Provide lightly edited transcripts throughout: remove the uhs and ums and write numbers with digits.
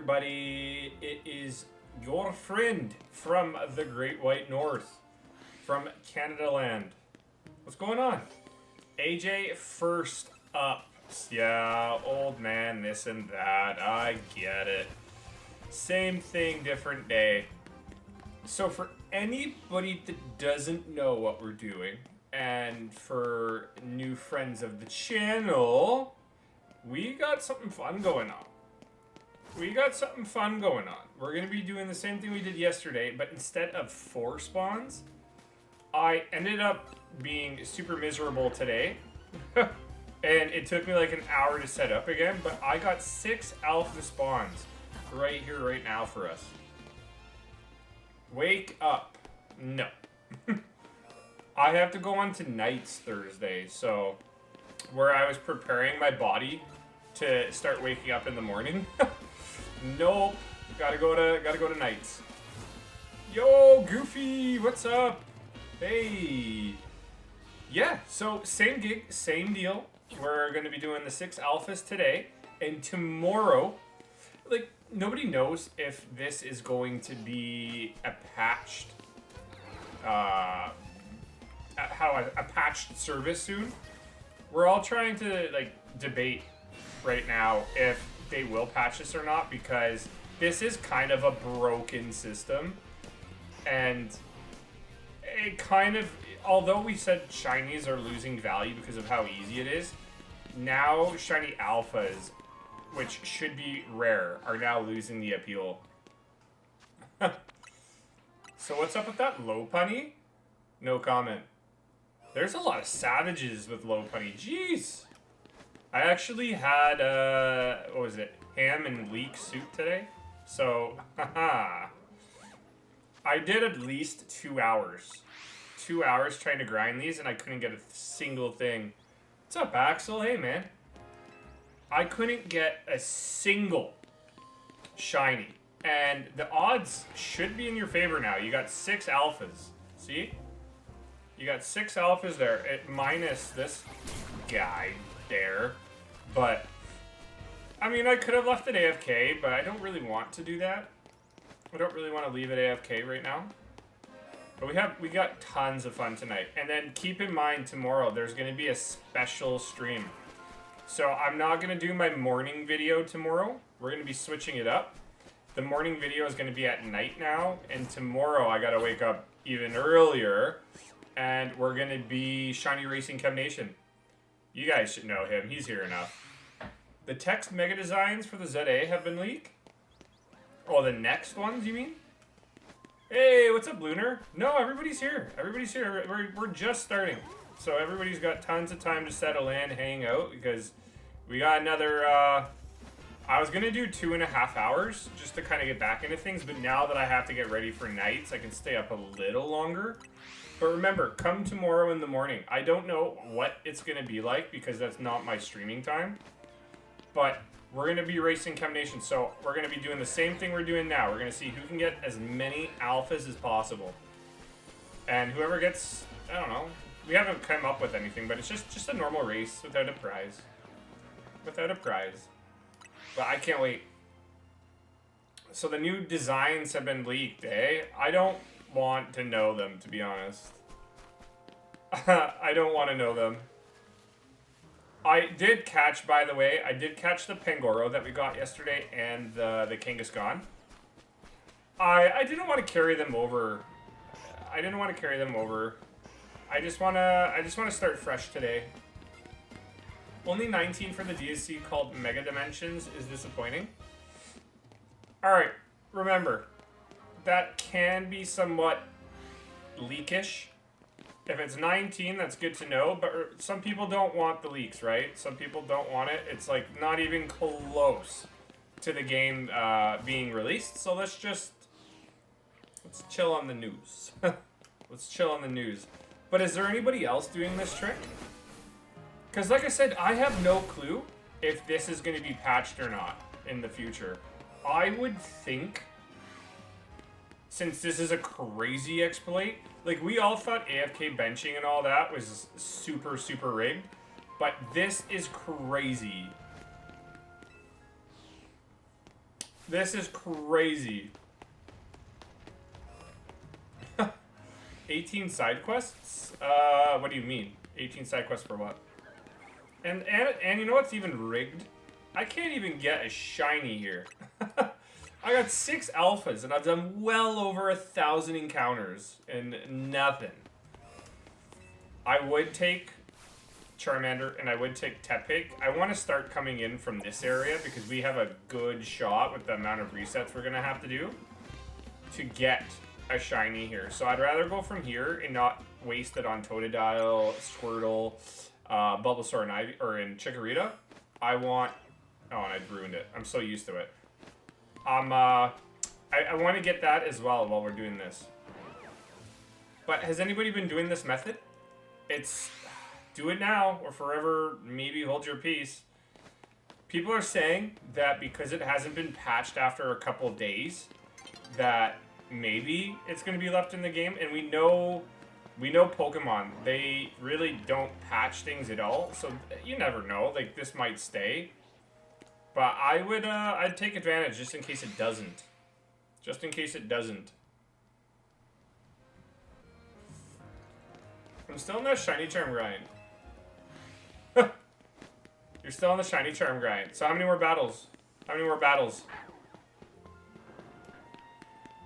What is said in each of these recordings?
everybody. It is your friend from the Great White North, from Canada land. What's going on? AJ first up. Yeah, old man, this and that. I get it. Same thing, different day. So for anybody that doesn't know what we're doing, and for new friends of the channel, we got something fun going on. We're going to be doing the same thing we did yesterday, but instead of 4 spawns, I ended up being super miserable today. And it took me like an hour to set up again, but I got 6 alpha spawns right here, right now for us. Wake up. No. I have to go on to nights Thursday, so where I was preparing my body to start waking up in the morning. Nope. Gotta go to nights. Yo, Goofy, what's up? Hey. Yeah, so same gig, same deal. We're gonna be doing the 6 alphas today, and tomorrow, like, nobody knows if this is going to be a patched a patched service soon. We're all trying to like debate right now if they will patch this or not, because this is kind of a broken system, and it kind of, although we said shinies are losing value because of how easy it is, now shiny alphas, which should be rare, are now losing the appeal. So what's up with that low punny? No comment. There's a lot of savages with low punny. Jeez. I actually had, what was it? Ham and leek soup today. So, haha. I did at least 2 hours. 2 hours trying to grind these, and I couldn't get a single thing. What's up, Axel? Hey, man. I couldn't get a single shiny. And the odds should be in your favor now. You got 6 alphas. See? You got 6 alphas there, minus this guy there. But, I mean, I could have left it AFK, but I don't really want to do that. I don't really want to leave it AFK right now. But we got tons of fun tonight. And then keep in mind, tomorrow there's going to be a special stream. So I'm not going to do my morning video tomorrow. We're going to be switching it up. The morning video is going to be at night now. And tomorrow I got to wake up even earlier. And we're going to be Shiny Racing Chem Nation. You guys should know him. He's here enough. The text mega designs for the ZA have been leaked. Oh, the next ones, you mean? Hey, what's up, Lunar? No, everybody's here. Everybody's here. We're just starting. So everybody's got tons of time to settle in, hang out, because we got another, I was going to do 2.5 hours just to kind of get back into things, but now that I have to get ready for nights, I can stay up a little longer. But remember, come tomorrow in the morning. I don't know what it's going to be like because that's not my streaming time. But we're going to be racing Chem Nation, so we're going to be doing the same thing we're doing now. We're going to see who can get as many alphas as possible. And whoever gets, I don't know, we haven't come up with anything, but it's just a normal race without a prize. Without a prize. But I can't wait. So the new designs have been leaked, eh? I don't want to know them, to be honest. I don't want to know them. I did catch, by the way, I did catch the Pangoro that we got yesterday and the Kangaskhan. I didn't want to carry them over. I didn't want to carry them over. I just wanna start fresh today. Only 19 for the DSC called Mega Dimensions is disappointing. Alright, remember, that can be somewhat leakish. If it's 19, that's good to know, but some people don't want the leaks, right? Some people don't want it. It's like not even close to the game being released, so let's chill on the news. Let's chill on the news. But is there anybody else doing this trick? Because like I said, I have no clue if this is going to be patched or not in the future. I would think, since this is a crazy exploit, like we all thought AFK benching and all that was super, super rigged, but this is crazy. This is crazy. 18 side quests? What do you mean? 18 side quests for what? And you know what's even rigged? I can't even get a shiny here. I got 6 alphas and I've done well over 1,000 encounters and nothing. I would take Charmander and I would take Tepig. I want to start coming in from this area because we have a good shot with the amount of resets we're going to have to do to get a shiny here. So I'd rather go from here and not waste it on Totodile, Squirtle, Bulbasaur, and Ivy, or in Chikorita. I want... Oh, and I ruined it. I'm so used to it. I want to get that as well while we're doing this. But has anybody been doing this method? It's... Do it now, or forever, maybe hold your peace. People are saying that because it hasn't been patched after a couple days, that maybe it's going to be left in the game. And we know Pokemon, they really don't patch things at all. So you never know, like this might stay. But I would, I'd take advantage just in case it doesn't. Just in case it doesn't. I'm still in that shiny charm grind. You're still on the shiny charm grind. So how many more battles? How many more battles?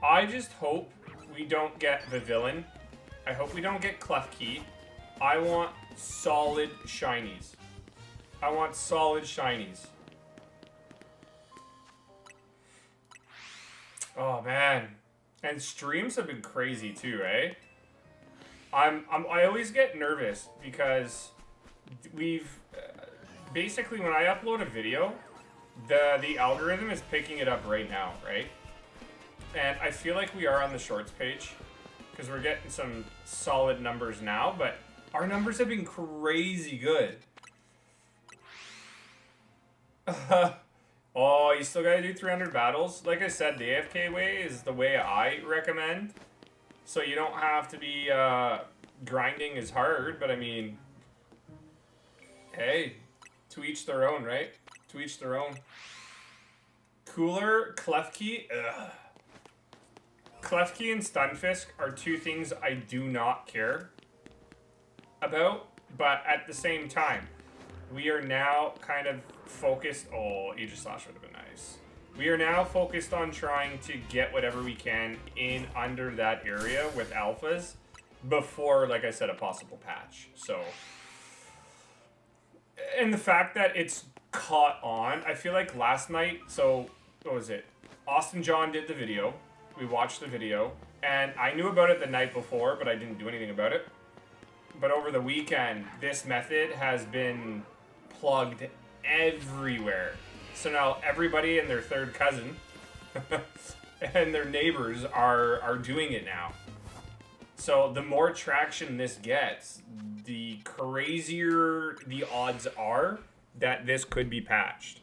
I just hope we don't get the villain. I hope we don't get Klefki. I want solid shinies. I want solid shinies. Oh man. And streams have been crazy too, eh? I always get nervous because we've basically when I upload a video, the algorithm is picking it up right now, right? And I feel like we are on the shorts page because we're getting some solid numbers now, but our numbers have been crazy good. Oh, you still gotta do 300 battles? Like I said, the AFK way is the way I recommend. So you don't have to be grinding as hard, but I mean, hey, to each their own, right? To each their own. Cooler, Klefki, ugh. Klefki and Stunfisk are two things I do not care about, but at the same time, we are now kind of focused. Oh, Aegislash would have been nice. We are now focused on trying to get whatever we can in under that area with alphas before, like I said, a possible patch. So, and the fact that it's caught on, I feel like last night, so what was it? Austin John did the video. We watched the video, and I knew about it the night before, but I didn't do anything about it. But over the weekend, this method has been plugged everywhere. So now everybody and their third cousin and their neighbors are doing it now. So the more traction this gets, the crazier the odds are that this could be patched.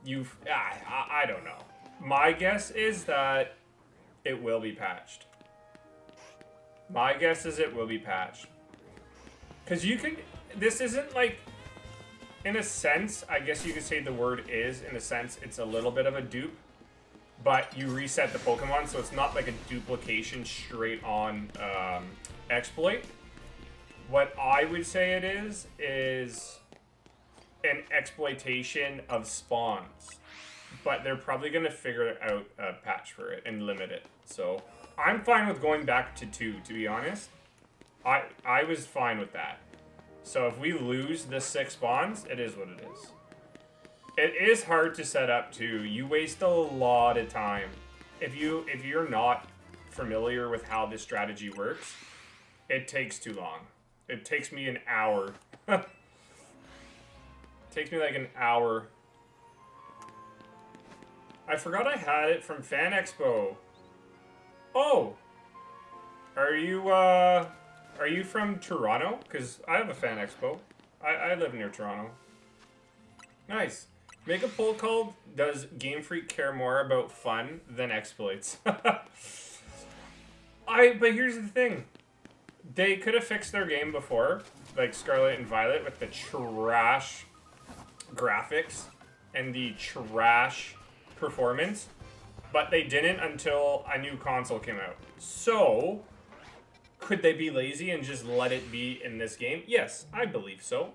I don't know. My guess is that it will be patched. My guess is it will be patched. Because you can... This isn't like... In a sense, I guess you could say the word is, in a sense, it's a little bit of a dupe. But you reset the Pokemon, so it's not like a duplication straight on exploit. What I would say it is an exploitation of spawns. But they're probably going to figure out a patch for it and limit it. So I'm fine with going back to 2, to be honest. I was fine with that. So if we lose the 6 spawns, it is what it is. It is hard to set up too. You waste a lot of time. If you're not familiar with how this strategy works, it takes too long. It takes me an hour. It takes me like an hour. I forgot I had it from Fan Expo. Oh, are you from Toronto? Because I have a Fan Expo. I live near Toronto. Nice. Make a poll called, does Game Freak care more about fun than exploits? But here's the thing. They could have fixed their game before, like Scarlet and Violet with the trash graphics and the trash performance, but they didn't until a new console came out. So, could they be lazy and just let it be in this game? Yes, I believe so.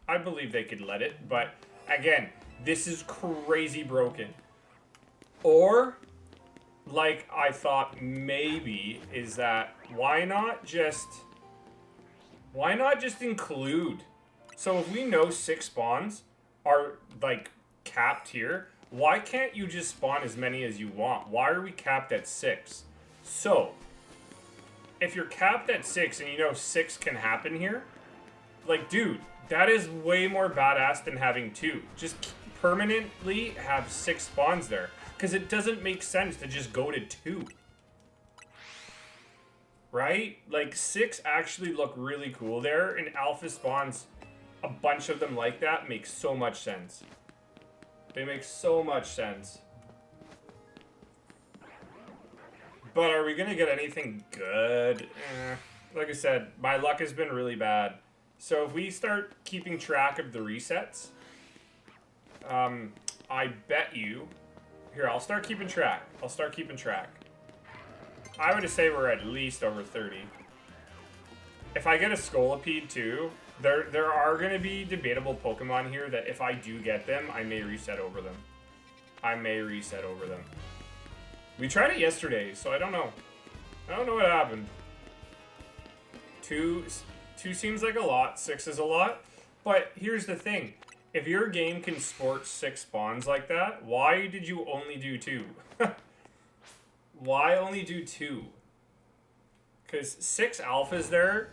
I believe they could let it, but again, this is crazy broken. Or, like I thought maybe, is that why not just include? So if we know 6 spawns are like capped here, why can't you just spawn as many as you want? Why are we capped at 6? So, if you're capped at 6 and you know 6 can happen here, like, dude, that is way more badass than having 2. Just permanently have 6 spawns there. Because it doesn't make sense to just go to 2. Right? Like, 6 actually look really cool there. And alpha spawns, a bunch of them like that, makes so much sense. They make so much sense. But are we going to get anything good? Like I said, my luck has been really bad. So if we start keeping track of the resets, I bet you... Here, I'll start keeping track. I would say we're at least over 30. If I get a Scolipede too, there are going to be debatable Pokemon here that if I do get them, I may reset over them. We tried it yesterday, so I don't know. I don't know what happened. 2 seems like a lot. 6 is a lot. But here's the thing. If your game can sport 6 spawns like that, why did you only do 2? Why only do 2? Because 6 alphas there,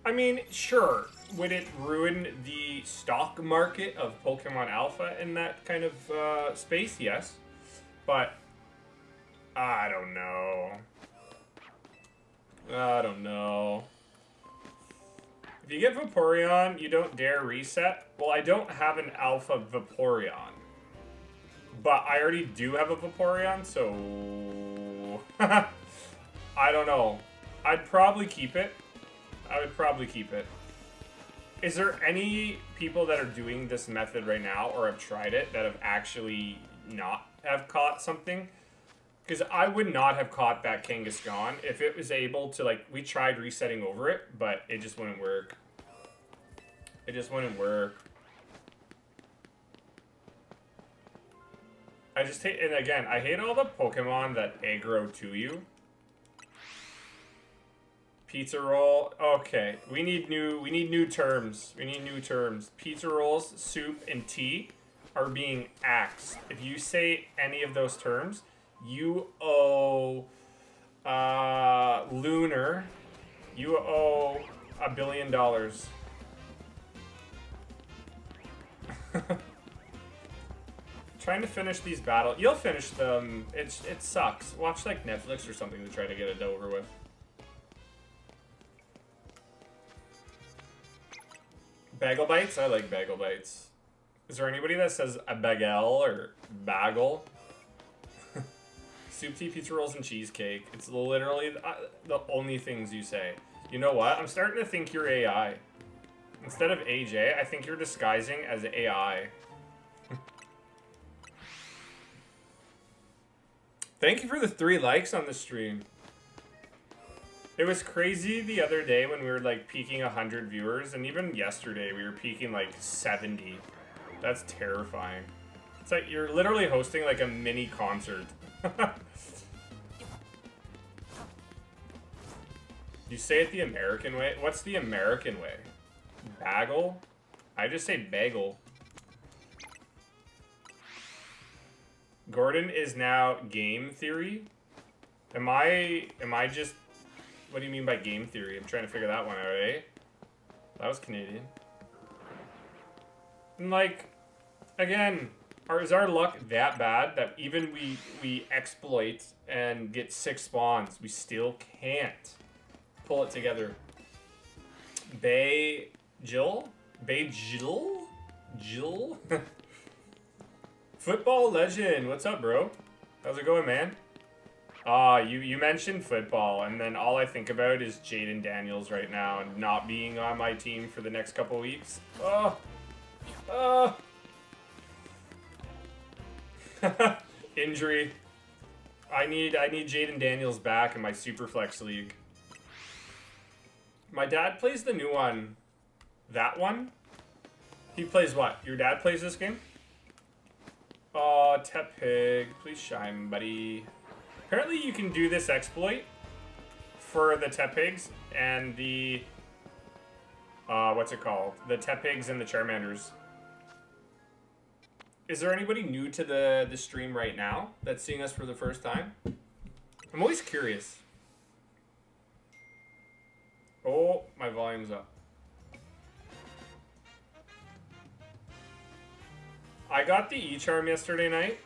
I mean, sure, would it ruin the stock market of Pokemon Alpha in that kind of space? Yes. But, I don't know. If you get Vaporeon, you don't dare reset. Well, I don't have an Alpha Vaporeon. But I already do have a Vaporeon, so... I don't know. I'd probably keep it. Is there any people that are doing this method right now, or have tried it, that have actually not have caught something? Because I would not have caught that Kangaskhan if it was able to, like, we tried resetting over it, but it just wouldn't work. I just hate, and again, I hate all the Pokemon that aggro to you. Pizza roll, okay. We need new terms. Pizza rolls, soup, and tea are being axed. If you say any of those terms, you owe Lunar. You owe $1 billion. Trying to finish these battles. You'll finish them. It sucks. Watch like Netflix or something to try to get it over with. Bagel bites? I like bagel bites. Is there anybody that says a bagel or bagel? Soup, tea, pizza rolls, and cheesecake. It's literally the only things you say. You know what? I'm starting to think you're AI. Instead of AJ, I think you're disguising as AI. Thank you for the 3 likes on the stream. It was crazy the other day when we were like peaking 100 viewers, and even yesterday we were peaking like 70. That's terrifying. It's like you're literally hosting like a mini concert. You say it the American way? What's the American way? Bagel? I just say bagel. Gordon is now game theory. Am I just... What do you mean by game theory? I'm trying to figure that one out, eh? That was Canadian. And like, again, is our luck that bad that even we exploit and get 6 spawns, we still can't pull it together? Jill? Football Legend, what's up, bro? How's it going, man? You mentioned football, and then all I think about is Jaden Daniels right now and not being on my team for the next couple weeks. Injury. I need Jaden Daniels back in my Superflex league. My dad plays the new one. That one? He plays what? Your dad plays this game? Oh, Tepig. Please shine, buddy. Apparently you can do this exploit for the Tepigs and the... what's it called? The Tepigs and the Charmanders. Is there anybody new to the stream right now that's seeing us for the first time? I'm always curious. Oh, my volume's up. I got the E-Charm yesterday night.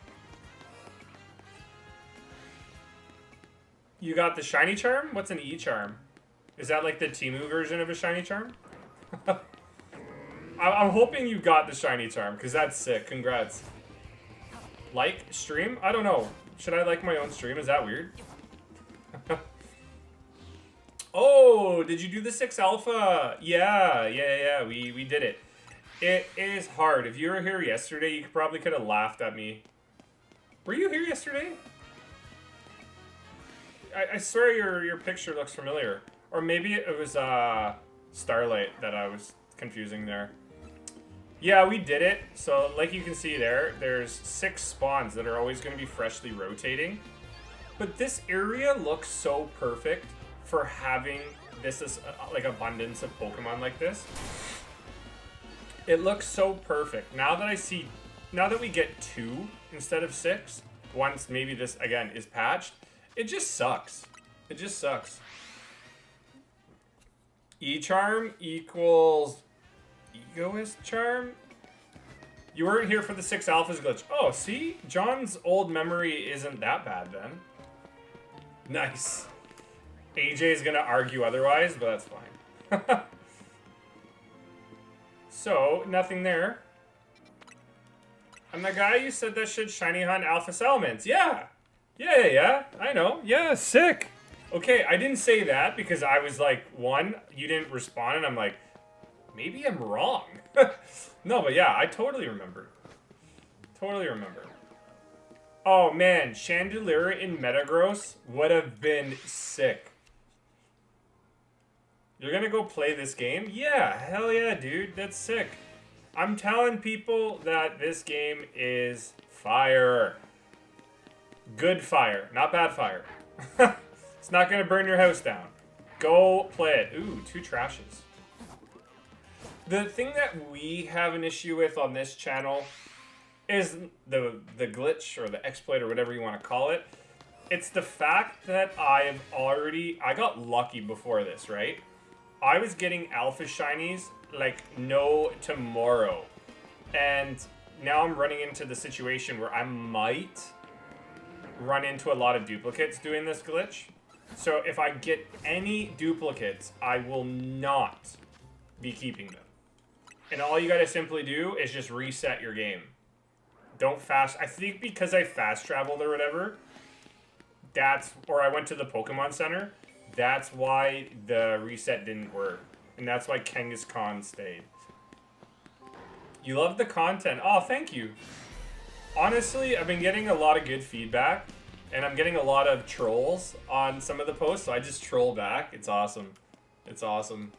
You got the Shiny Charm? What's an E-Charm? Is that like the Temu version of a Shiny Charm? I'm hoping you got the Shiny Charm, because that's sick. Congrats. Like stream? I don't know. Should I like my own stream? Is that weird? Oh, did you do the 6 Alpha? Yeah. We did it. It is hard. If you were here yesterday, you probably could have laughed at me. Were you here yesterday? I swear your picture looks familiar. Or maybe it was Starlight that I was confusing there. Yeah, we did it. So like you can see there's 6 spawns that are always going to be freshly rotating. But this area looks so perfect for having this like abundance of Pokemon like this. It looks so perfect. Now that we get 2 instead of 6, once maybe this again is patched, it just sucks. It just sucks. E-Charm equals Egoist Charm? You weren't here for the 6 Alphas glitch. Oh, see? John's old memory isn't that bad then. Nice. AJ is gonna argue otherwise, but that's fine. So, nothing there. I'm the guy you said that should shiny hunt Alpha Salamence. Yeah! Yeah, I know. Yeah, sick! Okay, I didn't say that because I was like, one, you didn't respond, and I'm like, maybe I'm wrong. No, but yeah, I totally remember. Totally remember. Oh man, Chandelier in Metagross would have been sick. You're gonna go play this game? Yeah, hell yeah, dude. That's sick. I'm telling people that this game is fire. Good fire, not bad fire. It's not gonna burn your house down. Go play it. Ooh, 2 trashes. The thing that we have an issue with on this channel is the glitch or the exploit or whatever you want to call it. It's the fact that I got lucky before this, right? I was getting Alpha Shinies like no tomorrow. And now I'm running into the situation where I might run into a lot of duplicates doing this glitch. So if I get any duplicates, I will not be keeping them. And all you gotta simply do is just reset your game. Don't fast. I think because I fast traveled or whatever, or I went to the Pokemon Center, that's why the reset didn't work. And that's why Kangaskhan stayed. You love the content. Oh, thank you. Honestly, I've been getting a lot of good feedback. And I'm getting a lot of trolls on some of the posts, so I just troll back. It's awesome. It's awesome.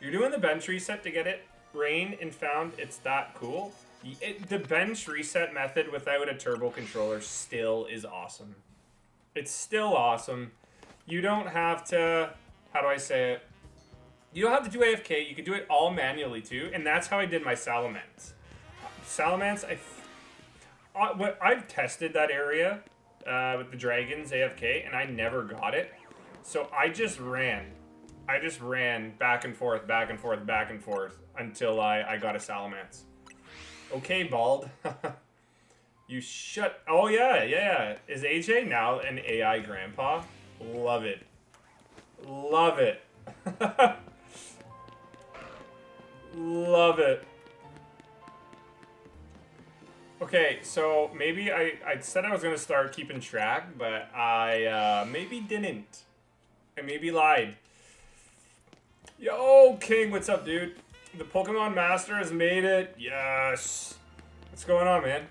You're doing the bench reset to get it rain and found it's that cool. The bench reset method without a turbo controller still is awesome. It's still awesome. You don't have to, how do I say it? You don't have to do AFK. You can do it all manually too, and that's how I did my Salamence. Salamence, I've tested that area with the dragons AFK, and I never got it. So I just ran. I just ran back and forth, back and forth, back and forth until I got a Salamence. Okay, Bald. You shut. Oh, yeah. Is AJ now an AI grandpa? Love it. Love it. Love it. Okay, so maybe I said I was going to start keeping track, but I maybe didn't. I maybe lied. Yo, King, what's up, dude? The Pokemon Master has made it. Yes. What's going on, man?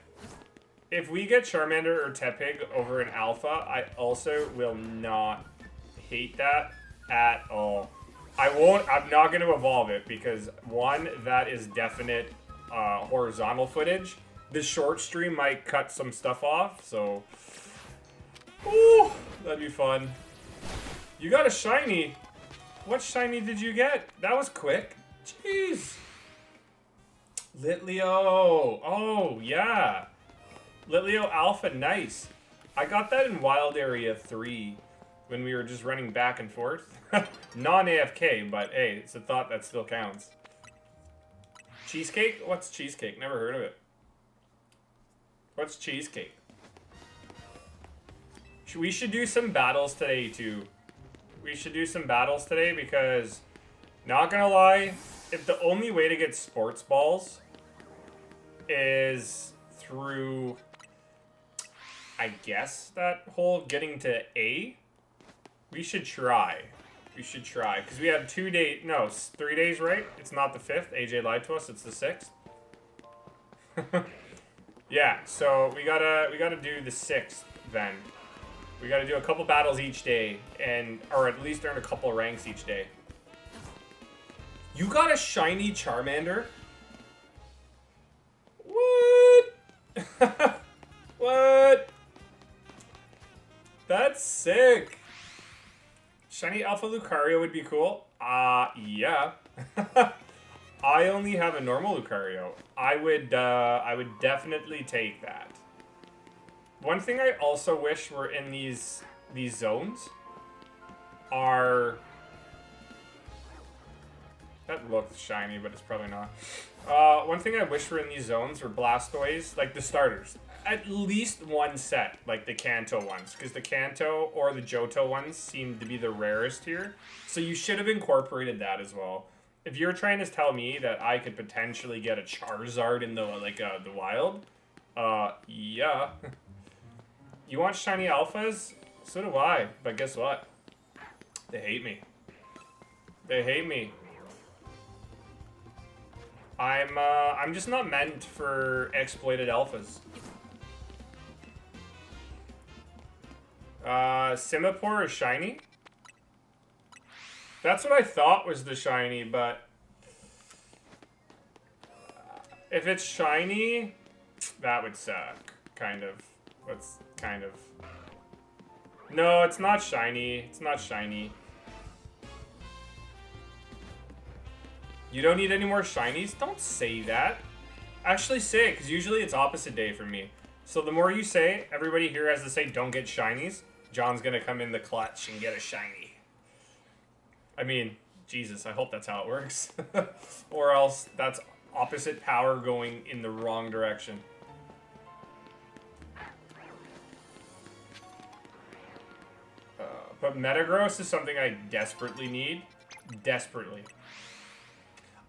If we get Charmander or Tepig over an Alpha, I also will not hate that at all. I'm not going to evolve it because, one, that is definite horizontal footage. The short stream might cut some stuff off, so... Ooh, that'd be fun. You got a shiny. What shiny did you get? That was quick. Jeez. Litleo. Oh, yeah. Litleo Alpha, nice. I got that in Wild Area 3 when we were just running back and forth. Non-AFK, but hey, it's a thought that still counts. Cheesecake? What's cheesecake? Never heard of it. What's cheesecake? We should do some battles today, too. We should do some battles today because, not gonna lie, if the only way to get sports balls is through, I guess, that whole getting to A, we should try. We should try. Because we have 2 days, no, 3 days, right? It's not the 5th. AJ lied to us. It's the 6th. Yeah, so we gotta do the 6th then. We gotta do a couple battles each day, or at least earn a couple ranks each day. You got a shiny Charmander? What? What? That's sick. Shiny Alpha Lucario would be cool. Yeah. I only have a normal Lucario. I would definitely take that. One thing I also wish were in these zones are... That looks shiny, but it's probably not. One thing I wish were in these zones were Blastoise, like the starters. At least one set, like the Kanto ones, because the Kanto or the Johto ones seem to be the rarest here. So you should have incorporated that as well. If you're trying to tell me that I could potentially get a Charizard in the the wild, yeah. You want shiny alphas? So do I. But guess what? They hate me. They hate me. I'm just not meant for exploited alphas. Simipour is shiny? That's what I thought was the shiny, but... if it's shiny, that would suck. Kind of. That's kind of... No, it's not shiny. It's not shiny. You don't need any more shinies? Don't say that. Actually say it, because usually it's opposite day for me. So the more you say, everybody here has to say don't get shinies. John's going to come in the clutch and get a shiny. I mean, Jesus, I hope that's how it works. Or else that's opposite power going in the wrong direction. But Metagross is something I desperately need. Desperately.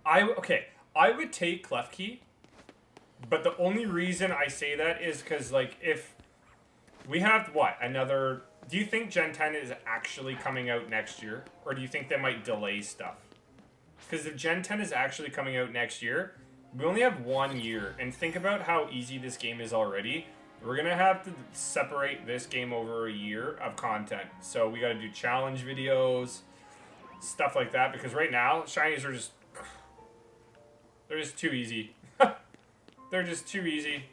Okay, I would take Klefki, but the only reason I say that is because, like, if we have, what, another... Do you think Gen 10 is actually coming out next year? Or do you think they might delay stuff? Because if Gen 10 is actually coming out next year, we only have 1 year. And think about how easy this game is already. We're going to have to separate this game over a year of content. So we got to do challenge videos, stuff like that. Because right now, shinies are just... They're just too easy. They're just too easy.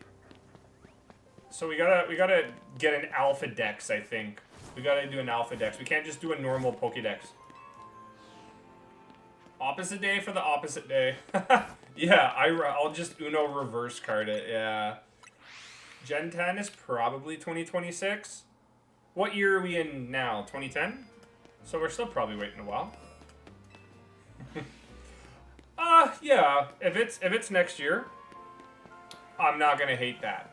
So we gotta get an alpha dex, I think. We gotta do an alpha dex. We can't just do a normal Pokédex. Opposite day for the opposite day. Yeah, I'll just Uno reverse card it, yeah. Gen 10 is probably 2026. What year are we in now? 2010? So we're still probably waiting a while. Yeah. If it's next year, I'm not gonna hate that.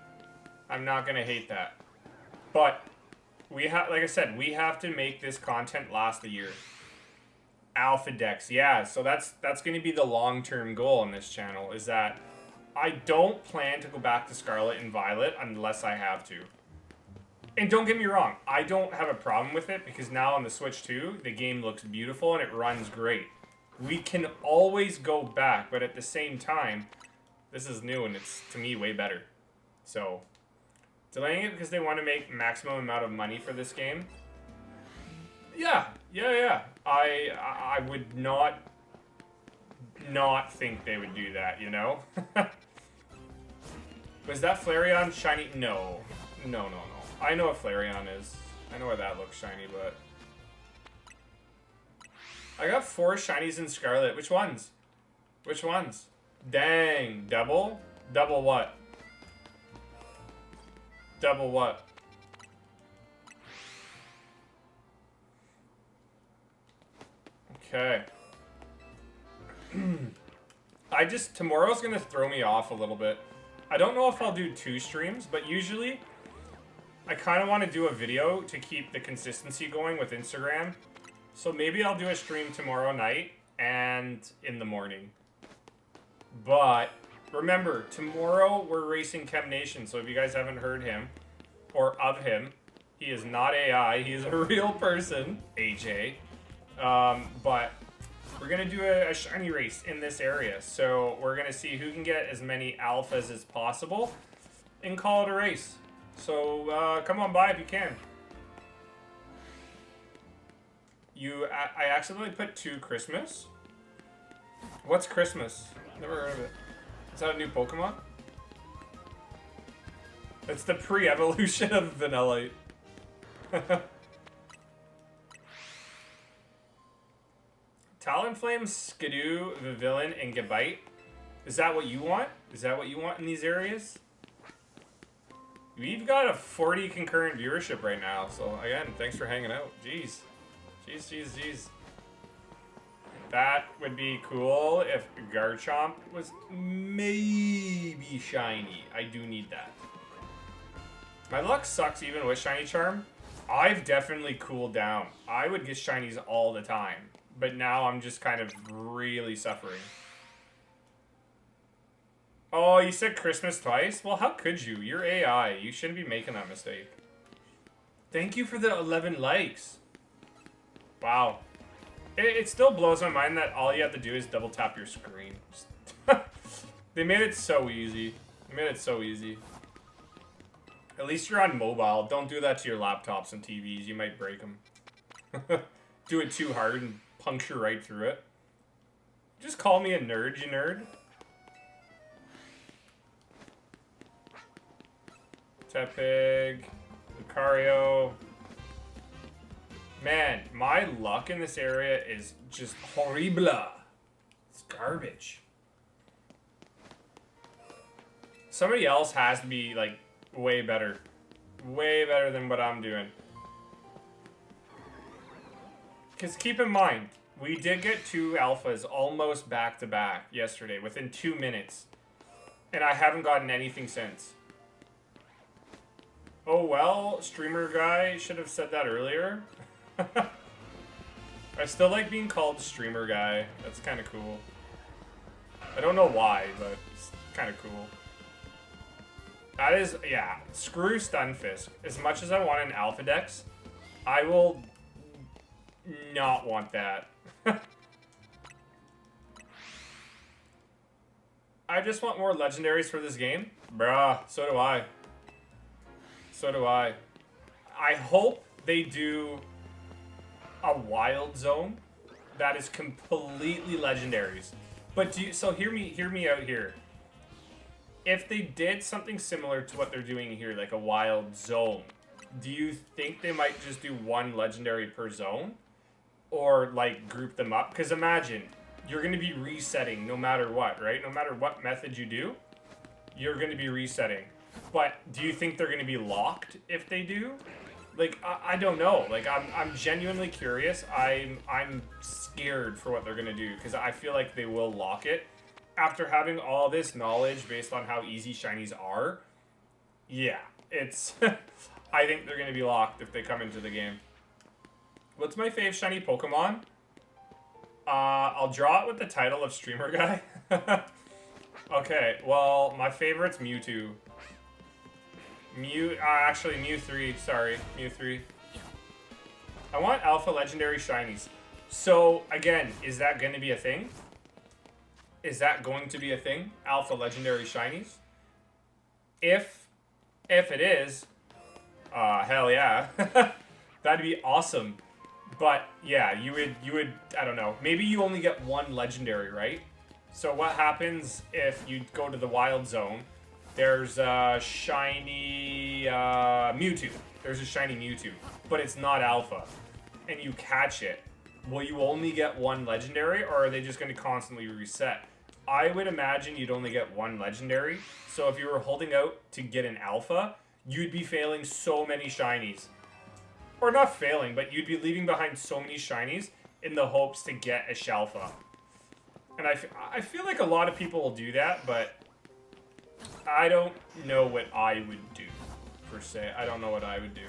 I'm not gonna hate that. But we have, like I said, we have to make this content last a year. Alpha Dex, yeah. So that's gonna be the long-term goal on this channel. Is that I don't plan to go back to Scarlet and Violet unless I have to. And don't get me wrong, I don't have a problem with it because now on the Switch 2, the game looks beautiful and it runs great. We can always go back, but at the same time, this is new and it's, to me, way better. So, Delaying it because they want to make maximum amount of money for this game. Yeah. I would not think they would do that, you know? Was that Flareon shiny? No. No. I know what Flareon is. I know why that looks shiny, but... I got 4 shinies in Scarlet. Which ones? Which ones? Dang. Double? Double what? Double what? Okay. Tomorrow's gonna throw me off a little bit. I don't know if I'll do 2 streams, but usually I kind of want to do a video to keep the consistency going with Instagram. So maybe I'll do a stream tomorrow night and in the morning. But remember, tomorrow we're racing Chem Nation, so if you guys haven't heard him or of him, he is not AI, he is a real person, AJ. But we're going to do a shiny race in this area. So we're going to see who can get as many alphas as possible and call it a race. So come on by if you can. I accidentally put 2 Christmas. What's Christmas? Never heard of it. Is that a new Pokemon? It's the pre-evolution of Vanillite. Talonflame, Skidoo, Vivillon, and Gabite. Is that what you want? Is that what you want in these areas? We've got a 40 concurrent viewership right now, so again, thanks for hanging out. Jeez. Jeez. That would be cool if Garchomp was maybe shiny. I do need that. My luck sucks even with Shiny Charm. I've definitely cooled down. I would get shinies all the time, but now I'm just kind of really suffering. Oh, you said Christmas twice? Well, how could you? You're AI. You shouldn't be making that mistake. Thank you for the 11 likes. Wow. It still blows my mind that all you have to do is double tap your screen. They made it so easy. At least you're on mobile. Don't do that to your laptops and TVs. You might break them. Do it too hard and puncture right through it. Just call me a nerd, you nerd. Tepig. Lucario. Man, my luck in this area is just horrible. It's garbage. Somebody else has to be, like, way better. Way better than what I'm doing. Because keep in mind, we did get 2 alphas almost back-to-back yesterday, within 2 minutes. And I haven't gotten anything since. Oh well, streamer guy should have said that earlier. I still like being called streamer guy. That's kind of cool. I don't know why, but it's kind of cool. That is, yeah, screw Stunfisk. As much as I want an Alpha Dex, I will not want that. I just want more legendaries for this game. Bruh, so do I. So do I. I hope they do a wild zone that is completely legendaries. But so hear me out here. If they did something similar to what they're doing here, like a wild zone, do you think they might just do 1 legendary per zone? Or, like, group them up? Because imagine, you're going to be resetting no matter what, right? No matter what method you do, you're going to be resetting. But do you think they're going to be locked if they do? Like, I don't know. Like, I'm genuinely curious. I'm scared for what they're going to do, because I feel like they will lock it. After having all this knowledge based on how easy shinies are, yeah, it's... I think they're going to be locked if they come into the game. What's my fave shiny Pokemon? I'll draw it with the title of streamer guy. Okay, well, my favorite's Mewtwo. Actually, Mew 3, sorry, Mew 3. I want Alpha Legendary Shinies. So, again, is that going to be a thing? Is that going to be a thing? Alpha Legendary Shinies? If If it is, hell yeah. That'd be awesome. But yeah, you would, I don't know, maybe you only get one legendary, right? So what happens if you go to the wild zone? There's a shiny Mewtwo. There's a shiny Mewtwo, but it's not alpha. And you catch it. Will you only get one legendary, or are they just going to constantly reset? I would imagine you'd only get one legendary. So if you were holding out to get an alpha, you'd be failing so many shinies. Or not failing, but you'd be leaving behind so many shinies in the hopes to get a Shalfa. And I feel like a lot of people will do that, but I don't know what I would do, per se. I don't know what I would do.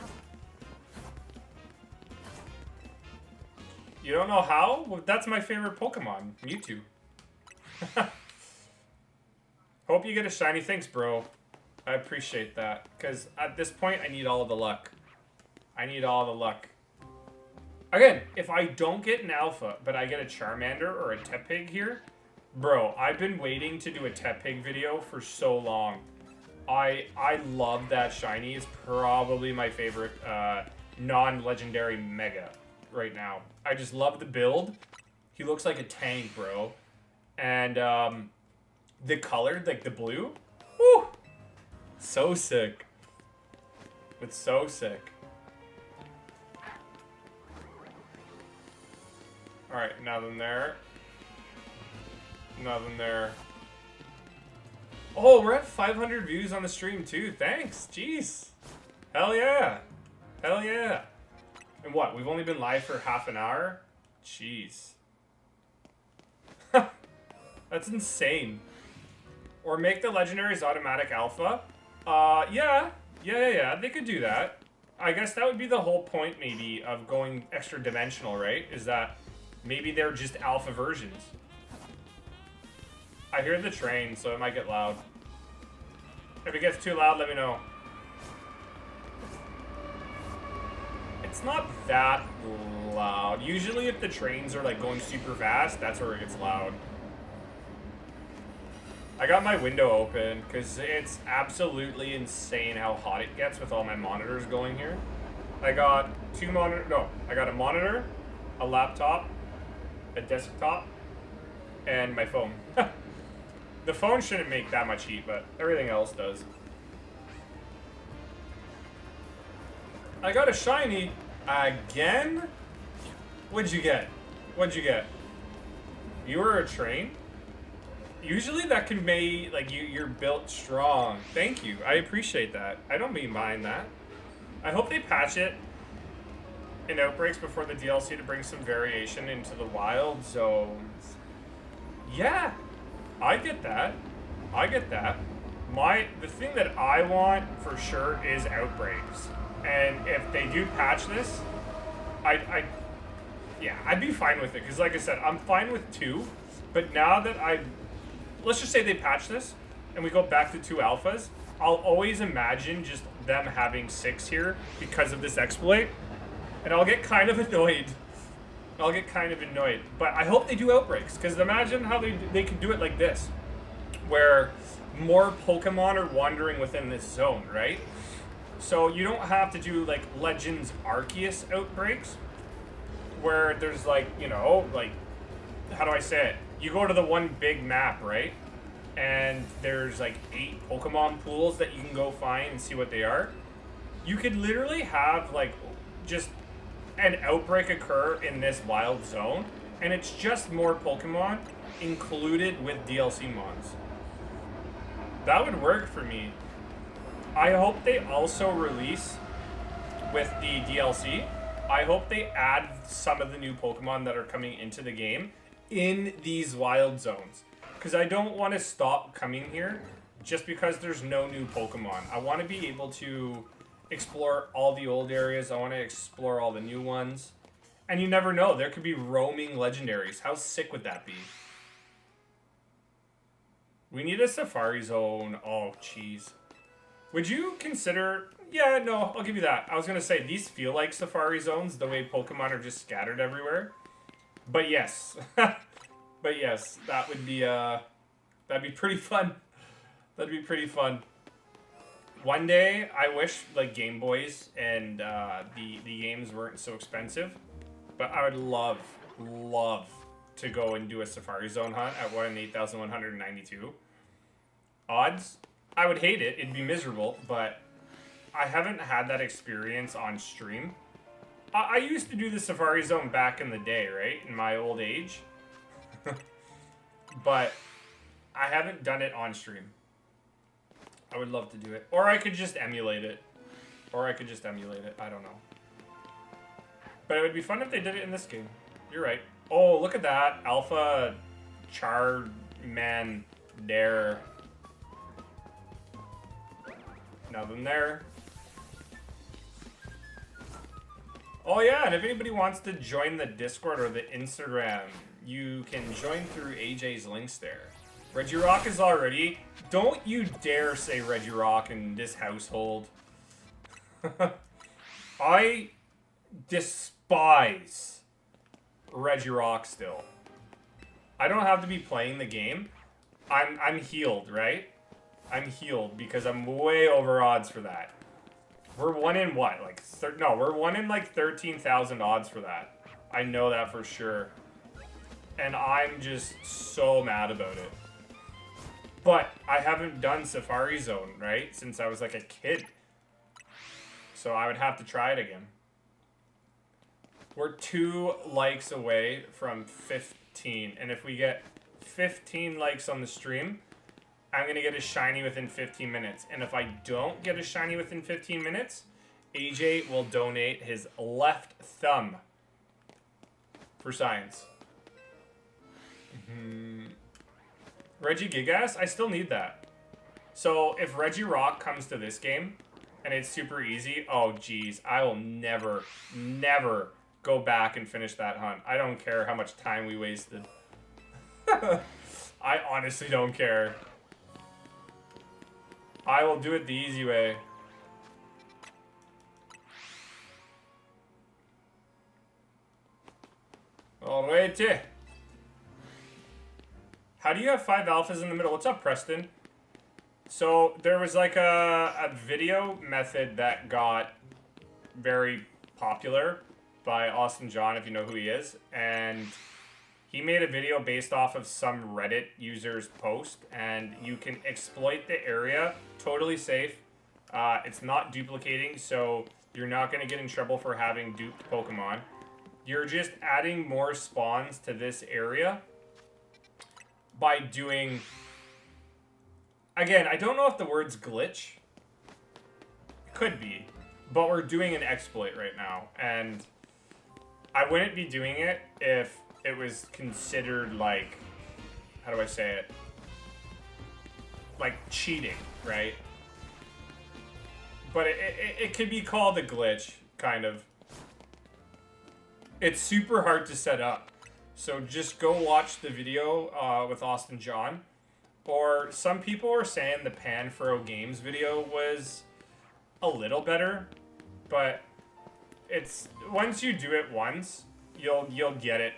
You don't know how? Well, that's my favorite Pokemon, Mewtwo. Hope you get a shiny. Thanks, bro. I appreciate that. Because at this point, I need all of the luck. I need all the luck. Again, if I don't get an alpha, but I get a Charmander or a Tepig here, bro, I've been waiting to do a Tepig video for so long. I love that shiny. It's probably my favorite non-legendary Mega right now. I just love the build. He looks like a tank, bro. And the color, like the blue, woo, so sick. It's so sick. Alright, nothing there. Nothing there. Oh, we're at 500 views on the stream too. Thanks. Jeez. Hell yeah. Hell yeah. And what? We've only been live for half an hour? Jeez. That's insane. Or make the legendaries automatic alpha. Yeah. They could do that. I guess that would be the whole point, maybe, of going extra dimensional, right? Is that maybe they're just alpha versions. I hear the train, so it might get loud. If it gets too loud, let me know. It's not that loud. Usually if the trains are like going super fast, that's where it gets loud. I got my window open because it's absolutely insane how hot it gets with all my monitors going here. I got I got a monitor, a laptop, a desktop, and my phone. The phone shouldn't make that much heat, but everything else does. I got a shiny again? What'd you get? What'd you get? You were a train? Usually that can make, like, you're built strong. Thank you. I appreciate that. I don't mind that. I hope they patch it in Outbreaks before the DLC to bring some variation into the wild zones. Yeah, I get that. I get that. The thing that I want for sure is Outbreaks. And if they do patch this, yeah, I'd be fine with it. Because like I said, I'm fine with 2. But now that let's just say they patch this and we go back to 2 alphas, I'll always imagine just them having 6 here because of this exploit. And I'll get kind of annoyed. But I hope they do Outbreaks, because imagine how they could do it like this, where more Pokemon are wandering within this zone, right? So you don't have to do like Legends Arceus Outbreaks, where there's like, you know, like, how do I say it? You go to the one big map, right? And there's like 8 Pokemon pools that you can go find and see what they are. You could literally have like just an outbreak occur in this wild zone, and it's just more Pokemon included with DLC mods. That would work for me. I hope they also release with the DLC. I hope they add some of the new Pokemon that are coming into the game in these wild zones, because I don't want to stop coming here just because there's no new Pokemon. I want to be able to explore all the old areas. I want to explore all the new ones. And you never know, there could be roaming legendaries. How sick would that be? We need a safari zone. Oh, jeez. Would you consider... Yeah, no, I'll give you that. I was going to say, these feel like safari zones, the way Pokemon are just scattered everywhere. But yes. But yes, that would be, that'd be pretty fun. That'd be pretty fun. One day, I wish like Game Boys and the games weren't so expensive, but I would love to go and do a Safari Zone hunt at 1 in 8,192 odds. I would hate it; it'd be miserable, but I haven't had that experience on stream. I used to do the Safari Zone back in the day, right, in my old age, but I haven't done it on stream. I would love to do it. Or I could just emulate it. I don't know. But it would be fun if they did it in this game. You're right. Oh, look at that. Alpha Charman Dare. Nothing there. Oh yeah, and if anybody wants to join the Discord or the Instagram, you can join through AJ's links there. Regirock is already... Don't you dare say Regirock in this household. I despise Regirock still. I don't have to be playing the game. I'm healed, right? I'm healed because I'm way over odds for that. We're 1 in what? Like, no, we're 1 in like 13,000 odds for that. I know that for sure. And I'm just so mad about it. But I haven't done Safari Zone, right? Since I was like a kid. So I would have to try it again. We're 2 likes away from 15. And if we get 15 likes on the stream, I'm going to get a shiny within 15 minutes. And if I don't get a shiny within 15 minutes, AJ will donate his left thumb for science. Reggie Gigas, I still need that. So if Regirock comes to this game and it's super easy, oh geez, I will never go back and finish that hunt. I don't care how much time we wasted. I honestly don't care. I will do it the easy way. Alrighty. How do you have 5 alphas in the middle? What's up, Preston? So there was like a video method that got very popular by Austin John, if you know who he is. And he made a video based off of some Reddit user's post. And you can exploit the area, totally safe. It's not duplicating, so you're not going to get in trouble for having duped Pokemon. You're just adding more spawns to this area by doing... Again, I don't know if the word's glitch. It could be. But we're doing an exploit right now. And I wouldn't be doing it if it was considered like... How do I say it? Like cheating, right? But it could be called a glitch, kind of. It's super hard to set up. So just go watch the video with Austin John. Or some people are saying the Panfurrow Games video was a little better. But it's once you do it once, you'll get it.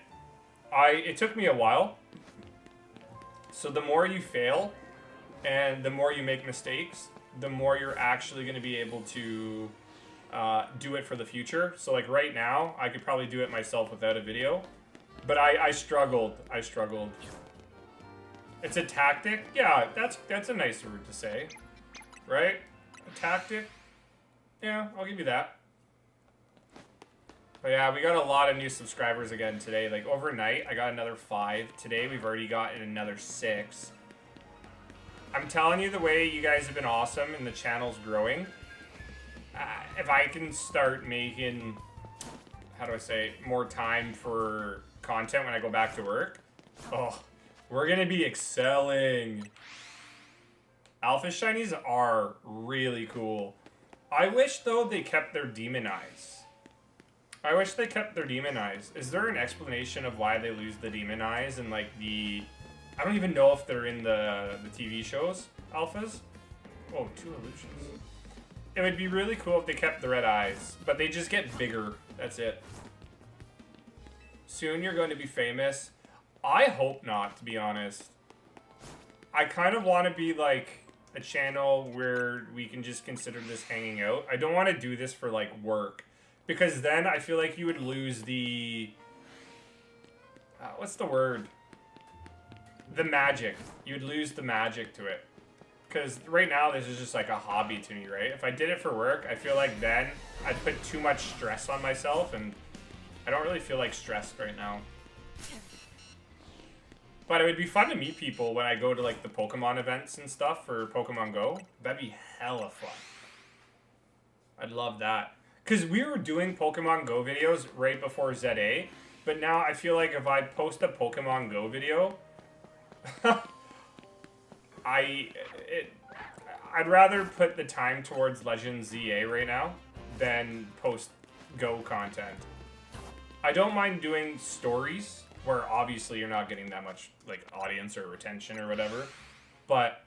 It took me a while. So the more you fail and the more you make mistakes, the more you're actually going to be able to do it for the future. So like right now, I could probably do it myself without a video. But I struggled. It's a tactic? Yeah, that's a nice word to say. Right? A tactic? Yeah, I'll give you that. But yeah, we got a lot of new subscribers again today. Like overnight, I got another 5. Today, we've already gotten another 6. I'm telling you, the way you guys have been awesome and the channel's growing. If I can start making, how do I say, more time for content when I go back to work, oh, we're gonna be excelling. Alpha Shinies are really cool. I wish, though, they kept their demon eyes. Is there an explanation of why they lose the demon eyes and like the... I don't even know if they're in the TV shows, alphas. Oh, 2 illusions. It would be really cool if they kept the red eyes, but they just get bigger. That's it. Soon you're going to be famous. I hope not, to be honest. I kind of want to be like a channel where we can just consider this hanging out. I don't want to do this for like work, because then I feel like you would lose the what's the word? The magic. You'd lose the magic to it. Because right now this is just like a hobby to me, right? If I did it for work, I feel like then I'd put too much stress on myself, and I don't really feel like stressed right now. But it would be fun to meet people when I go to like the Pokemon events and stuff for Pokemon Go. That'd be hella fun. I'd love that. Because we were doing Pokemon Go videos right before ZA, but now I feel like if I post a Pokemon Go video, I'd rather put the time towards Legends ZA right now than post Go content. I don't mind doing stories where obviously you're not getting that much like audience or retention or whatever, but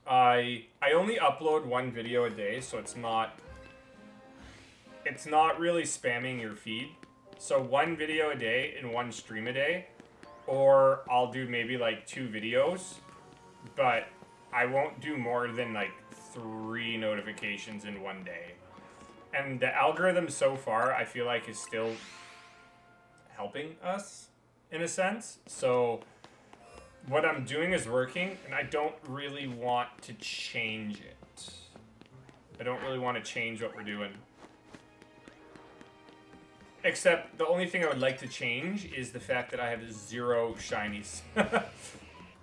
I only upload one video a day, so it's not really spamming your feed. So one video a day and one stream a day, or I'll do maybe like 2 videos, but I won't do more than like 3 notifications in one day. And the algorithm so far, I feel like, is still helping us in a sense. So what I'm doing is working, and I don't really want to change it. I don't really want to change what we're doing. Except the only thing I would like to change is the fact that I have 0 shinies.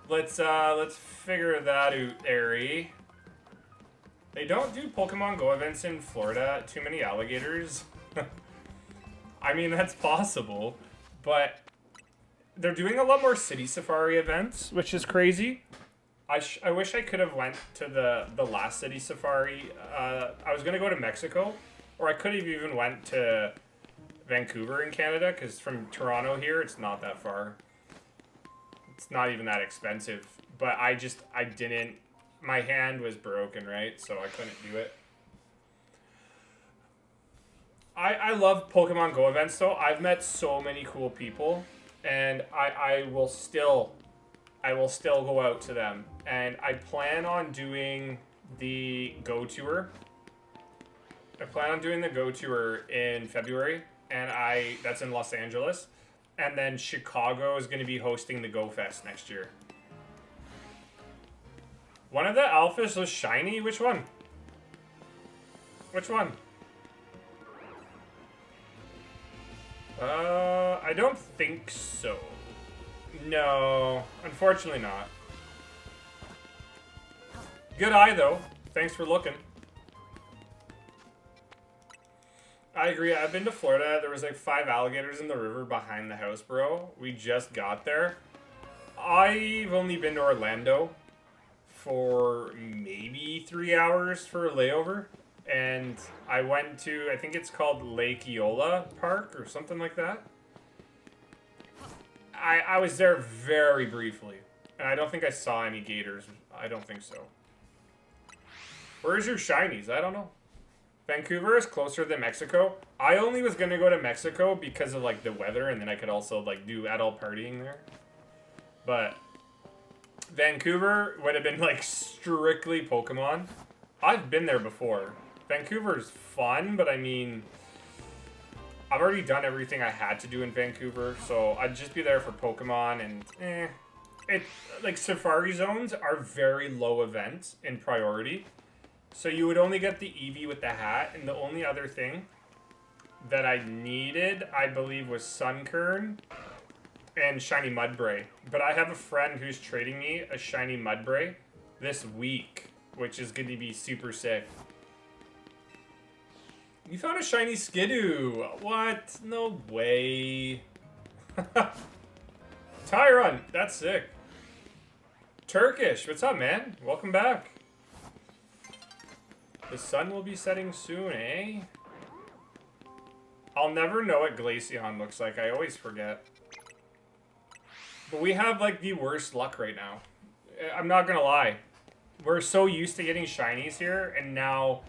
Let's figure that out, Airy. They don't do Pokemon Go events in Florida. Too many alligators. I mean, that's possible, but they're doing a lot more City Safari events, which is crazy. I wish I could have went to the last City Safari. I was gonna go to Mexico, or I could have even went to Vancouver in Canada, because from Toronto here, it's not that far. It's not even that expensive, but I didn't, my hand was broken, right? So I couldn't do it. I love Pokemon Go events though. I've met so many cool people, and I will still go out to them. And I plan on doing the Go Tour. I plan on doing the Go Tour in February, and that's in Los Angeles. And then Chicago is going to be hosting the Go Fest next year. One of the alphas was shiny. Which one? Which one? I don't think so. No, unfortunately not. Good eye, though. Thanks for looking. I agree. I've been to Florida. There was like 5 alligators in the river behind the house, bro. We just got there. I've only been to Orlando for maybe 3 hours for a layover. And I went to, I think it's called Lake Eola Park or something like that. I was there very briefly. And I don't think I saw any gators. I don't think so. Where's your shinies? I don't know. Vancouver is closer than Mexico. I only was going to go to Mexico because of like the weather, and then I could also like do adult partying there. But Vancouver would have been like strictly Pokemon. I've been there before. Vancouver's fun, but I mean, I've already done everything I had to do in Vancouver, so I'd just be there for Pokemon, and like Safari Zones are very low events in priority. So you would only get the Eevee with the hat, and the only other thing that I needed, I believe, was Sunkern and Shiny Mudbray. But I have a friend who's trading me a Shiny Mudbray this week, which is going to be super sick. You found a Shiny Skidoo. What? No way. Tyron, that's sick. Turkish, what's up, man? Welcome back. The sun will be setting soon, eh? I'll never know what Glaceon looks like. I always forget. But we have, like, the worst luck right now. I'm not gonna lie. We're so used to getting shinies here, and now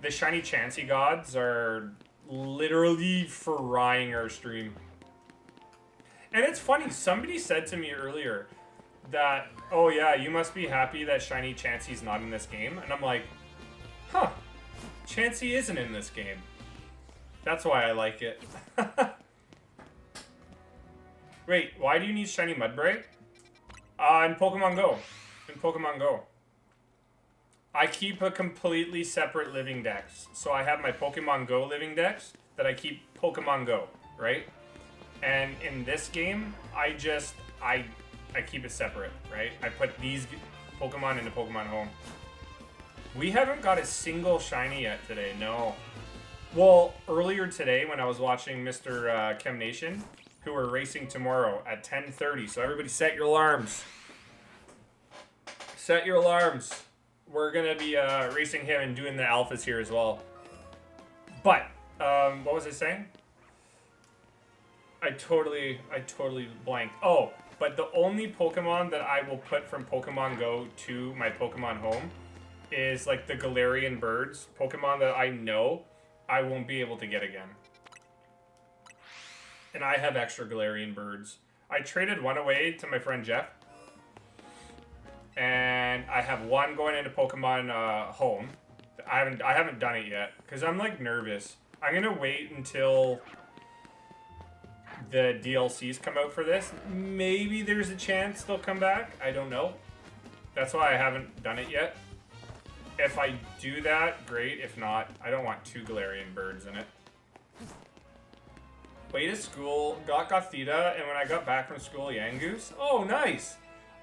the shiny Chansey gods are literally frying our stream. And it's funny, somebody said to me earlier, that, oh yeah, you must be happy that Shiny Chansey's not in this game. And I'm like, huh, Chansey isn't in this game. That's why I like it. Wait, why do you need Shiny Mudbray? In Pokemon Go. In Pokemon Go. I keep a completely separate living dex. So I have my Pokemon Go living dex that I keep Pokemon Go, right? And in this game, I keep it separate, right? I put these Pokemon into Pokemon Home. We haven't got a single shiny yet today, no. Well, earlier today when I was watching Mr. Chem Nation, who are racing tomorrow at 10:30, so everybody set your alarms. Set your alarms. We're gonna be racing him and doing the alphas here as well. But, what was I saying? I totally blanked. Oh, but the only Pokemon that I will put from Pokemon Go to my Pokemon Home is like the Galarian birds. Pokemon that I know I won't be able to get again. And I have extra Galarian birds. I traded one away to my friend Jeff. And I have one going into Pokemon Home. I haven't done it yet because I'm like nervous. I'm gonna wait until the DLCs come out for this. Maybe there's a chance they'll come back. I don't know. That's why I haven't done it yet. If I do that, great. If not, I don't want 2 Galarian birds in it. Way to school, got Gothita, and when I got back from school, Yangoose. Oh, nice!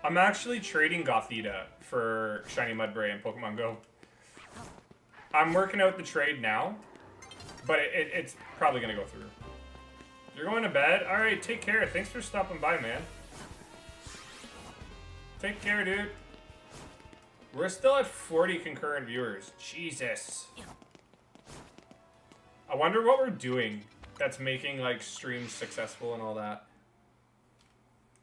I'm actually trading Gothita for Shiny Mudbray in Pokemon Go. I'm working out the trade now, but it's probably going to go through. You're going to bed? Alright, take care. Thanks for stopping by, man. Take care, dude. We're still at 40 concurrent viewers. Jesus. I wonder what we're doing that's making, like, streams successful and all that.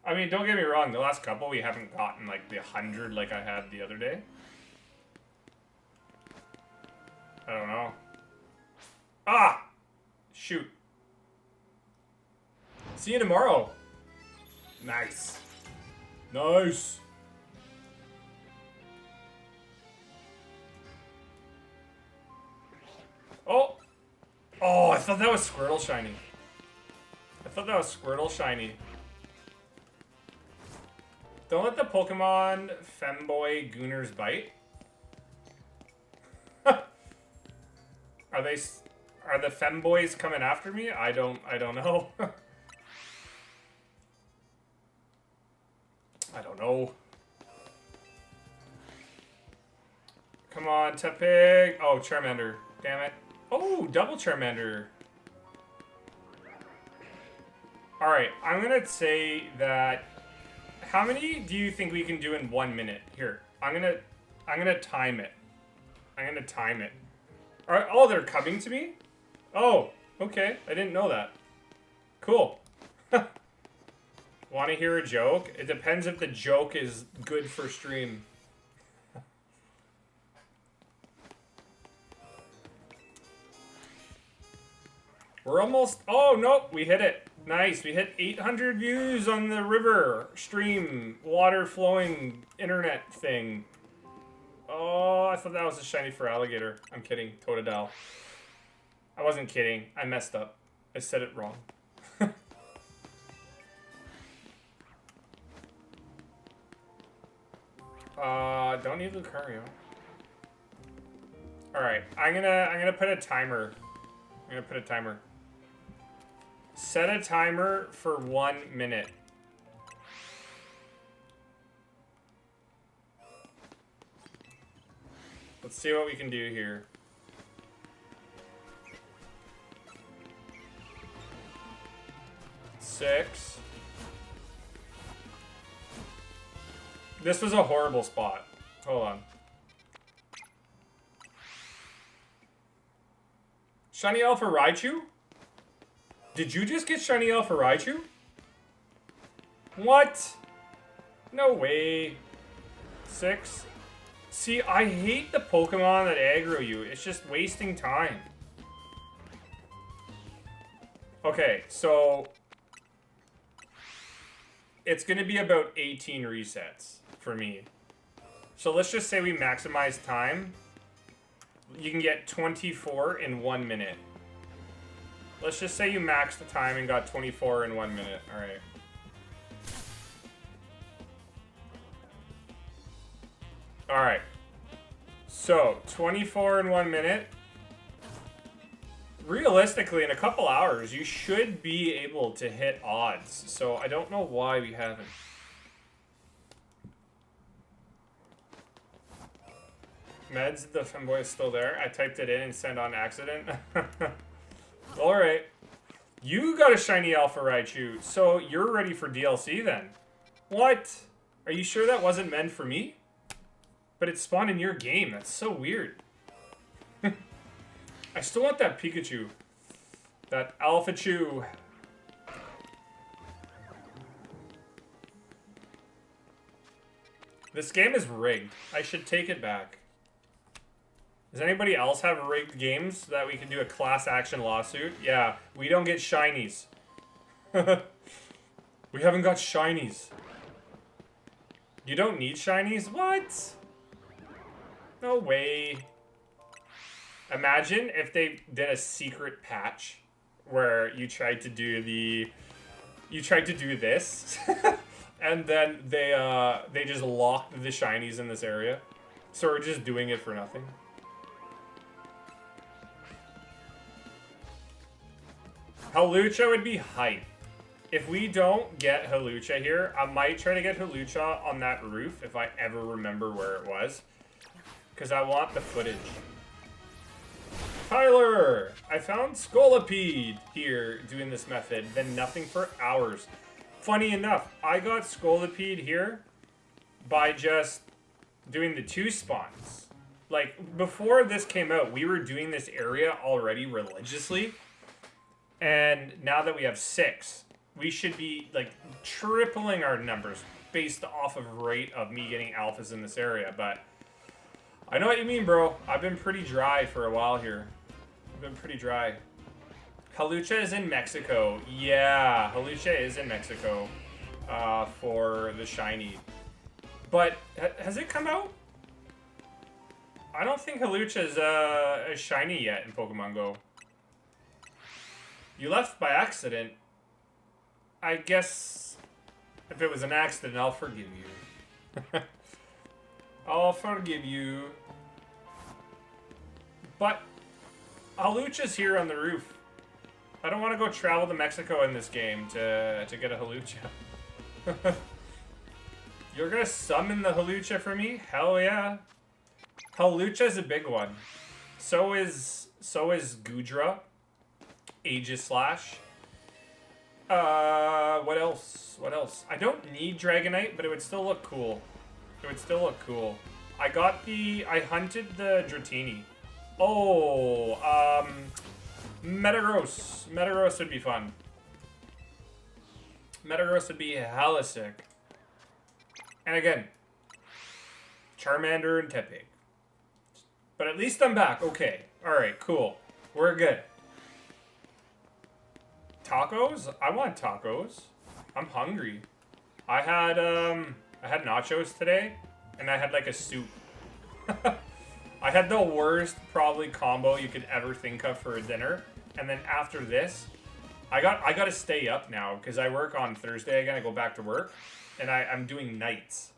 I mean, don't get me wrong. The last couple, we haven't gotten, like, the 100 like I had the other day. I don't know. Ah! Shoot. See you tomorrow. Nice. Nice. Oh! Oh, I thought that was Squirtle shiny. I thought that was Squirtle shiny. Don't let the Pokemon femboy gooners bite. Are the femboys coming after me? I don't know. I don't know. Come on, Tepig. Oh, Charmander. Damn it. Oh, double Charmander. Alright, I'm gonna say that... How many do you think we can do in 1 minute? Here, I'm gonna time it. I'm gonna time it. Alright, oh, they're coming to me? Oh, okay. I didn't know that. Cool. Want to hear a joke? It depends if the joke is good for stream. We're almost... Oh, nope. We hit it. Nice. We hit 800 views on the river stream. Water flowing internet thing. Oh, I thought that was a shiny for alligator. I'm kidding. Totodile. I wasn't kidding. I messed up. I said it wrong. Don't need Lucario. Alright, I'm gonna put a timer. I'm gonna put a timer. Set a timer for 1 minute. Let's see what we can do here. Six. This was a horrible spot. Hold on. Shiny Alpha Raichu? Did you just get Shiny Alpha Raichu? What? No way. 6. See, I hate the Pokemon that aggro you. It's just wasting time. Okay, so... it's going to be about 18 resets for me. So let's just say we maximize time. You can get 24 in 1 minute. Let's just say you maxed the time and got 24 in 1 minute. All right. All right. So 24 in 1 minute. Realistically, in a couple hours, you should be able to hit odds. So I don't know why we haven't. Meds, the femboy is still there. I typed it in and sent on accident. Alright. You got a shiny Alpha Raichu, so you're ready for DLC then. What? Are you sure that wasn't meant for me? But it spawned in your game. That's so weird. I still want that Pikachu. That Alpha Chew. This game is rigged. I should take it back. Does anybody else have rigged games that we can do a class action lawsuit? Yeah, we don't get shinies. We haven't got shinies. You don't need shinies? What? No way. Imagine if they did a secret patch where you tried to do the... You tried to do this. And then they just locked the shinies in this area. So we're just doing it for nothing. Hawlucha would be hype. If we don't get Hawlucha here, I might try to get Hawlucha on that roof if I ever remember where it was. Because I want the footage. Tyler! I found Scolipede here doing this method. Then nothing for hours. Funny enough, I got Scolipede here by just doing the 2 spawns. Like, before this came out, we were doing this area already religiously. And now that we have 6, we should be, like, tripling our numbers based off of rate of me getting alphas in this area. But I know what you mean, bro. I've been pretty dry for a while here. I've been pretty dry. Hawlucha is in Mexico. Yeah, Hawlucha is in Mexico for the shiny. But has it come out? I don't think Hawlucha is a shiny yet in Pokemon Go. You left by accident. I guess if it was an accident, I'll forgive you. I'll forgive you. But Hawlucha's here on the roof. I don't want to go travel to Mexico in this game to get a Hawlucha. You're gonna summon the Hawlucha for me? Hell yeah. Hawlucha's a big one. So is Goodra. Aegislash. What else? What else? I don't need Dragonite, but it would still look cool. It would still look cool. I hunted the Dratini. Oh, Metagross. Metagross would be fun. Metagross would be hella sick. And again, Charmander and Tepig. But at least I'm back. Okay. Alright, cool. We're good. Tacos? I want tacos. I'm hungry. I had nachos today, and I had like a soup. I had the worst probably combo you could ever think of for a dinner. And then after this, I gotta stay up now because I work on Thursday. I gotta go back to work, and I'm doing nights.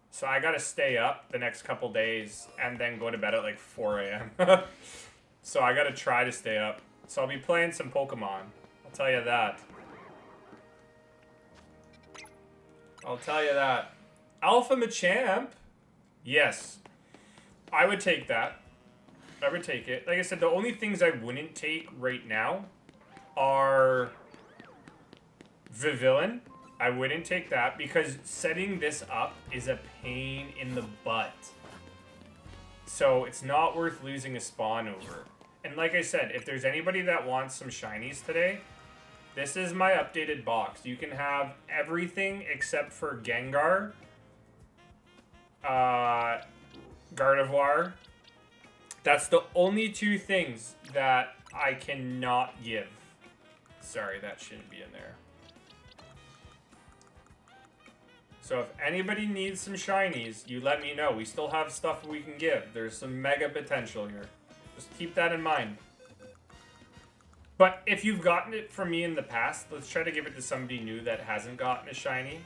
So I gotta stay up the next couple days and then go to bed at like 4 a.m. So I gotta try to stay up. So I'll be playing some Pokemon. I'll tell you that. I'll tell you that. Alpha Machamp? Yes. I would take that. I would take it. Like I said, the only things I wouldn't take right now are Vivillon. I wouldn't take that because setting this up is a pain in the butt. So it's not worth losing a spawn over. And like I said, if there's anybody that wants some shinies today, this is my updated box. You can have everything except for Gengar, Gardevoir. That's the only 2 things that I cannot give. Sorry, that shouldn't be in there. So if anybody needs some shinies, you let me know. We still have stuff we can give. There's some mega potential here. Just keep that in mind. But if you've gotten it from me in the past, let's try to give it to somebody new that hasn't gotten a shiny.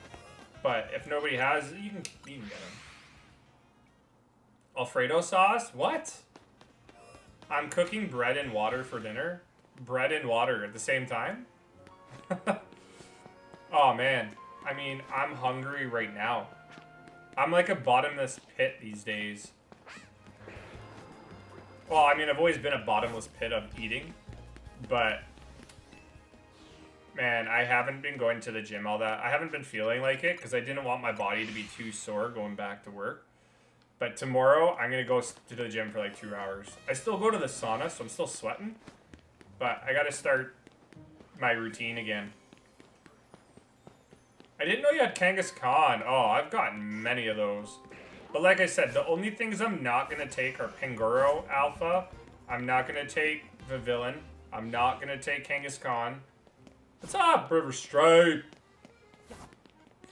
But if nobody has, you can get them. Alfredo sauce? What? I'm cooking bread and water for dinner. Bread and water at the same time? Oh, man. I mean, I'm hungry right now. I'm like a bottomless pit these days. Well, I mean, I've always been a bottomless pit of eating. But, man, I haven't been going to the gym all that. I haven't been feeling like it because I didn't want my body to be too sore going back to work. But tomorrow, I'm going to go to the gym for like 2 hours. I still go to the sauna, so I'm still sweating. But I got to start my routine again. I didn't know you had Kangaskhan. Oh, I've gotten many of those. But like I said, the only things I'm not going to take are Pangoro Alpha. I'm not going to take the villain. I'm not going to take Kangaskhan. What's up, River Stripe?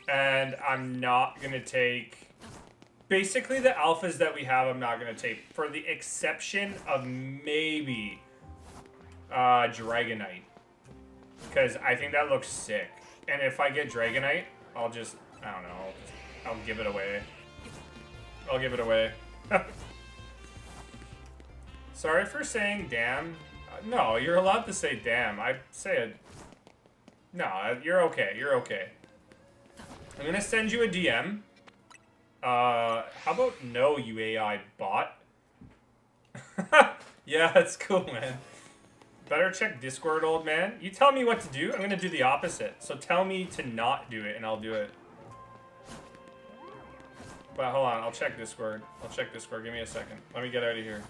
And I'm not going to take... Basically, the alphas that we have, I'm not going to take. For the exception of maybe Dragonite. Because I think that looks sick. And if I get Dragonite, I'll just... I don't know. I'll give it away. I'll give it away. Sorry for saying damn. No, you're allowed to say damn. I say it. No, you're okay. You're okay. I'm going to send you a DM. How about no, you AI bot? Yeah, that's cool, man. Better check Discord, old man. You tell me what to do, I'm gonna do the opposite. So tell me to not do it, and I'll do it. But hold on, I'll check Discord. I'll check Discord, give me a second. Let me get out of here.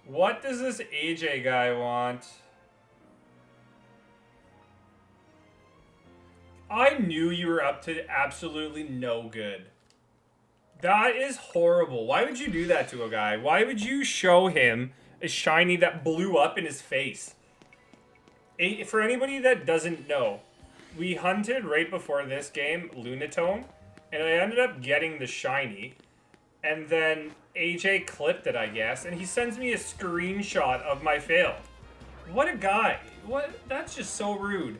What does this AJ guy want? I knew you were up to absolutely no good. That is horrible. Why would you do that to a guy? Why would you show him a shiny that blew up in his face? For anybody that doesn't know, we hunted right before this game, Lunatone, and I ended up getting the shiny. And then AJ clipped it, I guess, and he sends me a screenshot of my fail. What a guy. What? That's just so rude.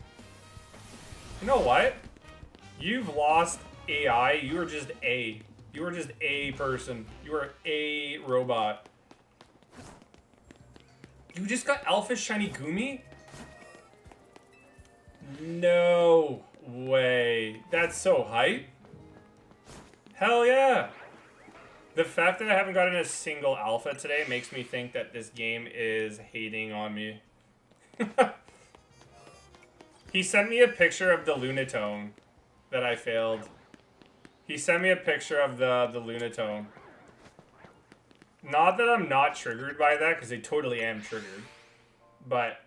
You know what? You've lost AI. You are just A. You are just a person. You are a robot. You just got Alpha Shiny Gumi? No way. That's so hype. Hell yeah. The fact that I haven't gotten a single Alpha today makes me think that this game is hating on me. He sent me a picture of the Lunatone that I failed. He sent me a picture of the Lunatone. Not that I'm not triggered by that, because I totally am triggered. But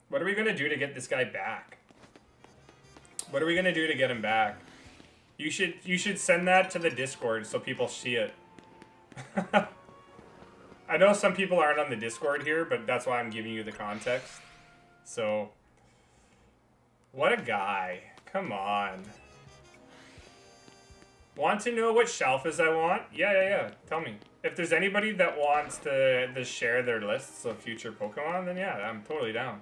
what are we going to do to get this guy back? What are we going to do to get him back? You should send that to the Discord so people see it. I know some people aren't on the Discord here, but that's why I'm giving you the context. So... What a guy. Come on. Want to know what Shalfas I want? Yeah. Tell me. If there's anybody that wants to share their lists of future Pokemon, then yeah, I'm totally down.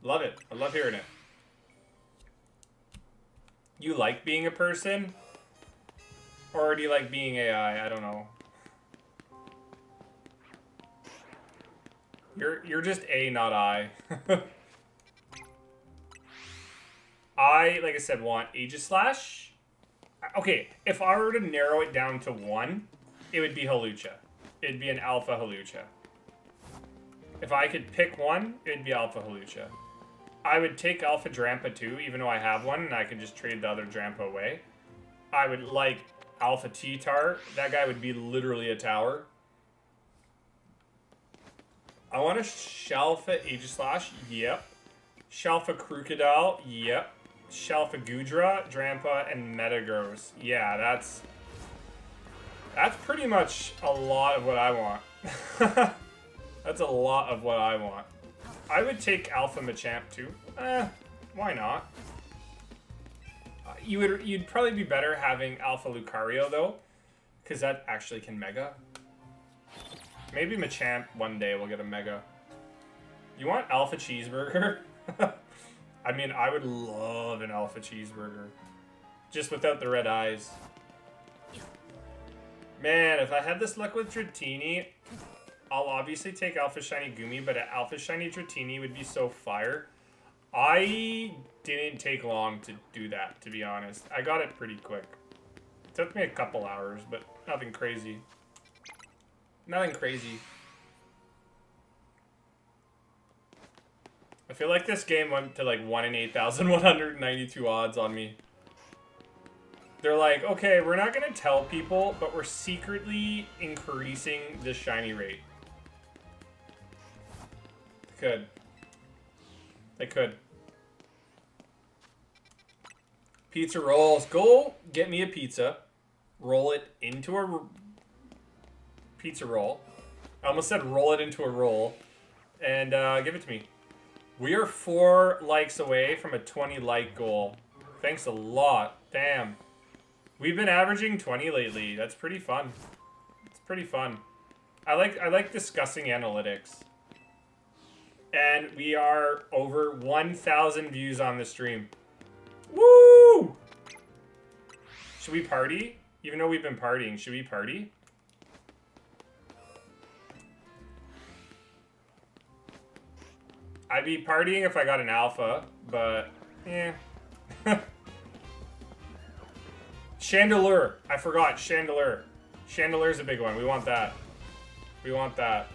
Love it. I love hearing it. You like being a person? Or do you like being AI? I don't know. You're just A, not I. I, like I said, want Aegislash. Okay, if I were to narrow it down to one, it would be Hawlucha. It'd be an Alpha Hawlucha. If I could pick one, it'd be Alpha Hawlucha. I would take Alpha Drampa too, even though I have one, and I could just trade the other Drampa away. I would like Alpha T-Tar. That guy would be literally a tower. I want a Shalfa Aegislash. Yep. Shalfa Crocodile. Yep. Shalfa Gudra, Drampa, and Metagross. Yeah, that's pretty much a lot of what I want. That's a lot of what I want. I would take Alpha Machamp too. Why not? you'd probably be better having Alpha Lucario though, because that actually can Mega. Maybe Machamp one day will get a Mega. You want Alpha Cheeseburger? I mean, I would love an Alpha Cheeseburger. Just without the red eyes. Man, if I had this luck with Dratini, I'll obviously take Alpha Shiny Gumi, but an Alpha Shiny Dratini would be so fire. I didn't take long to do that, to be honest. I got it pretty quick. It took me a couple hours, but nothing crazy. Nothing crazy. I feel like this game went to like 1 in 8,192 odds on me. They're like, okay, we're not going to tell people, but we're secretly increasing the shiny rate. They could. They could. Pizza rolls. Go get me a pizza. Roll it into a pizza roll. I almost said roll it into a roll. And give it to me. We are 4 likes away from a 20 like goal. Thanks a lot. Damn. We've been averaging 20 lately. That's pretty fun. It's pretty fun. I like discussing analytics. And we are over 1,000 views on the stream. Woo! Should we party? Even though we've been partying, should we party? I'd be partying if I got an alpha, but eh. Chandelure. I forgot. Chandelure. Chandelure's a big one. We want that. We want that.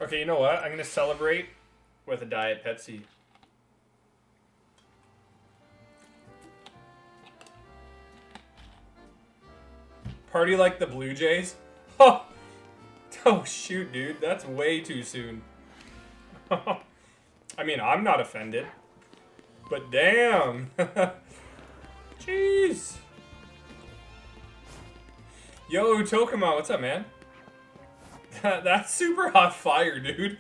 Okay, you know what? I'm going to celebrate with a Diet Pepsi. Party like the Blue Jays? Oh, oh shoot, dude. That's way too soon. I mean, I'm not offended. But damn. Jeez. Yo, Tokima, what's up, man? That's super hot fire, dude.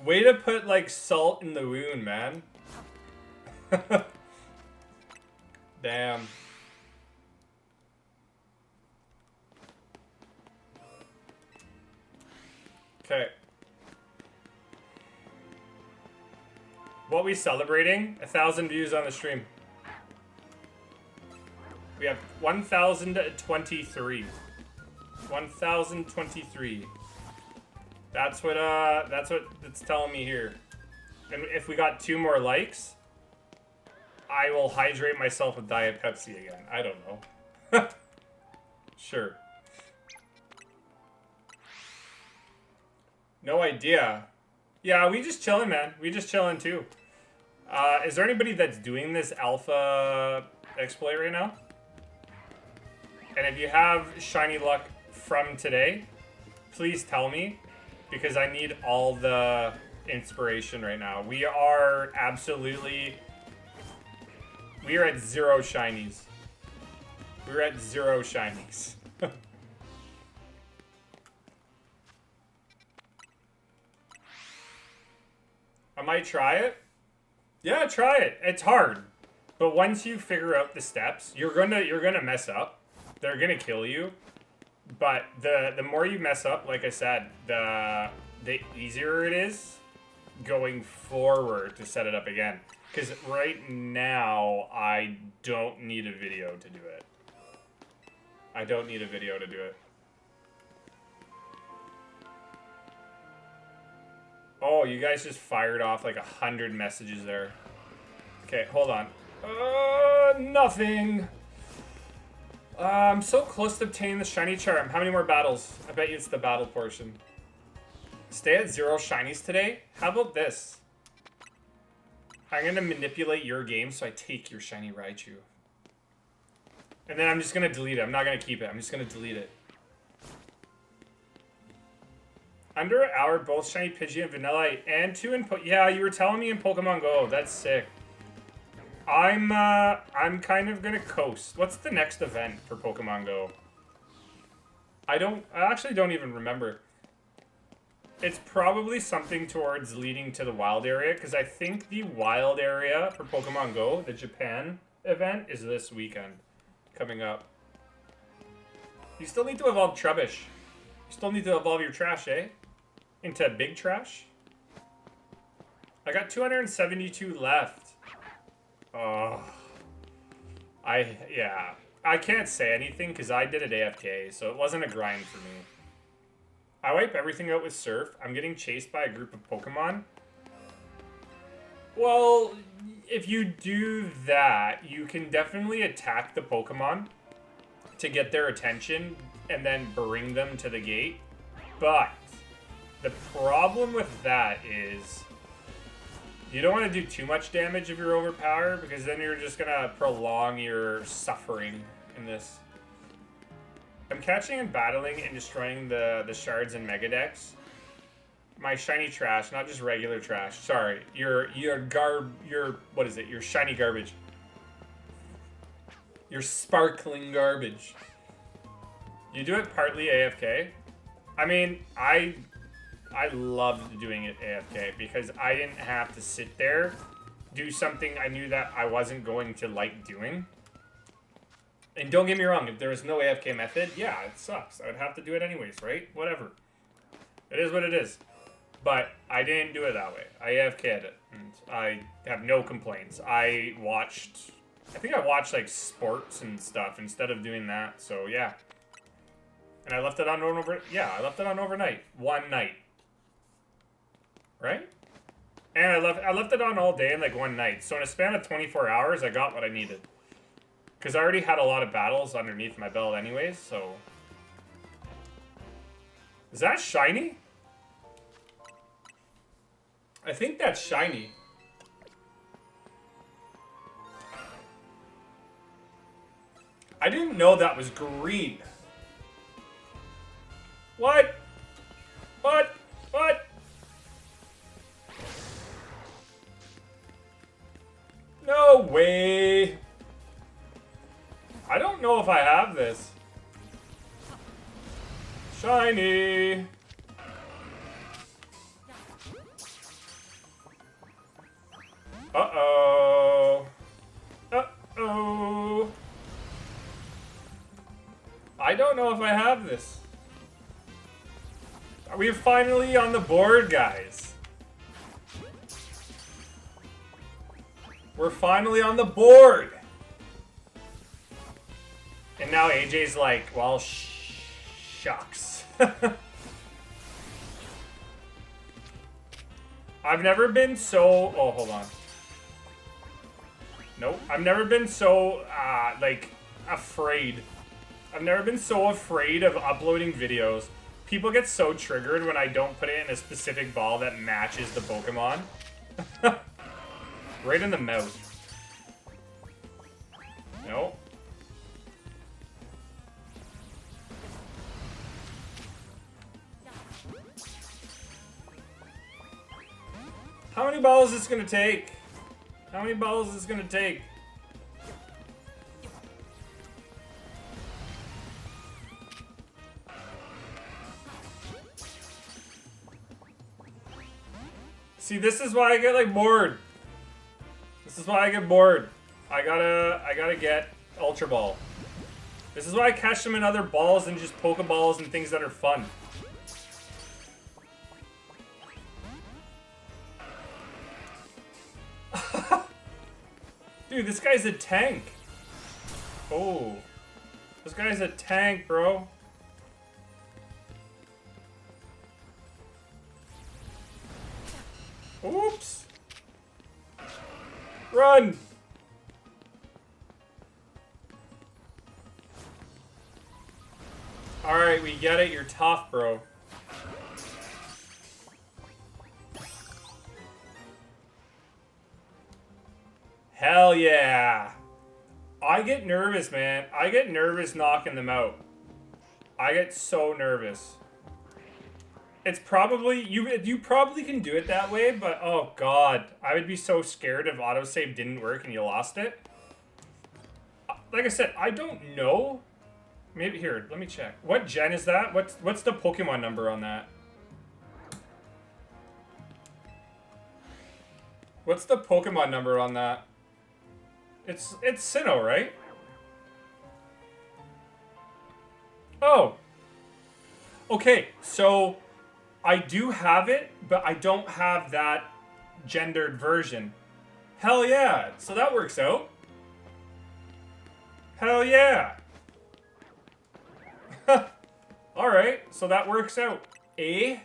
Way to put, like, salt in the wound, man. Damn. Okay. What we celebrating? 1,000 views on the stream. We have 1,023. 1,023. That's what it's telling me here. And if we got 2 more likes, I will hydrate myself with Diet Pepsi again. I don't know. Sure. No idea. Yeah, we just chilling, man. We just chilling too. Is there anybody that's doing this alpha exploit right now? And if you have shiny luck from today, please tell me, because I need all the inspiration right now. We are at 0 shinies. We're at 0 shinies. I might try it. Yeah, try it. It's hard. But once you figure out the steps, you're gonna mess up. They're gonna kill you. But the more you mess up, like I said, the easier it is going forward to set it up again. Because right now, I don't need a video to do it. I don't need a video to do it. Oh, you guys just fired off like 100 messages there. Okay, hold on. Nothing. I'm so close to obtaining the shiny charm. How many more battles? I bet you it's the battle portion. Stay at 0 shinies today? How about this? I'm going to manipulate your game so I take your shiny Raichu. And then I'm just going to delete it. I'm not going to keep it. I'm just going to delete it. Under an hour, both shiny Pidgey and Vanillite, and 2 in yeah, you were telling me in Pokemon Go. That's sick. I'm kind of gonna coast. What's the next event for Pokemon Go? I actually don't even remember. It's probably something towards leading to the wild area, because I think the wild area for Pokemon Go, the Japan event, is this weekend coming up. You still need to evolve Trubbish. You still need to evolve your trash, eh? Into big trash. I got 272 left. Oh. Yeah. I can't say anything because I did it AFK, so it wasn't a grind for me. I wipe everything out with Surf. I'm getting chased by a group of Pokemon. Well, if you do that, you can definitely attack the Pokemon to get their attention and then bring them to the gate. But the problem with that is you don't want to do too much damage if you're overpowered, because then you're just going to prolong your suffering in this. I'm catching and battling and destroying the shards and Megadex. My shiny trash, not just regular trash. Sorry, your what is it? Your shiny garbage. Your sparkling garbage. You do it partly AFK. I mean, I loved doing it AFK because I didn't have to sit there, do something I knew that I wasn't going to like doing. And don't get me wrong, if there was no AFK method, yeah, it sucks. I would have to do it anyways, right? Whatever. It is what it is. But I didn't do it that way. I AFK'd it, and I have no complaints. I think I watched, like, sports and stuff instead of doing that, so yeah. And I left it on I left it on overnight. One night. Right? And I left it on all day in, like, one night. So in a span of 24 hours, I got what I needed. Because I already had a lot of battles underneath my belt anyways, so... Is that shiny? I think that's shiny. I didn't know that was green. What? What? What? No way. I don't know if I have this. Shiny. Uh-oh. Uh-oh. I don't know if I have this. Are we finally on the board, guys? We're finally on the board. And now AJ's like, well, shucks. I've never been so... Oh, hold on. Nope. I've never been so, like, afraid. I've never been so afraid of uploading videos. People get so triggered when I don't put it in a specific ball that matches the Pokemon. Right in the mouth. Nope. How many balls is this gonna take? How many balls is this gonna take? See, this is why I get like bored. This is why I get bored. I gotta get Ultra Ball. This is why I catch them in other balls than just Pokeballs and things that are fun. Dude, this guy's a tank. Oh. This guy's a tank, bro. Oops. Run. Alright, we get it. You're tough, bro. Hell yeah. I get nervous, man. I get nervous knocking them out. I get so nervous. It's probably... You probably can do it that way, but oh god. I would be so scared if autosave didn't work and you lost it. Like I said, I don't know. Maybe here, let me check. What gen is that? What's the Pokemon number on that? What's the Pokemon number on that? It's Sinnoh, right? Oh. Okay, so I do have it, but I don't have that gendered version. Hell yeah. So that works out. Hell yeah. Alright, so that works out. Eh?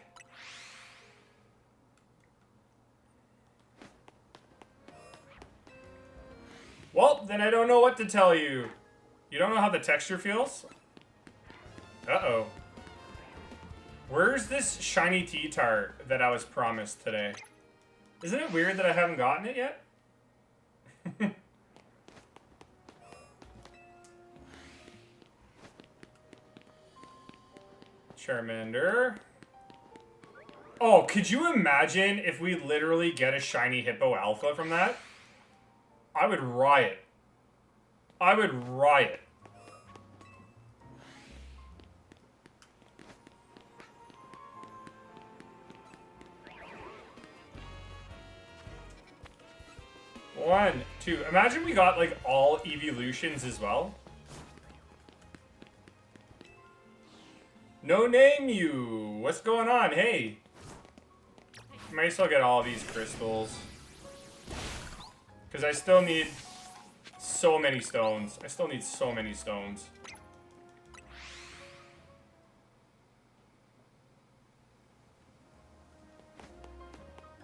Well, then I don't know what to tell you. You don't know how the texture feels? Uh-oh. Where's this shiny T-Tart that I was promised today? Isn't it weird that I haven't gotten it yet? Charmander. Oh, could you imagine if we literally get a shiny Hippo Alpha from that? I would riot. I would riot. One, two. Imagine we got like all evolutions as well. No name you. What's going on? Hey. Might as well get all these crystals. Because I still need so many stones. I still need so many stones.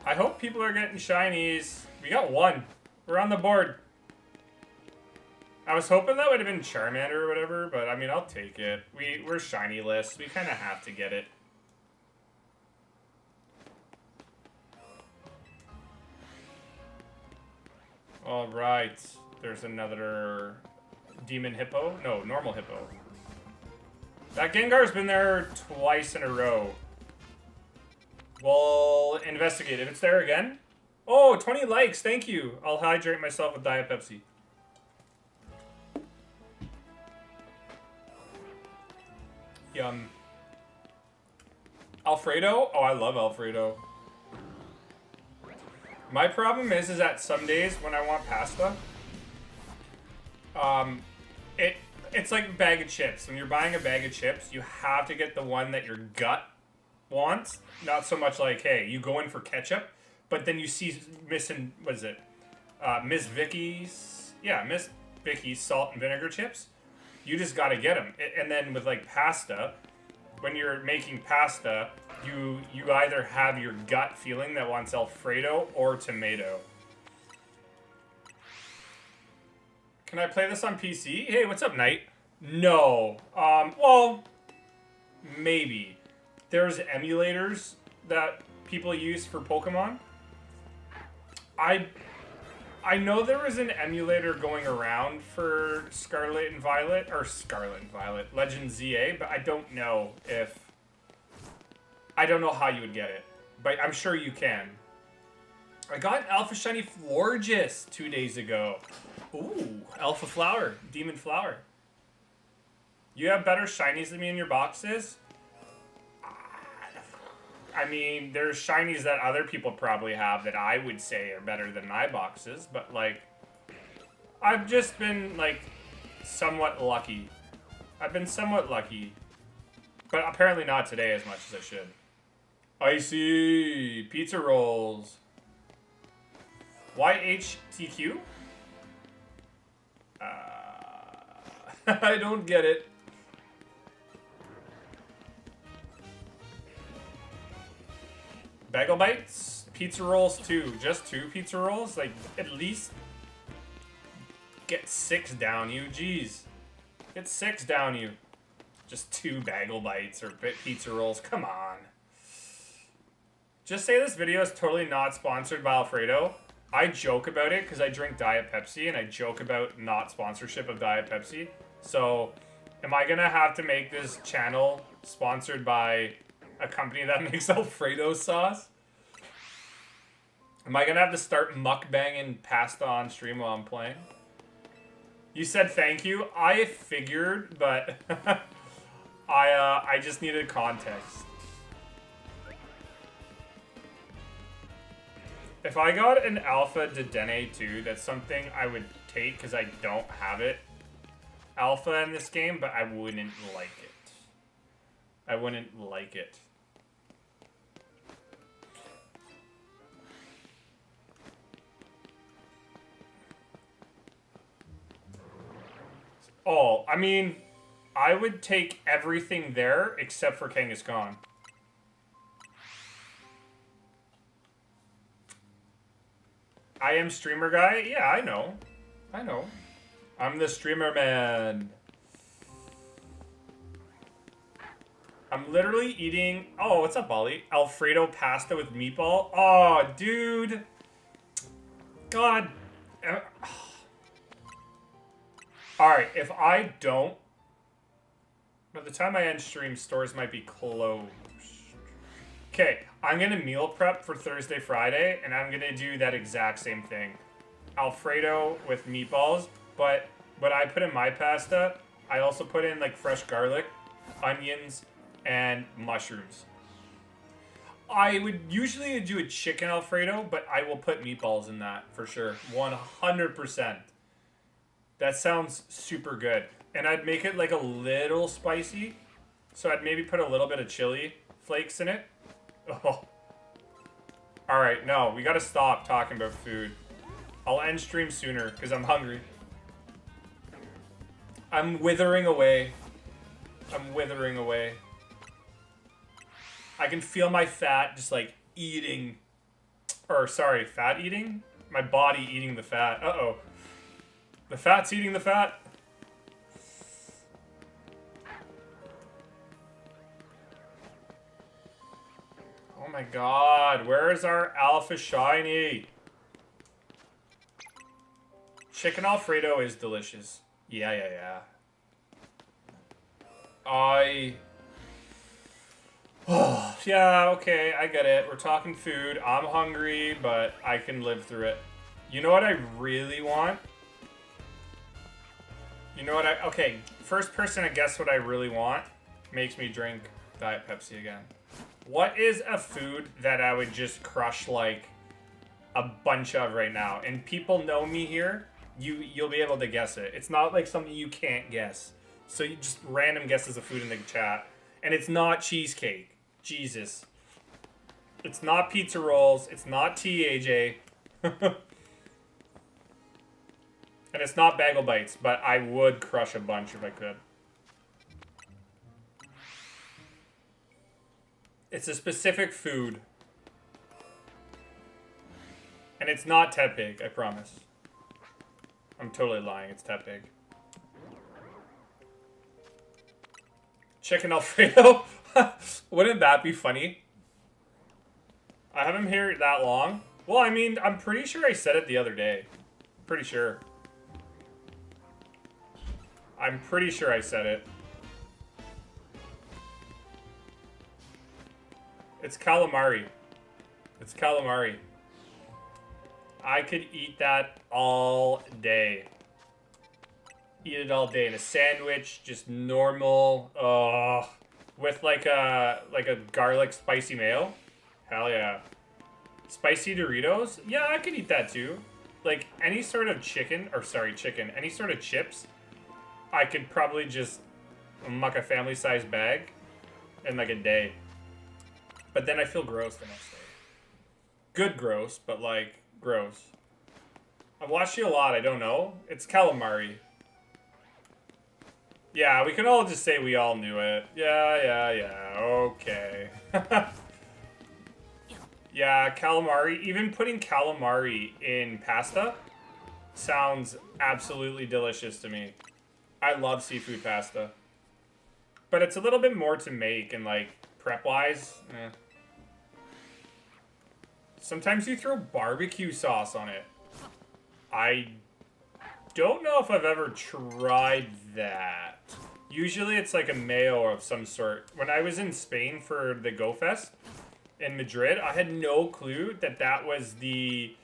I hope people are getting shinies. We got one. We're on the board. I was hoping that would have been Charmander or whatever, but I mean, I'll take it. We're shiny-less. We kind of have to get it. All right. There's another demon hippo. No, normal hippo. That Gengar's been there twice in a row. We'll investigate. If it's there again. Oh, 20 likes. Thank you. I'll hydrate myself with Diet Pepsi. Yum. Alfredo? Oh, I love Alfredo. My problem is that some days when I want pasta, it's like a bag of chips. When you're buying a bag of chips, you have to get the one that your gut wants. Not so much like, hey, you go in for ketchup, but then you see missing, what is it? Miss Vicky's, yeah, Miss Vicky's salt and vinegar chips. You just gotta get them. And then with like pasta, when you're making pasta, you either have your gut feeling that wants Alfredo or tomato. Can I play this on PC? Hey, what's up, Knight? No. Well, maybe. There's emulators that people use for Pokemon. I know there was an emulator going around for Scarlet and Violet, or Scarlet and Violet, Legends ZA, but I don't know if... I don't know how you would get it, but I'm sure you can. I got an Alpha Shiny Florges 2 days ago. Ooh, Alpha Flower, Demon Flower. You have better shinies than me in your boxes? I mean, there's shinies that other people probably have that I would say are better than my boxes, but, like, I've just been, like, somewhat lucky. I've been somewhat lucky. But apparently not today as much as I should. Icy pizza rolls. YHTQ? I don't get it. Bagel bites, pizza rolls too. Just 2 pizza rolls? Like, at least get 6 down you. Jeez. Get 6 down you. Just 2 bagel bites or pizza rolls. Come on. Just say this video is totally not sponsored by Alfredo. I joke about it because I drink Diet Pepsi, and I joke about not sponsorship of Diet Pepsi. So, am I going to have to make this channel sponsored by a company that makes Alfredo sauce? Am I going to have to start mukbanging pasta on stream while I'm playing? You said thank you. I figured, but I just needed context. If I got an Alpha Dedenne too, that's something I would take because I don't have it. Alpha in this game, but I wouldn't like it. I wouldn't like it. Oh, I mean, I would take everything there except for Kangaskhan. I am streamer guy? Yeah, I know. I know. I'm the streamer man. I'm literally eating... Oh, what's up, Ollie? Alfredo pasta with meatball? Oh, dude. God. Alright, if I don't... By the time I end stream, stores might be closed. Okay, I'm gonna meal prep for Thursday, Friday, and I'm gonna do that exact same thing. Alfredo with meatballs, but what I put in my pasta, I also put in like fresh garlic, onions, and mushrooms. I would usually do a chicken Alfredo, but I will put meatballs in that for sure. 100%. That sounds super good. And I'd make it like a little spicy. So I'd maybe put a little bit of chili flakes in it. Oh. Alright, no, we gotta stop talking about food. I'll end stream sooner because I'm hungry. I'm withering away. I'm withering away. I can feel my fat just like eating. Or sorry, fat eating? My body eating the fat. Uh-oh. The fat's eating the fat. Oh my god, where is our Alpha Shiny? Chicken Alfredo is delicious. Yeah. Oh, yeah, okay, I get it. We're talking food. I'm hungry, but I can live through it. You know what I really want? You know what okay, first person to guess what I really want makes me drink Diet Pepsi again. What is a food that I would just crush like a bunch of right now? And people know me here. You'll be able to guess it. It's not like something you can't guess. So you just random guesses of food in the chat. And it's not cheesecake. Jesus. It's not pizza rolls. It's not TAJ. And it's not bagel bites, but I would crush a bunch if I could. It's a specific food. And it's not Tepig, I promise. I'm totally lying, it's Tepig. Chicken Alfredo? Wouldn't that be funny? I haven't heard it that long. Well, I mean, I'm pretty sure I said it the other day. Pretty sure. I'm pretty sure I said it. It's calamari. It's calamari. I could eat that all day. Eat it all day in a sandwich, just normal. With like a garlic spicy mayo. Hell yeah. Spicy Doritos? Yeah, I could eat that too. Like any sort of chicken, any sort of chips, I could probably just muck a family size bag in like a day. But then I feel gross the next day. Good gross, but like gross. I've watched you a lot, I don't know. It's calamari. Yeah, we can all just say we all knew it. Yeah, okay. Yeah, calamari. Even putting calamari in pasta sounds absolutely delicious to me. I love seafood pasta. But it's a little bit more to make and like prep-wise. Sometimes you throw barbecue sauce on it. I don't know if I've ever tried that. Usually it's like a mayo of some sort. When I was in Spain for the Go Fest in Madrid, I had no clue that that was the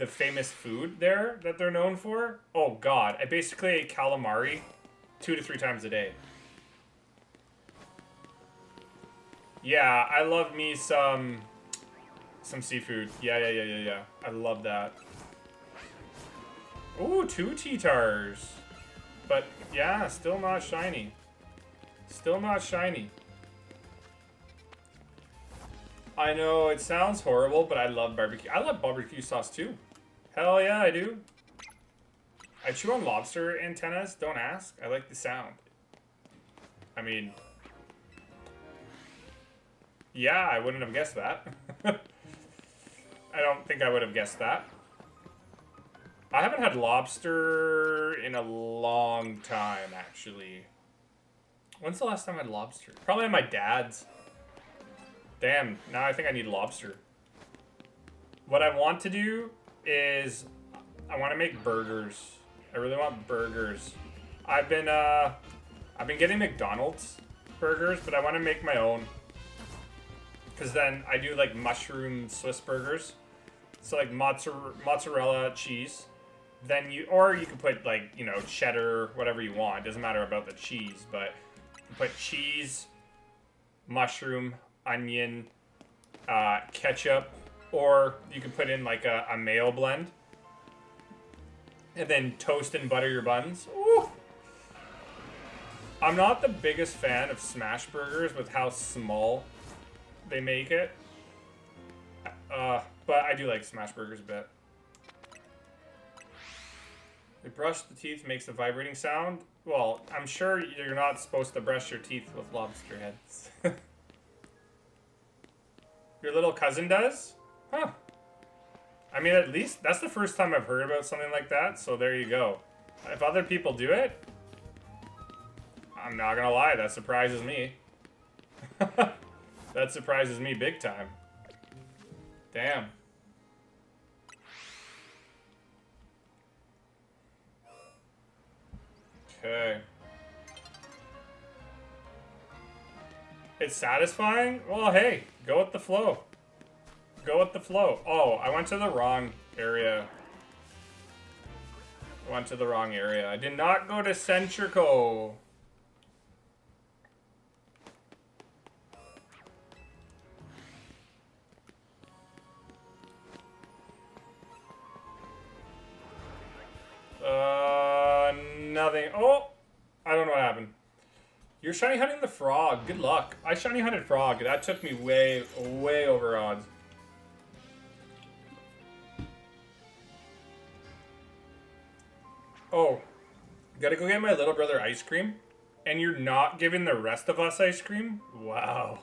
famous food there that they're known for. Oh god, I basically ate calamari 2 to 3 times a day. Yeah, I love me some Some seafood. Yeah. I love that. Ooh, 2 T-Tars. But, yeah, still not shiny. Still not shiny. I know, it sounds horrible, but I love barbecue. I love barbecue sauce, too. Hell yeah, I do. I chew on lobster antennas. Don't ask. I like the sound. I mean... yeah, I wouldn't have guessed that. I don't think I would have guessed that. I haven't had lobster in a long time, actually. When's the last time I had lobster? Probably at my dad's. Damn, now I think I need lobster. What I want to do is... I want to make burgers. I really want burgers. I've been getting McDonald's burgers, but I want to make my own. Because then I do like mushroom Swiss burgers. So like mozzarella cheese. Then you can put like, you know, cheddar, whatever you want. It doesn't matter about the cheese, but you put cheese, mushroom, onion, ketchup, or you can put in like a mayo blend. And then toast and butter your buns. Ooh. I'm not the biggest fan of smash burgers with how small they make it. But I do like smash burgers a bit. They brush the teeth makes a vibrating sound. Well, I'm sure you're not supposed to brush your teeth with lobster heads. Your little cousin does? Huh. I mean, at least that's the first time I've heard about something like that, so there you go. If other people do it, I'm not gonna lie, that surprises me. That surprises me big time. Damn. Okay. It's satisfying? Well, hey, go with the flow. Go with the flow. Oh, I went to the wrong area. I did not go to Centrico. Nothing. Oh, I don't know what happened. You're shiny hunting the frog. Good luck. I shiny hunted frog. That took me way over odds. Oh, gotta go get my little brother ice cream, and you're not giving the rest of us ice cream? Wow.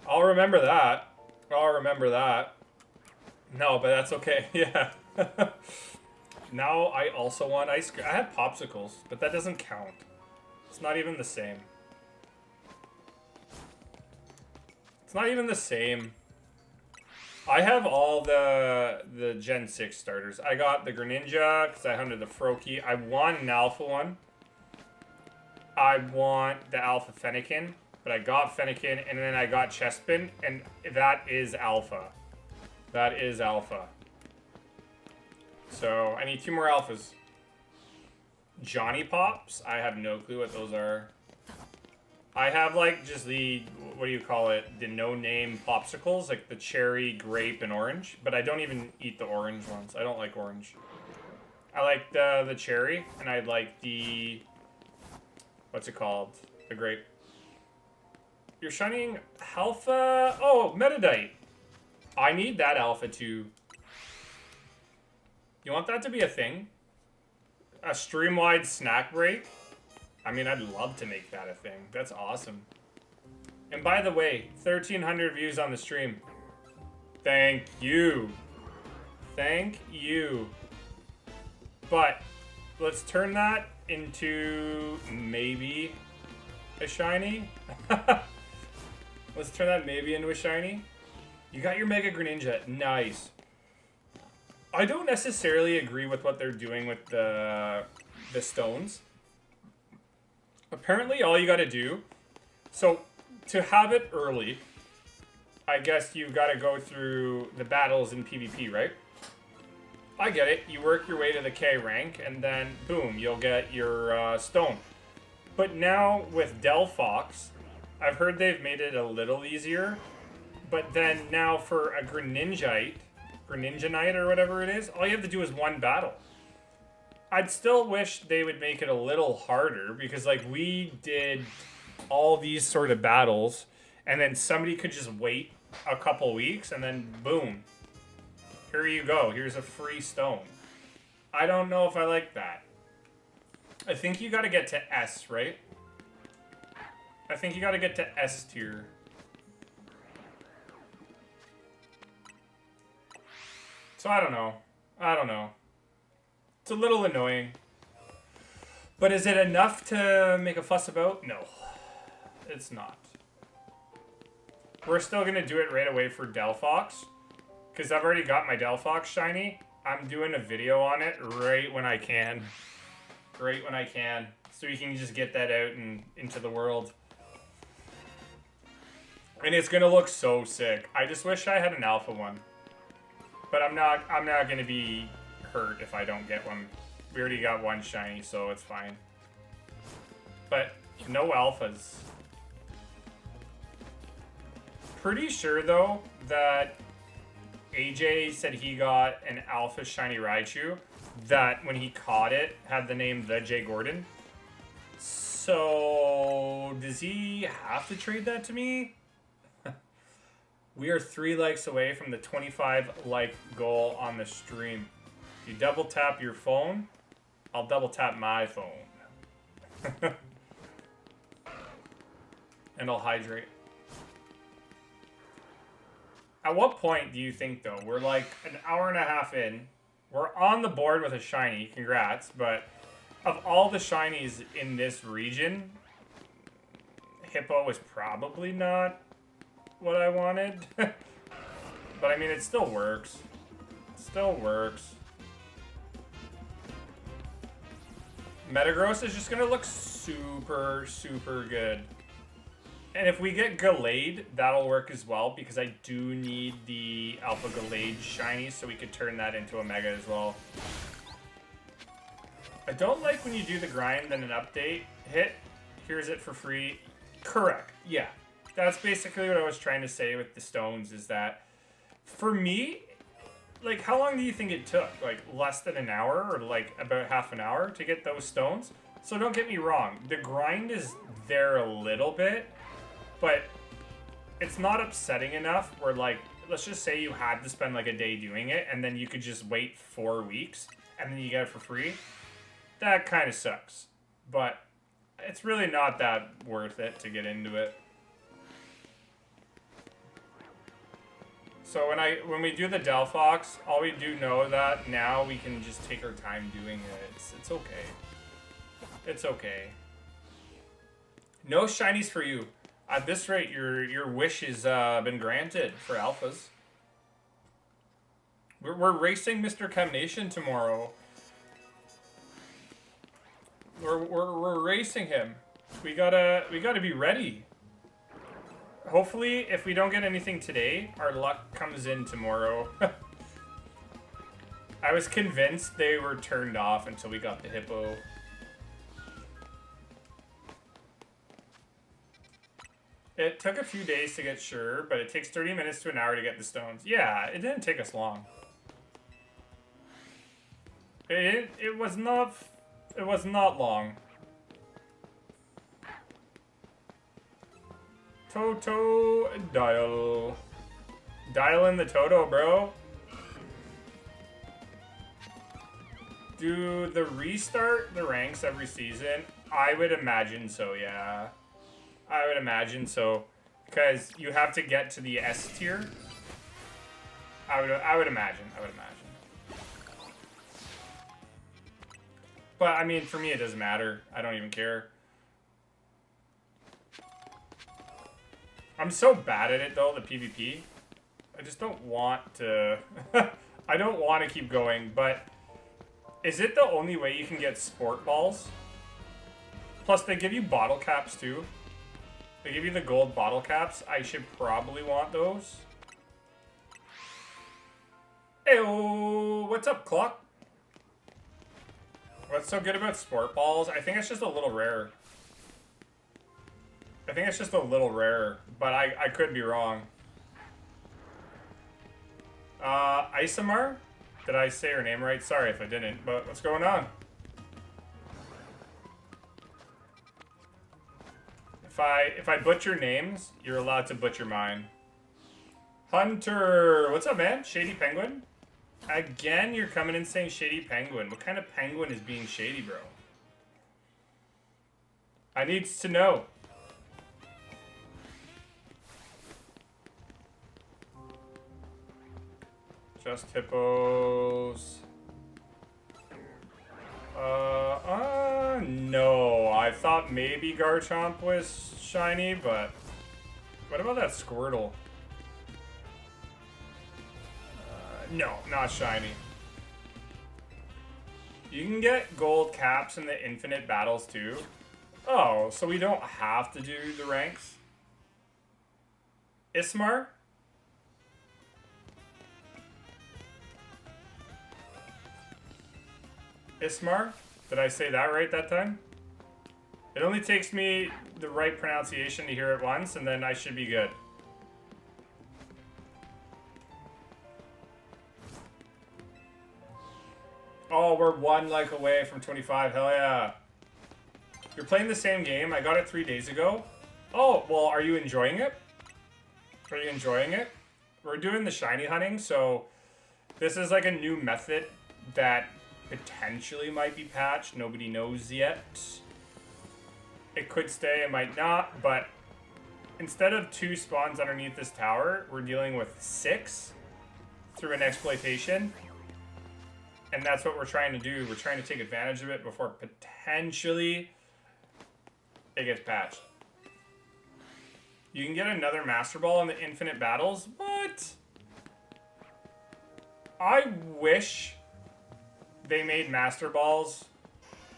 I'll remember that. No, but that's okay. Yeah. Now I also want ice cream. I had popsicles, but that doesn't count. It's not even the same. I have all the Gen 6 starters. I got the Greninja, because I hunted the Froakie. I want an Alpha one. I want the Alpha Fennekin, but I got Fennekin, and then I got Chespin, and that is Alpha. So, I need 2 more Alphas. Johnny Pops? I have no clue what those are. I have, like, just the, what do you call it? The no-name popsicles, like the cherry, grape, and orange. But I don't even eat the orange ones. I don't like orange. I like the cherry, and I like the, what's it called? The grape. You're shining Alpha? Oh, Metadite. I need that Alpha too. You want that to be a thing? A stream-wide snack break? I mean, I'd love to make that a thing. That's awesome. And by the way, 1,300 views on the stream. Thank you. Thank you. But let's turn that into maybe a shiny. Let's turn that maybe into a shiny. You got your Mega Greninja. Nice. I don't necessarily agree with what they're doing with the stones. Apparently, all you gotta do... So, to have it early, I guess you gotta go through the battles in PvP, right? I get it. You work your way to the K rank, and then, boom, you'll get your stone. But now, with Delphox, I've heard they've made it a little easier. But then now for a Greninjite or whatever it is, all you have to do is one battle. I'd still wish they would make it a little harder because, like, we did all these sort of battles and then somebody could just wait a couple weeks and then boom. Here you go. Here's a free stone. I don't know if I like that. I think you gotta get to S, right? I think you gotta get to S tier. So I don't know. I don't know. It's a little annoying. But is it enough to make a fuss about? No. It's not. We're still gonna do it right away for Delphox. Because I've already got my Delphox shiny. I'm doing a video on it right when I can. Right when I can. So you can just get that out and into the world. And it's gonna look so sick. I just wish I had an alpha one. But I'm not gonna be hurt if I don't get one. We already got one shiny, so it's fine. But no alphas. Pretty sure though that AJ said he got an alpha shiny Raichu that when he caught it had the name THEJGORDON. So does he have to trade that to me? We are 3 likes away from the 25 like goal on the stream. If you double tap your phone, I'll double tap my phone. And I'll hydrate. At what point do you think, though? We're like an hour and a half in. We're on the board with a shiny. Congrats. But of all the shinies in this region, Hippo is probably not what I wanted. But I mean, it still works. It still works. Metagross is just going to look super, super good. And if we get Gallade, that'll work as well, because I do need the Alpha Gallade shiny, so we could turn that into a Mega as well. I don't like when you do the grind, then an update hit. Here's it for free. Correct. Yeah. That's basically what I was trying to say with the stones, is that for me, like, how long do you think it took? Like, less than an hour or like about half an hour to get those stones? So don't get me wrong. The grind is there a little bit, but it's not upsetting enough where, like, let's just say you had to spend like a day doing it and then you could just wait 4 weeks and then you get it for free. That kind of sucks. But it's really not that worth it to get into it. So when we do the Delphox, all we do know that now we can just take our time doing it. It's okay. It's okay. No shinies for you. At this rate, your wish has been granted for alphas. We're racing Mr. Chem tomorrow. We're racing him. We gotta be ready. Hopefully, if we don't get anything today, our luck comes in tomorrow. I was convinced they were turned off until we got the Hippo. It took a few days to get sure, but it takes 30 minutes to an hour to get the stones. Yeah, it didn't take us long. It was not long. Toto dial. Dial in the Toto, bro. Do the restart the ranks every season? I would imagine so, yeah. I would imagine so. Because you have to get to the S tier. I would imagine. But, I mean, for me, it doesn't matter. I don't even care. I'm so bad at it, though, the PvP. I just don't want to... I don't want to keep going, but... Is it the only way you can get sport balls? Plus, they give you bottle caps, too. They give you the gold bottle caps. I should probably want those. Ew, what's up, Clock? What's so good about sport balls? I think it's just a little rare. I think it's just a little rare, but I could be wrong. Isomar? Did I say her name right? Sorry if I didn't, but what's going on? If I butcher names, you're allowed to butcher mine. Hunter! What's up, man? Shady Penguin? Again, you're coming in saying Shady Penguin. What kind of penguin is being shady, bro? I needs to know. Just hippos. No. I thought maybe Garchomp was shiny, but what about that Squirtle? No, not shiny. You can get gold caps in the infinite battles too. Oh, so we don't have to do the ranks? Ismar? Ismar? Did I say that right that time? It only takes me the right pronunciation to hear it once, and then I should be good. Oh, we're 1 like away from 25. Hell yeah. You're playing the same game. I got it 3 days ago. Oh, well, are you enjoying it? Are you enjoying it? We're doing the shiny hunting, so this is like a new method that potentially might be patched. Nobody knows yet. It could stay, it might not, but instead of 2 spawns underneath this tower, we're dealing with 6 through an exploitation. And that's what we're trying to do. We're trying to take advantage of it before potentially it gets patched. You can get another Master Ball in the infinite battles. What? I wish they made Master Balls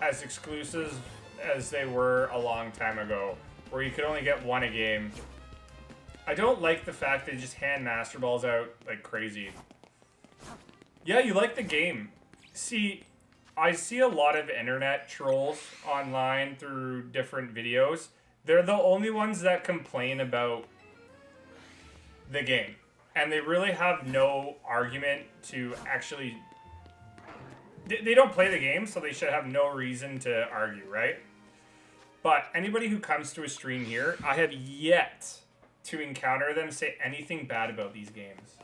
as exclusive as they were a long time ago, where you could only get 1 a game. I don't like the fact they just hand Master Balls out like crazy. Yeah, you like the game. See, I see a lot of internet trolls online through different videos. They're the only ones that complain about the game. And they really have no argument to actually... They don't play the game, so they should have no reason to argue, right? But anybody who comes to a stream here, I have yet to encounter them say anything bad about these games.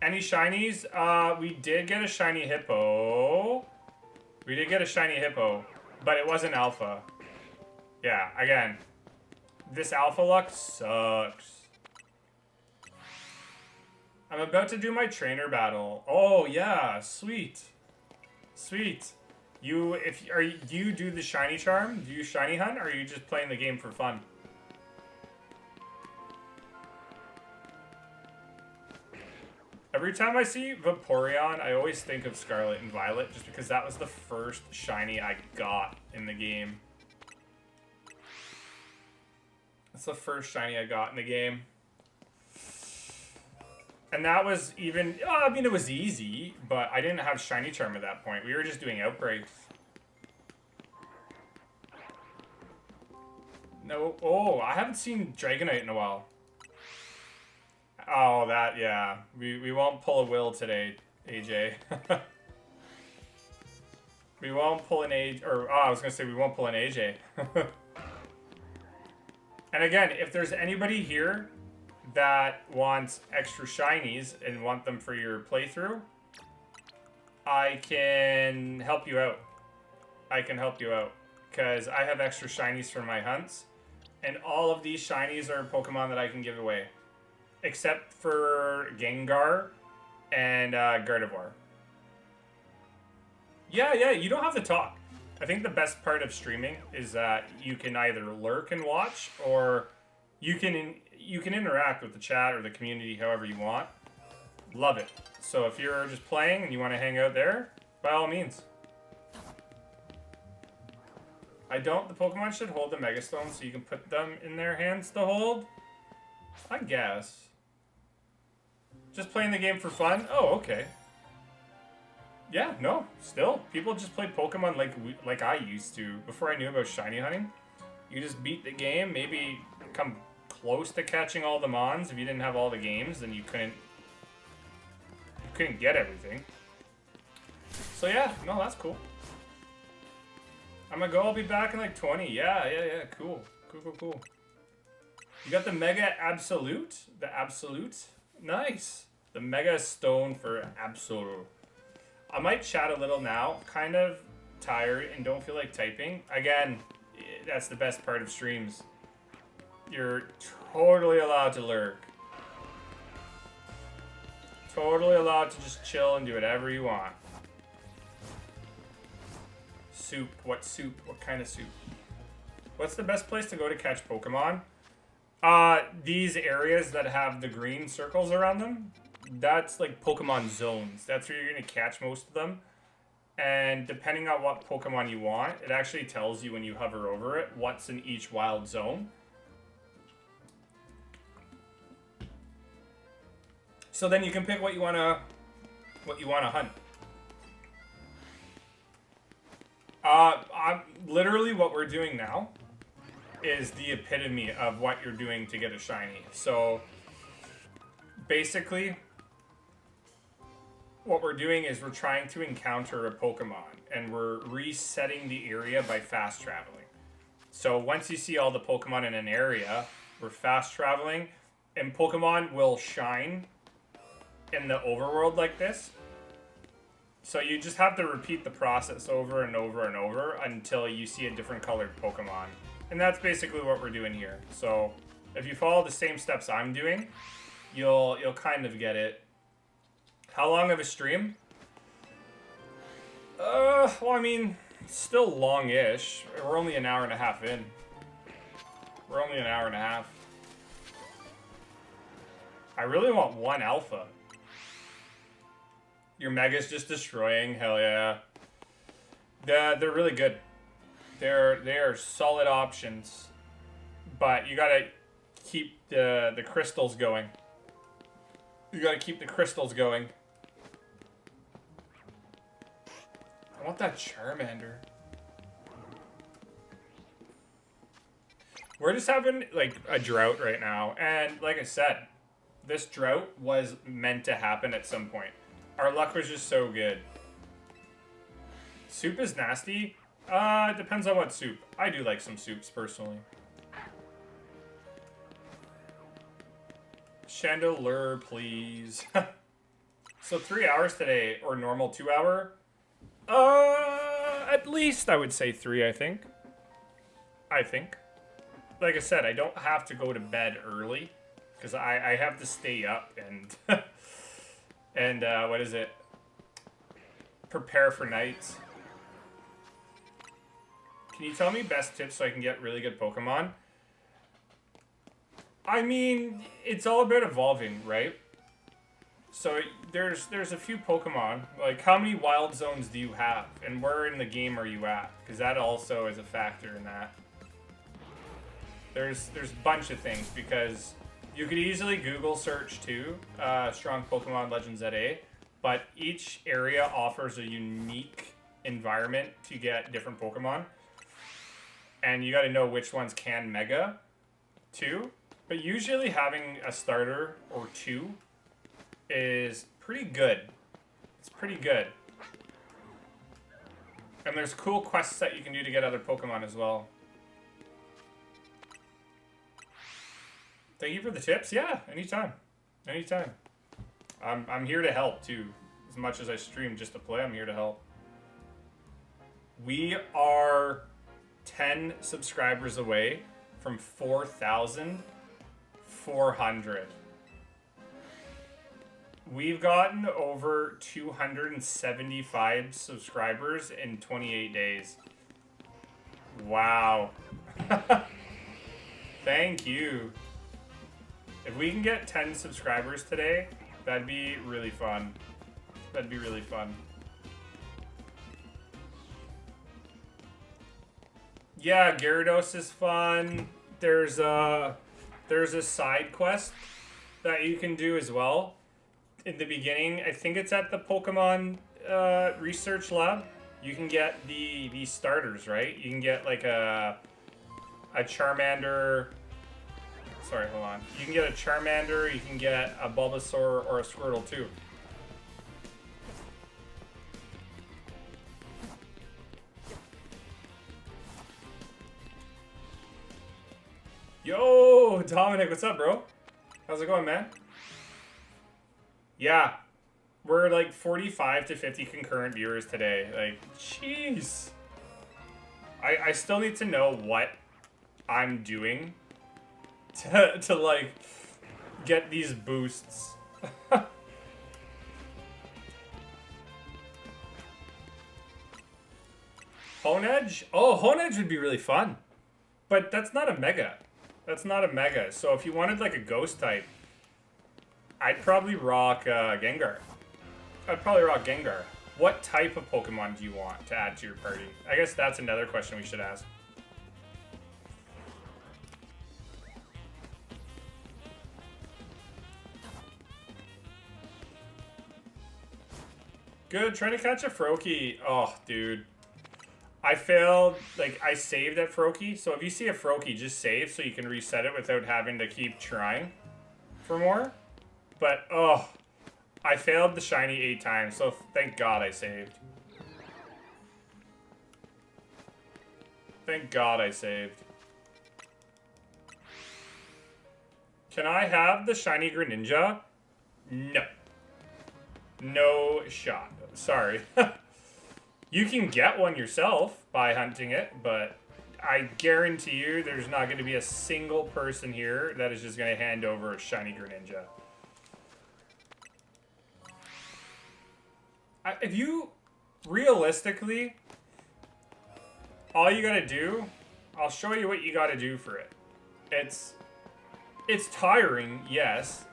Any shinies? We did get a shiny hippo. We did get a shiny hippo, but it wasn't alpha. Yeah, again, this alpha luck sucks. I'm about to do my trainer battle. Oh yeah, sweet, sweet. Do you do the shiny charm? Do you shiny hunt, or are you just playing the game for fun? Every time I see Vaporeon, I always think of Scarlet and Violet, just because that was the first shiny I got in the game. That's the first shiny I got in the game. And that was even, I mean, it was easy, but I didn't have shiny charm at that point. We were just doing outbreaks. No, oh, I haven't seen Dragonite in a while. Oh, that, yeah. We won't pull a Will today, AJ. We won't pull an AJ, or, I was going to say we won't pull an AJ. And again, if there's anybody here that wants extra shinies and want them for your playthrough, I can help you out. I can help you out. Because I have extra shinies for my hunts. And all of these shinies are Pokemon that I can give away. Except for Gengar and Gardevoir. Yeah, you don't have to talk. I think the best part of streaming is that you can either lurk and watch, or you can interact with the chat or the community however you want. Love it. So if you're just playing and you want to hang out there, by all means. The Pokemon should hold the Mega Stones so you can put them in their hands to hold? I guess. Just playing the game for fun? Oh, okay. Yeah, no, still. People just play Pokemon like I used to before I knew about shiny hunting. You just beat the game, maybe come close to catching all the mons, if you didn't have all the games, then you couldn't get everything. So yeah, no, that's cool. I'm gonna go, I'll be back in like 20. Yeah, cool. Cool. You got the Mega Absolute? The Absolute? Nice. The Mega Stone for Absolute. I might chat a little now. Kind of tired and don't feel like typing. Again, that's the best part of streams. You're totally allowed to lurk. Totally allowed to just chill and do whatever you want. Soup. What soup? What kind of soup? What's the best place to go to catch Pokemon? These areas that have the green circles around them, that's like Pokemon zones. That's where you're going to catch most of them. And depending on what Pokemon you want, it actually tells you when you hover over it what's in each wild zone. So then you can pick what you wanna hunt. Literally what we're doing now is the epitome of what you're doing to get a shiny. So basically, what we're doing is we're trying to encounter a Pokemon, and we're resetting the area by fast traveling. So once you see all the Pokemon in an area, we're fast traveling, and Pokemon will shine in the overworld like this. So you just have to repeat the process over and over and over until you see a different colored Pokemon. And that's basically what we're doing here. So if you follow the same steps I'm doing, you'll kind of get it. How long of a stream? Well, I mean, it's still long-ish. We're only an hour and a half in. We're only an hour and a half. I really want one alpha. Your Mega's just destroying. Hell yeah. They're really good. They are solid options. But you gotta keep the crystals going. You gotta keep the crystals going. I want that Charmander. We're just having like a drought right now. And like I said, this drought was meant to happen at some point. Our luck was just so good. Soup is nasty? It depends on what soup. I do like some soups, personally. Chandelure, please. So 3 hours today, or normal 2 hour? At least I would say 3, I think. Like I said, I don't have to go to bed early, because I have to stay up and... and, what is it? Prepare for nights. Can you tell me best tips so I can get really good Pokemon? I mean, it's all about evolving, right? So there's a few Pokemon. Like, how many wild zones do you have? And where in the game are you at? Because that also is a factor in that. There's a bunch of things, because... You could easily Google search too, strong Pokémon Legends ZA, but each area offers a unique environment to get different Pokemon. And you gotta know which ones can Mega too. But usually having a starter or two is pretty good. It's pretty good. And there's cool quests that you can do to get other Pokemon as well. Thank you for the tips. Yeah, anytime. Anytime. I'm here to help, too. As much as I stream just to play, I'm here to help. We are 10 subscribers away from 4,400. We've gotten over 275 subscribers in 28 days. Wow. Thank you. If we can get 10 subscribers today, that'd be really fun. That'd be really fun. Yeah, Gyarados is fun. There's a side quest that you can do as well. In the beginning, I think it's at the Pokemon Research Lab. You can get the starters, right? You can get like a Charmander, sorry, hold on. You can get a Charmander, you can get a Bulbasaur or a Squirtle too. Yo, Dominic, what's up, bro? How's it going, man? Yeah, we're like 45 to 50 concurrent viewers today. Like, jeez. I still need to know what I'm doing to like, get these boosts. Honedge? Oh, Honedge would be really fun. But that's not a mega. That's not a mega. So if you wanted like a ghost type, I'd probably rock Gengar. I'd probably rock Gengar. What type of Pokemon do you want to add to your party? I guess that's another question we should ask. Good, trying to catch a Froakie. Oh, dude. I failed, like, I saved at Froakie. So if you see a Froakie, just save so you can reset it without having to keep trying for more. But, oh, I failed the shiny 8 times, so thank God I saved. Thank God I saved. Can I have the shiny Greninja? No. No shot. Sorry. You can get one yourself by hunting it, but I guarantee you there's not going to be a single person here that is just going to hand over a shiny Greninja. If you, realistically, all you got to do, I'll show you what you got to do for it. It's tiring, yes,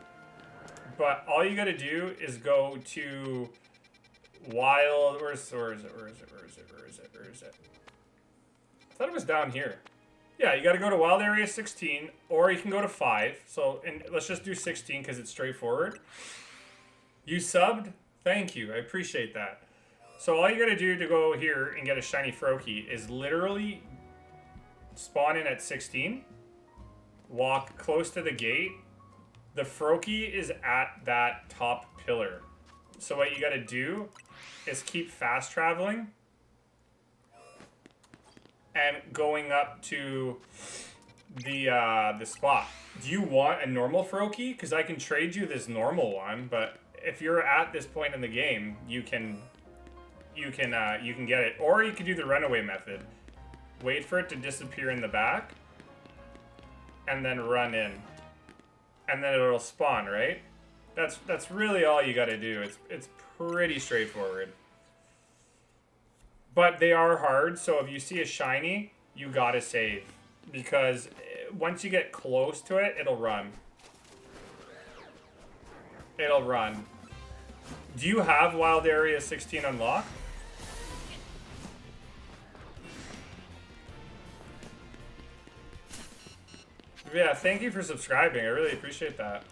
but all you got to do is go to Wild, where is it? I thought it was down here. Yeah, you got to go to Wild Area 16, or you can go to 5. So, and let's just do 16 because it's straightforward. You subbed? Thank you, I appreciate that. So all you got to do to go here and get a shiny Froakie is literally spawn in at 16, walk close to the gate. The Froakie is at that top pillar. So what you got to do is keep fast traveling and going up to the spot. Do you want a normal Froakie? Because I can trade you this normal one, but if you're at this point in the game, you can get it, or you could do the runaway method. Wait for it to disappear in the back, and then run in, and then it'll spawn, right? That's really all you got to do. It's pretty straightforward. But they are hard, so if you see a shiny, you gotta save. Because once you get close to it, it'll run. It'll run. Do you have Wild Area 16 unlocked? Yeah, thank you for subscribing. I really appreciate that.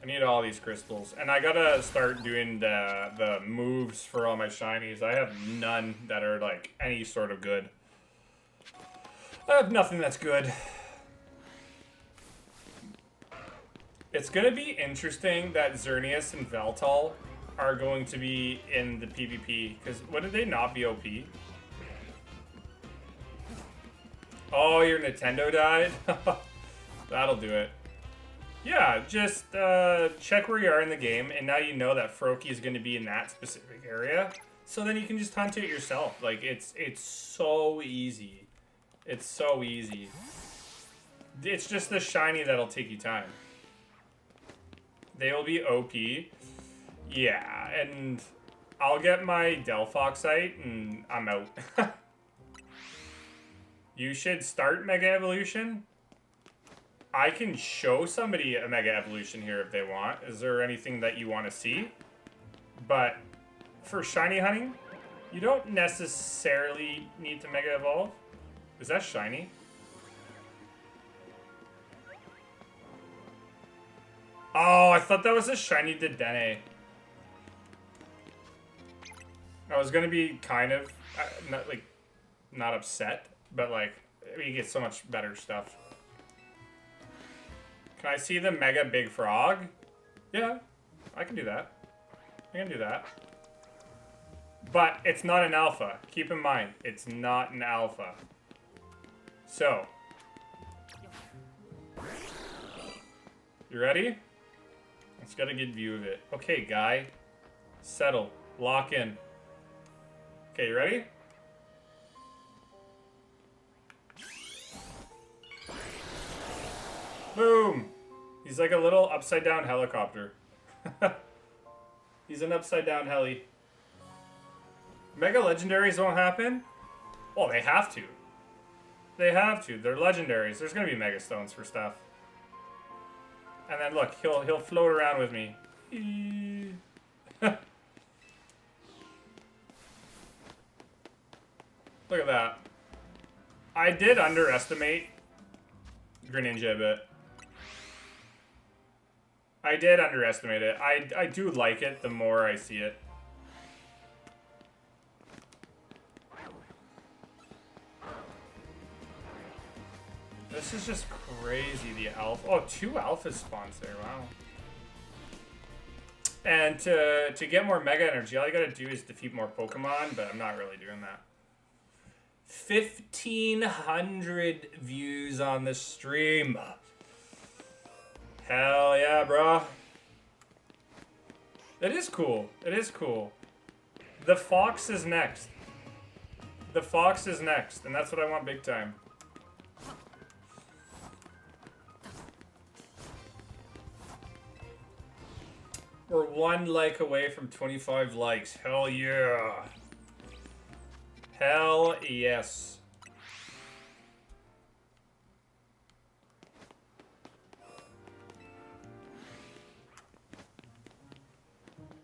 I need all these crystals. And I gotta start doing the moves for all my shinies. I have none that are like any sort of good. I have nothing that's good. It's gonna be interesting that Xerneas and Veltal are going to be in the PvP. Because wouldn't they not be OP? Oh, your Nintendo died? That'll do it. Yeah, just check where you are in the game, and now you know that Froakie is going to be in that specific area. So then you can just hunt it yourself. Like, it's so easy. It's so easy. It's just the shiny that'll take you time. They will be OP. Yeah, and I'll get my Delphoxite, and I'm out. You should start Mega Evolution. I can show somebody a Mega Evolution here if they want. Is there anything that you want to see? But for shiny hunting, you don't necessarily need to Mega Evolve. Is that shiny? Oh, I thought that was a shiny Dedenne. I was going to be kind of, not upset, but like we get so much better stuff. Can I see the mega big frog? Yeah, I can do that. I can do that. But it's not an alpha. Keep in mind, it's not an alpha. So. You ready? Let's get a good view of it. Okay, guy. Settle. Lock in. Okay, you ready? Boom! He's like a little upside down helicopter. He's an upside down heli. Mega legendaries won't happen? Well, they have to. They have to. They're legendaries. There's gonna be mega stones for stuff. And then look, he'll float around with me. Look at that. I did underestimate Greninja a bit. I did underestimate it. I do like it the more I see it. This is just crazy, the alpha. Oh, 2 alphas spawns there, wow. And to get more mega energy, all you gotta do is defeat more Pokemon, but I'm not really doing that. 1,500 views on the stream. Hell yeah, bro. It is cool. It is cool. The fox is next. The fox is next, and that's what I want big time. We're 1 like away from 25 likes. Hell yeah. Hell yes.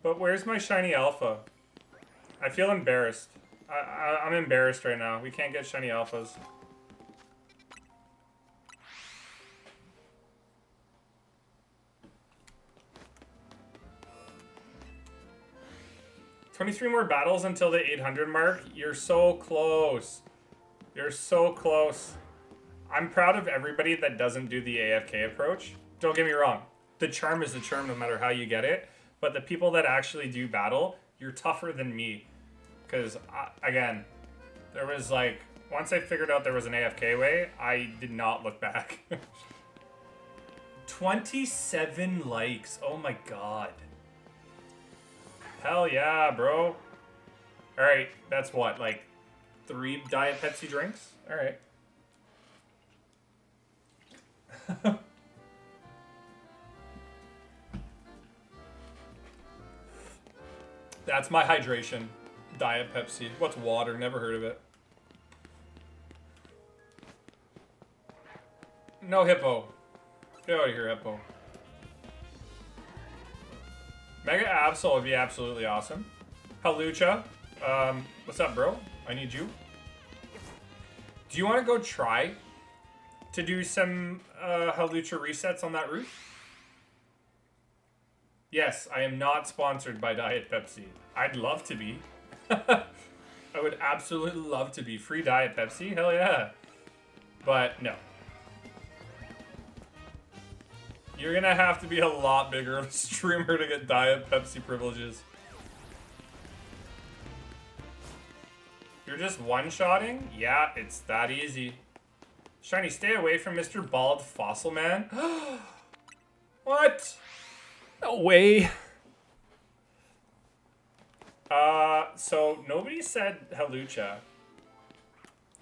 But where's my shiny alpha? I feel embarrassed. I'm embarrassed right now. We can't get shiny alphas. "23 more battles until the 800 mark. You're so close. You're so close. I'm proud of everybody that doesn't do the AFK approach. Don't get me wrong. The charm is the charm no matter how you get it. But the people that actually do battle, you're tougher than me. Because, again, there was like, once I figured out there was an AFK way, I did not look back. 27 likes. Oh my god. Hell yeah, bro. Alright, that's what, like 3 Diet Pepsi drinks? Alright. That's my hydration. Diet Pepsi. What's water? Never heard of it. No hippo. Get out of here, hippo. Mega Absol would be absolutely awesome. Halucha. What's up, bro? I need you. Do you want to go try to do some Halucha resets on that roof? Yes, I am not sponsored by Diet Pepsi. I'd love to be. I would absolutely love to be. Free Diet Pepsi? Hell yeah. But no. You're gonna have to be a lot bigger of a streamer to get Diet Pepsi privileges. You're just one-shotting? Yeah, it's that easy. Shiny, stay away from Mr. Bald Fossil Man. What? No way. So nobody said Halucha.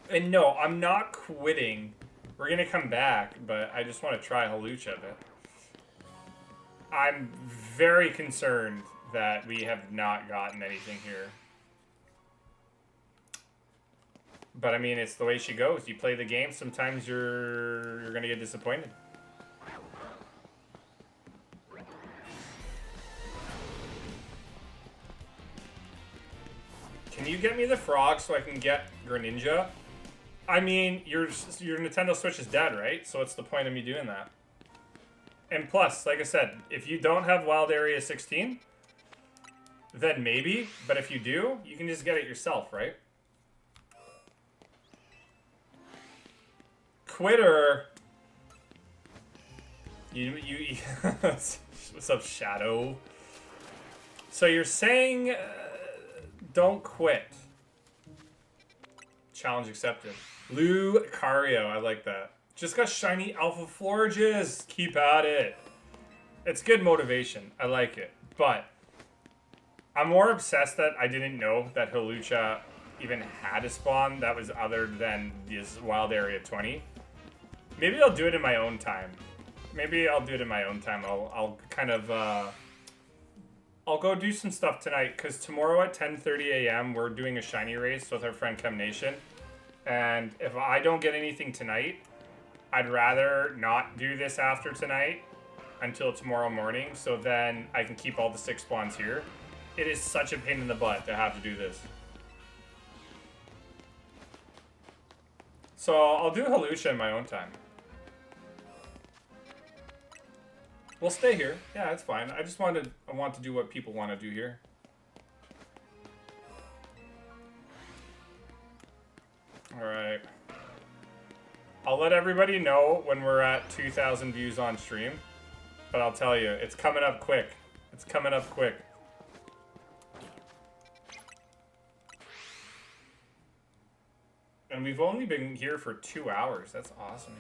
And no, I'm not quitting. We're gonna come back, but I just want to try Halucha a bit. I'm very concerned that we have not gotten anything here. But I mean, it's the way she goes. You play the game, sometimes you're gonna get disappointed. Can you get me the frog so I can get Greninja? I mean, your Nintendo Switch is dead, right? So what's the point of me doing that? And plus, like I said, if you don't have Wild Area 16, then maybe. But if you do, you can just get it yourself, right? quitter. You what's up, Shadow? So you're saying don't quit. Challenge accepted. Lucario, I like that. Just got shiny Alpha Florges. Keep at it. It's good motivation. I like it. But I'm more obsessed that I didn't know that Hawlucha even had a spawn that was other than this Wild Area 20. Maybe I'll do it in my own time. I'll kind of I'll go do some stuff tonight, because tomorrow at 10:30 a.m. we're doing a shiny race with our friend Chem Nation. And if I don't get anything tonight, I'd rather not do this after tonight until tomorrow morning, so then I can keep all the 6 spawns here. It is such a pain in the butt to have to do this. So I'll do Hawlucha in my own time. We'll stay here. Yeah, it's fine. I want to do what people want to do here. Alright. I'll let everybody know when we're at 2,000 views on stream. But I'll tell you, it's coming up quick. It's coming up quick. And we've only been here for 2 hours. That's awesome.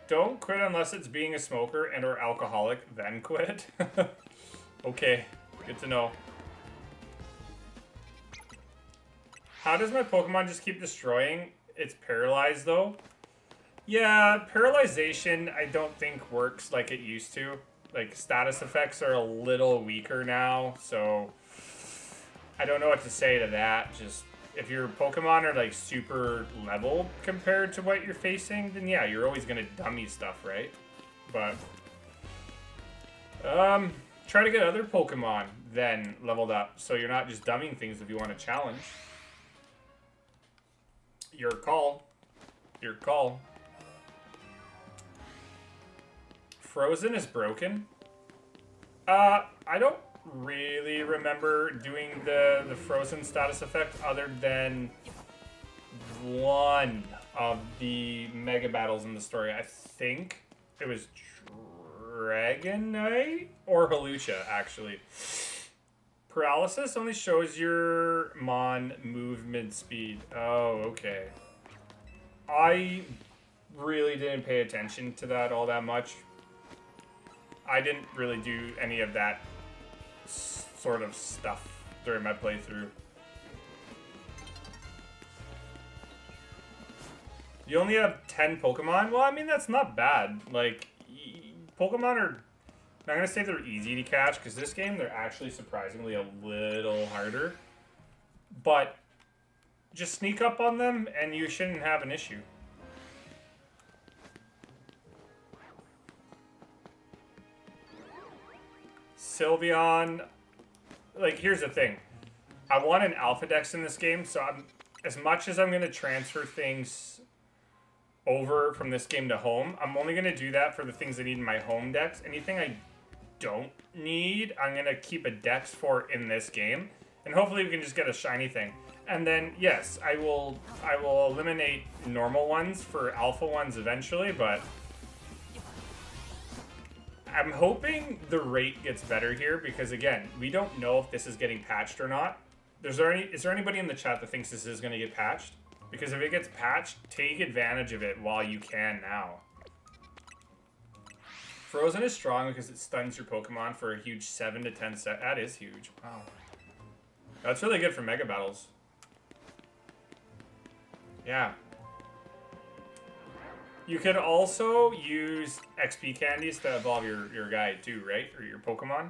Don't quit unless it's being a smoker and or alcoholic, then quit. Okay, good to know. How does my Pokemon just keep destroying? It's paralyzed though. Yeah, paralyzation I don't think works like it used to. Like, status effects are a little weaker now, so I don't know what to say to that. Just, if your Pokemon are like super level compared to what you're facing, then yeah, you're always gonna dummy stuff, right? But try to get other Pokemon then leveled up, so you're not just dummying things if you want to challenge. Your call. Your call. Frozen is broken? I don't really remember doing the Frozen status effect other than one of the mega battles in the story. I think it was Dragonite or Hawlucha, actually. Paralysis only shows your Mon movement speed. Oh, okay. I really didn't pay attention to that all that much. I didn't really do any of that sort of stuff during my playthrough. You only have 10 Pokemon? Well, I mean, that's not bad. Like, Pokemon are... I'm not going to say they're easy to catch, because this game, they're actually surprisingly a little harder. But just sneak up on them, and you shouldn't have an issue. Sylveon, like, here's the thing. I want an Alpha Dex in this game, so as much as I'm going to transfer things over from this game to home, I'm only going to do that for the things I need in my home Dex. Anything I don't need, I'm going to keep a Dex for in this game, and hopefully we can just get a shiny thing. And then, yes, I will eliminate normal ones for Alpha ones eventually, but I'm hoping the rate gets better here, because again, we don't know if this is getting patched or not. Is there anybody in the chat that thinks this is going to get patched? Because if it gets patched, take advantage of it while you can now. Frozen is strong because it stuns your Pokemon for a huge 7 to 10 set. That is huge. Wow. That's really good for Mega Battles. Yeah. You could also use XP candies to evolve your guy too, right? Or your Pokemon.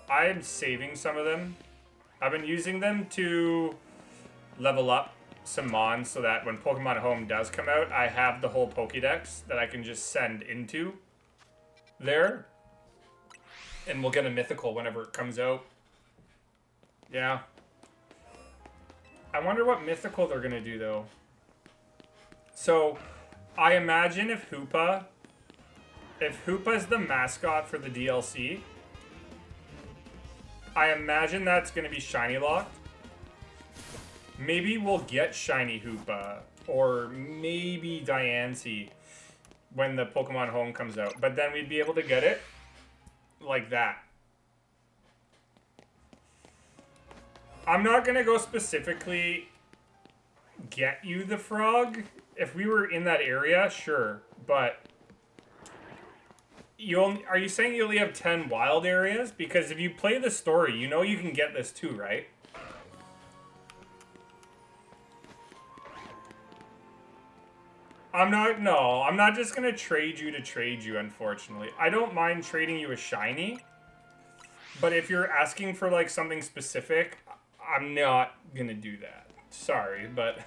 I'm saving some of them. I've been using them to level up some Mons so that when Pokemon Home does come out, I have the whole Pokédex that I can just send into there. And we'll get a mythical whenever it comes out. Yeah. I wonder what mythical they're going to do, though. So, I imagine if Hoopa's the mascot for the DLC, I imagine that's going to be shiny locked. Maybe we'll get Shiny Hoopa, or maybe Diancie when the Pokemon Home comes out. But then we'd be able to get it like that. I'm not going to go specifically get you the frog. If we were in that area, sure. But are you saying you only have 10 wild areas? Because if you play the story, you know you can get this too, right? I'm not just going to trade you, unfortunately. I don't mind trading you a shiny. But if you're asking for, like, something specific, I'm not going to do that. Sorry, but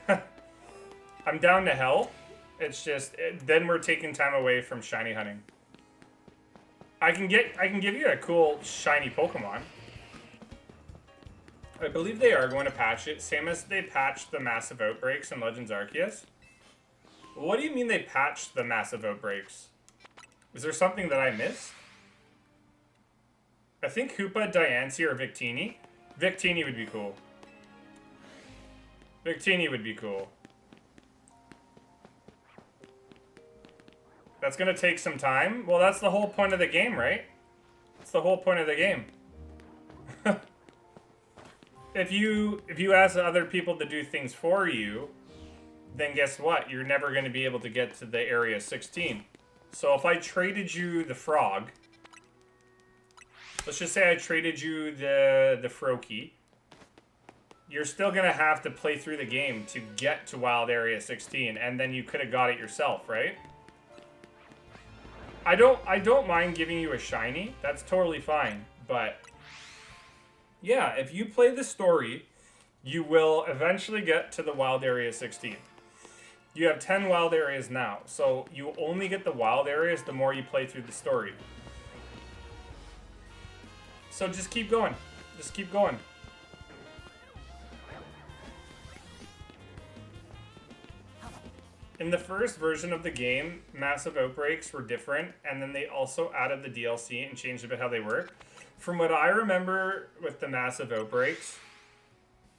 I'm down to help. It's just, then we're taking time away from shiny hunting. I can give you a cool shiny Pokemon. I believe they are going to patch it, same as they patched the massive outbreaks in Legends Arceus. What do you mean they patched the massive outbreaks? Is there something that I missed? I think Hoopa, Diancie, or Victini. Victini would be cool. Victini would be cool. That's gonna take some time. Well, that's the whole point of the game, right? That's the whole point of the game. If you ask other people to do things for you, then guess what? You're never going to be able to get to the area 16. So if I traded you the frog, let's just say I traded you the Froakie, you're still going to have to play through the game to get to Wild Area 16, and then you could have got it yourself, right? I don't mind giving you a shiny. That's totally fine, but yeah, if you play the story, you will eventually get to the Wild Area 16. You have 10 wild areas now, so you only get the wild areas the more you play through the story. So just keep going. Just keep going. In the first version of the game, massive outbreaks were different, and then they also added the DLC and changed a bit how they work. From what I remember with the massive outbreaks,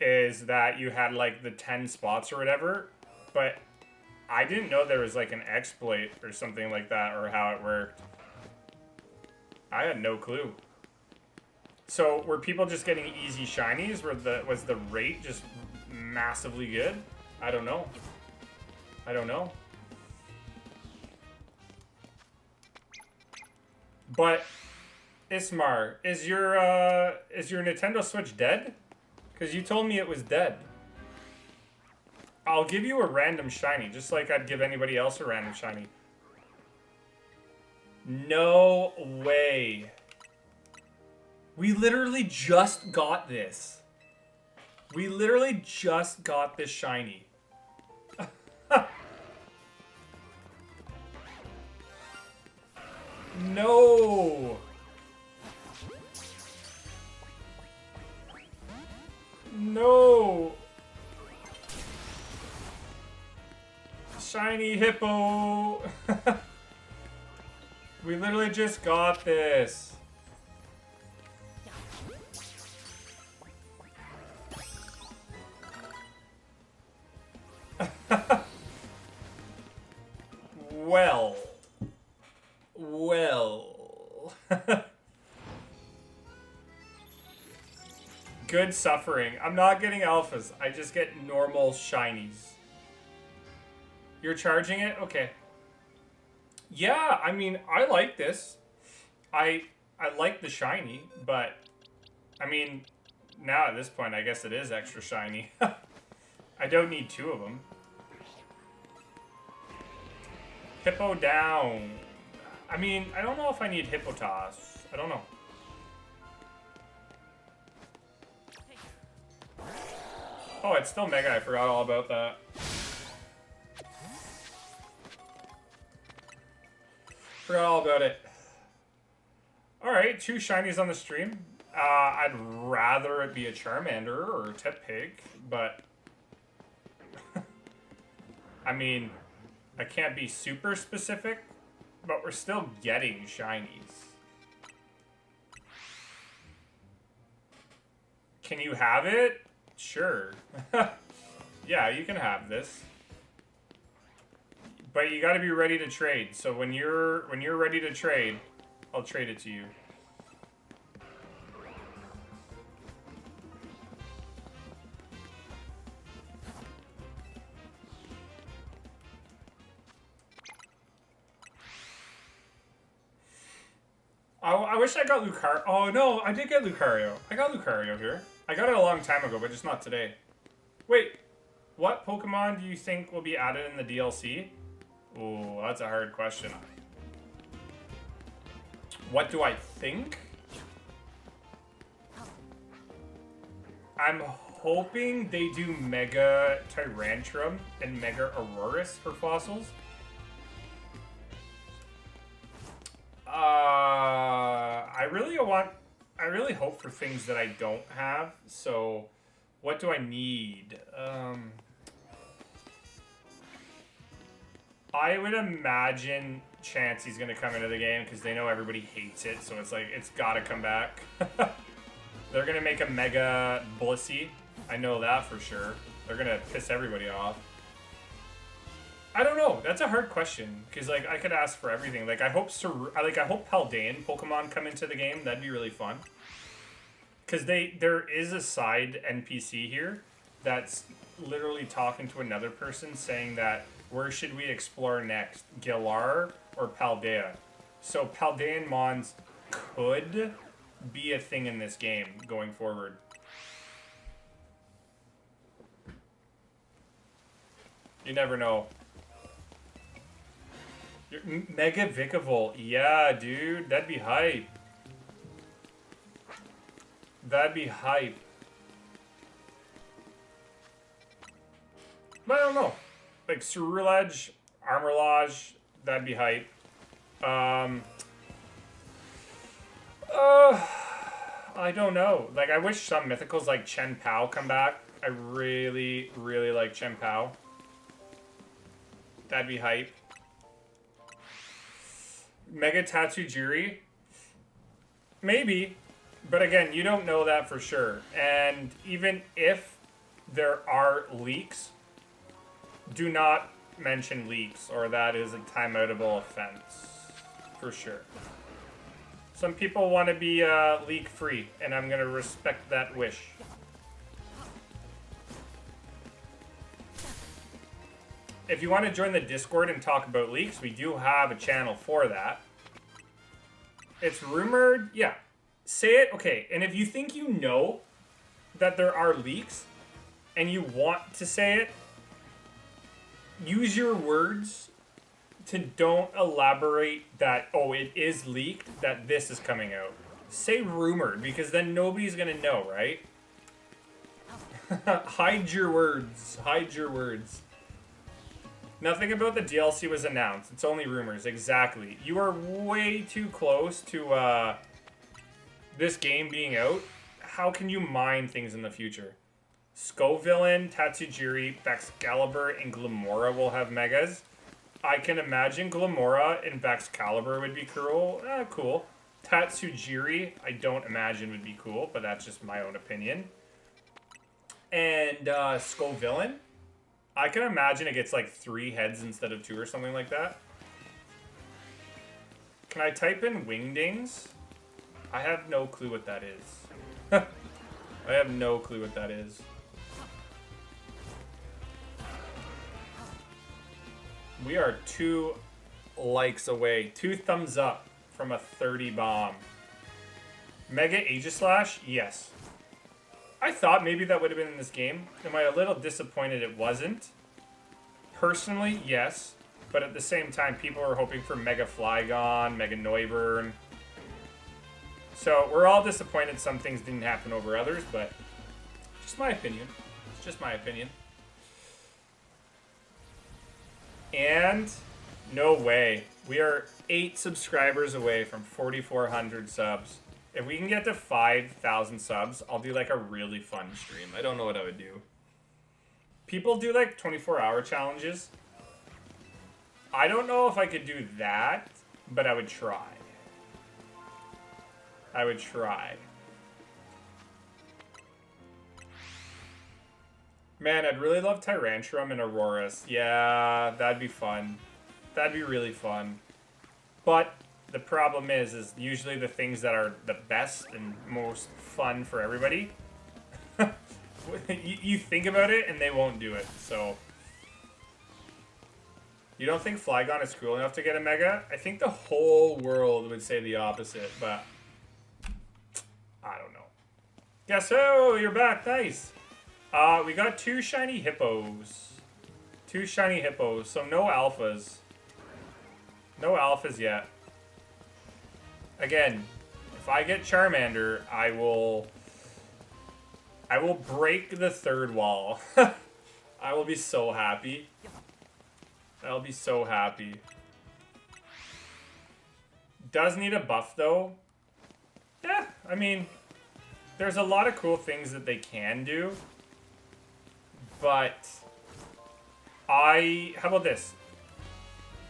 is that you had like the 10 spots or whatever, but I didn't know there was like an exploit or something like that, or how it worked. I had no clue. So were people just getting easy shinies? Was the rate just massively good? I don't know. I don't know. But Ismar, is your Nintendo Switch dead? Because you told me it was dead. I'll give you a random shiny, just like I'd give anybody else a random shiny. No way. We literally just got this. We literally just got this shiny. No. No. Shiny hippo. We literally just got this. Well. Good suffering. I'm not getting alphas. I just get normal shinies. You're charging it? Okay. Yeah, I mean, I like this. I like the shiny, but I mean, now at this point, I guess it is extra shiny. I don't need two of them. Hippo down. I mean, I don't know if I need Hippotas. I don't know. Oh, it's still Mega. I forgot all about that. Forgot all about it. Alright, 2 shinies on the stream. I'd rather it be a Charmander or a Tepig, but I mean, I can't be super specific, but we're still getting shinies. Can you have it? Sure. Yeah, you can have this. But you gotta be ready to trade. So when you're ready to trade, I'll trade it to you. I wish I got Lucario. Oh no, I did get Lucario. I got Lucario here. I got it a long time ago, but just not today. Wait, what Pokemon do you think will be added in the DLC? Oh, that's a hard question. What do I think? I'm hoping they do Mega Tyrantrum and Mega Aurorus for fossils. I really hope for things that I don't have. So, what do I need? I would imagine Chansey's gonna come into the game because they know everybody hates it. So it's like it's gotta come back. They're gonna make a Mega Blissey. I know that for sure. They're gonna piss everybody off. I don't know. That's a hard question because like I could ask for everything. Like I hope I hope Paldean Pokemon come into the game. That'd be really fun. Because there is a side NPC here that's literally talking to another person saying that where should we explore next, Galar or Paldea? So Paldean Mons could be a thing in this game going forward. You never know. Mega Vikavolt. Yeah, dude. That'd be hype. That'd be hype. But I don't know. Like Cerulege, Armorlage, that'd be hype. I don't know. Like, I wish some mythicals like Chen Pao come back. I really, really like Chen Pao. That'd be hype. Mega Tatsujiri? Maybe. But again, you don't know that for sure. And even if there are leaks, do not mention leaks, or that is a timeoutable offense. For sure. Some people want to be leak-free, and I'm going to respect that wish. If you want to join the Discord and talk about leaks, we do have a channel for that. It's rumored, yeah. Say it, okay, and if you think you know that there are leaks, and you want to say it, use your words to don't elaborate that, oh, it is leaked, that this is coming out. Say rumored, because then nobody's gonna know, right? Hide your words. Hide your words. Nothing about the DLC was announced. It's only rumors. Exactly. You are way too close to this game being out. How can you mine things in the future? Scovillain, Tatsujiri, Baxcalibur, and Glamora will have megas. I can imagine Glamora and Baxcalibur would be cool. Cool. Tatsujiri, I don't imagine would be cool, but that's just my own opinion. And Scovillain, I can imagine it gets like 3 heads instead of 2 or something like that. Can I type in Wingdings? I have no clue what that is. I have no clue what that is. We are 2 likes away. 2 thumbs up from a 30 bomb. Mega Aegislash? Yes. I thought maybe that would have been in this game. Am I a little disappointed it wasn't? Personally, yes. But at the same time, people are hoping for Mega Flygon, Mega Noivern. So we're all disappointed some things didn't happen over others, but just my opinion. It's just my opinion. And no way. We are 8 subscribers away from 4,400 subs. If we can get to 5,000 subs, I'll do like a really fun stream. I don't know what I would do. People do like 24-hour challenges. I don't know if I could do that, but I would try. I would try. Man, I'd really love Tyrantrum and Auroras. Yeah, that'd be fun. That'd be really fun. But the problem is usually the things that are the best and most fun for everybody, you think about it and they won't do it, so. You don't think Flygon is cool enough to get a Mega? I think the whole world would say the opposite, but I don't know. Guess so, you're back, nice. We got 2 shiny hippos. 2 shiny hippos, so no alphas. No alphas yet. Again, if I get Charmander, I will break the 3rd wall. I will be so happy. I'll be so happy. Does need a buff though. Yeah, I mean, there's a lot of cool things that they can do. But how about this?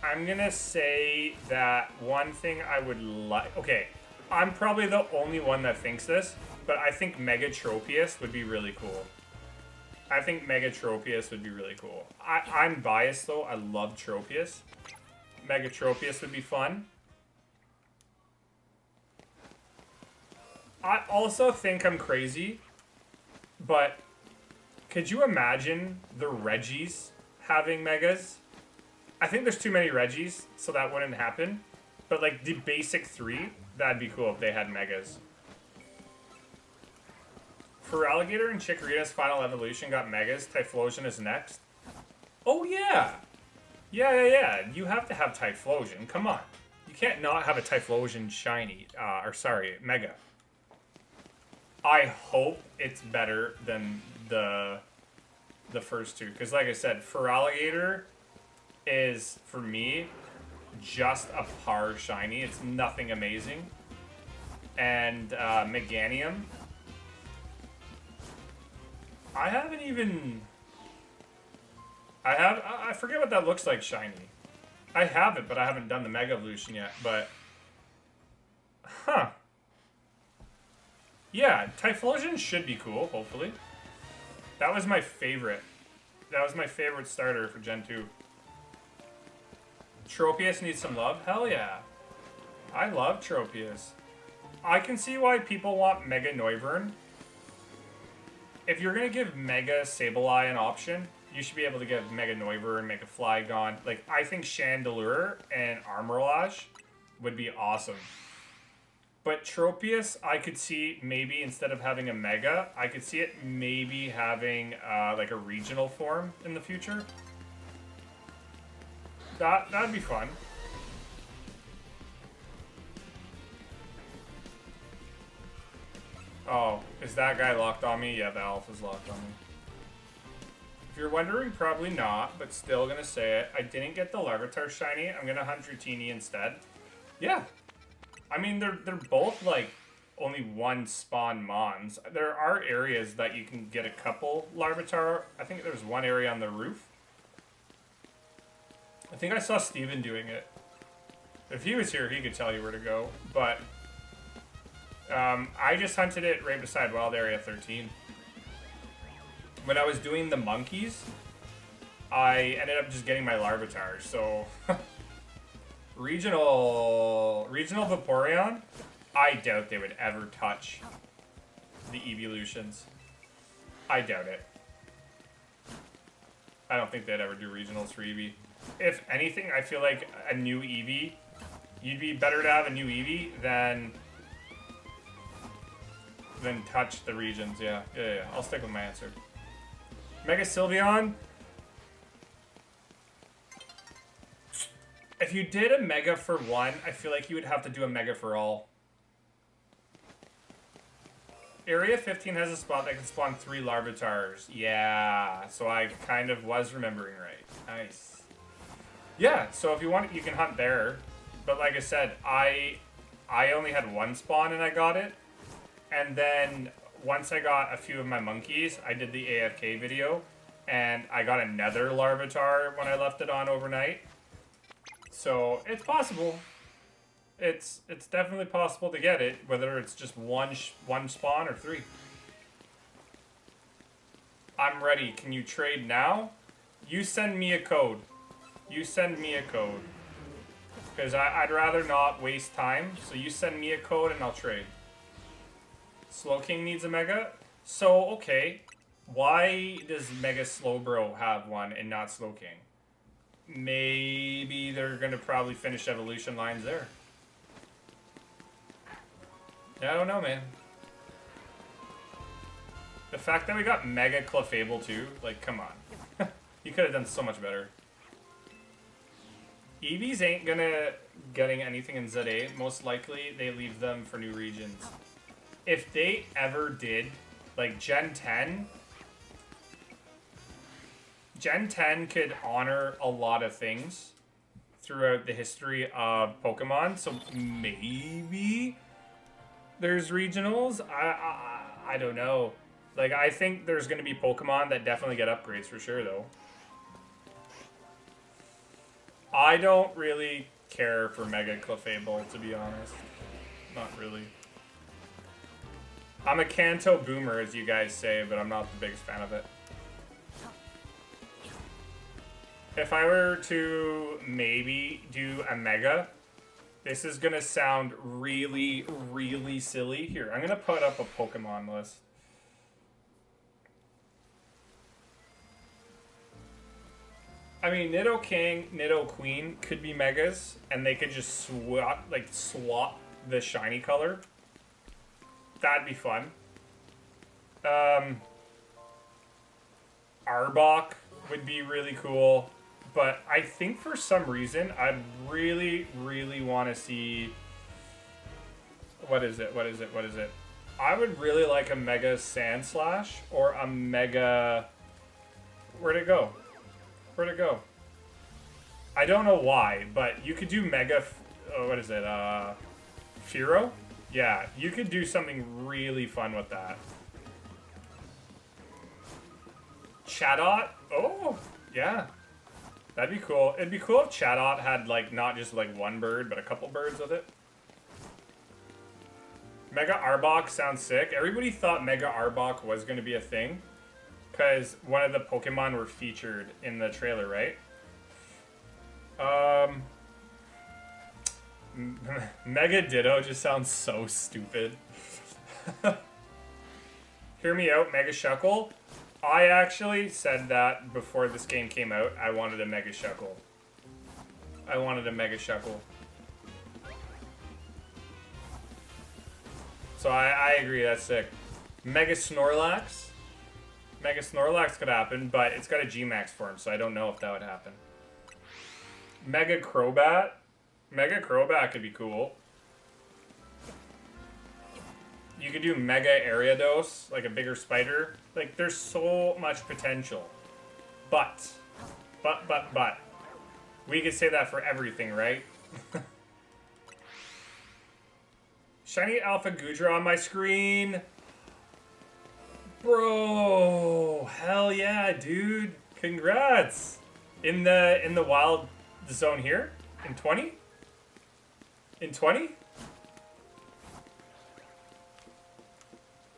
I'm gonna say that one thing I would like, okay, I'm probably the only one that thinks this, but I think Mega Tropius would be really cool. I think Mega Tropius would be really cool. I'm biased though, I love Tropius. Mega Tropius would be fun. I also think I'm crazy, but could you imagine the Reggies having Megas? I think there's too many Reggies, so that wouldn't happen. But like the basic 3, that'd be cool if they had Megas. Feraligatr and Chikorita's final evolution got Megas. Typhlosion is next. Oh yeah! Yeah. You have to have Typhlosion. Come on. You can't not have a Typhlosion shiny. Mega. I hope it's better than the first 2. Because like I said, Feraligatr is, for me, just a par shiny. It's nothing amazing. And Meganium, I forget what that looks like shiny. I have it, but I haven't done the Mega Evolution yet, but... Huh. Yeah, Typhlosion should be cool, hopefully. That was my favorite. That was my favorite starter for Gen 2. Tropius needs some love? Hell yeah. I love Tropius. I can see why people want Mega Noivern. If you're going to give Mega Sableye an option, you should be able to give Mega Noivern, Mega Flygon. Like, I think Chandelure and Armorlash would be awesome. But Tropius, I could see maybe instead of having a Mega, I could see it maybe having like a regional form in the future. That'd be fun. Oh, is that guy locked on me? Yeah, the alpha's locked on me. If you're wondering, probably not, but still gonna say it. I didn't get the Larvitar shiny. I'm gonna hunt Dratini instead. Yeah. I mean, they're both, like, only 1 spawn Mons. There are areas that you can get a couple Larvitar. I think there's one area on the roof. I think I saw Steven doing it. If he was here, he could tell you where to go. But I just hunted it right beside Wild Area 13. When I was doing the monkeys, I ended up just getting my Larvitar. So regional Vaporeon, I doubt they would ever touch the evolutions. I doubt it. I don't think they'd ever do regionals for Eevee. If anything, I feel like a new Eevee, you'd be better to have a new Eevee than touch the regions. Yeah. I'll stick with my answer. Mega Sylveon. If you did a Mega for 1, I feel like you would have to do a Mega for all. Area 15 has a spot that can spawn 3 Larvitars. Yeah, so I kind of was remembering right. Nice. Yeah, so if you want, you can hunt there. But like I said, I only had 1 spawn and I got it. And then once I got a few of my monkeys, I did the AFK video. And I got another Larvitar when I left it on overnight. So it's possible. It's definitely possible to get it, whether it's just one spawn or 3. I'm ready. Can you trade now? You send me a code. You send me a code. Because I'd rather not waste time. So you send me a code and I'll trade. Slowking needs a Mega? So, okay. Why does Mega Slowbro have one and not Slowking? Maybe they're going to probably finish evolution lines there. Yeah, I don't know, man. The fact that we got Mega Clefable too, like, come on. You could have done so much better. Eevees ain't gonna getting anything in ZA. Most likely, they leave them for new regions. If they ever did, like, Gen 10... Gen 10 could honor a lot of things throughout the history of Pokemon, so maybe there's regionals? I don't know. Like, I think there's going to be Pokemon that definitely get upgrades for sure, though. I don't really care for Mega Clefable, to be honest. Not really. I'm a Kanto boomer, as you guys say, but I'm not the biggest fan of it. If I were to maybe do a Mega, this is going to sound really, really silly. Here, I'm going to put up a Pokemon list. I mean, Nidoking, Nidoqueen could be Megas, and they could just swap the shiny color. That'd be fun. Arbok would be really cool. But I think for some reason, I'd really, really want to see... What is it? I would really like a Mega Sandslash or a Mega... Where'd it go? I don't know why, but you could do Mega... Fearow? Yeah, you could do something really fun with that. Chatot? Oh, yeah. That'd be cool. It'd be cool if Chatot had, like, not just, like, one bird, but a couple birds with it. Mega Arbok sounds sick. Everybody thought Mega Arbok was going to be a thing. Because one of the Pokemon were featured in the trailer, right? Mega Ditto just sounds so stupid. Hear me out, Mega Shuckle. I actually said that before this game came out. I wanted a Mega Shuckle. So I agree, that's sick. Mega Snorlax. Mega Snorlax could happen, but it's got a G-Max form, so I don't know if that would happen. Mega Crobat. Mega Crobat could be cool. You could do Mega Ariados, like a bigger spider. Like, there's so much potential. But. We could say that for everything, right? Shiny Alpha Gudra on my screen. Bro, hell yeah, dude. Congrats. In the wild zone here? In 20? In 20?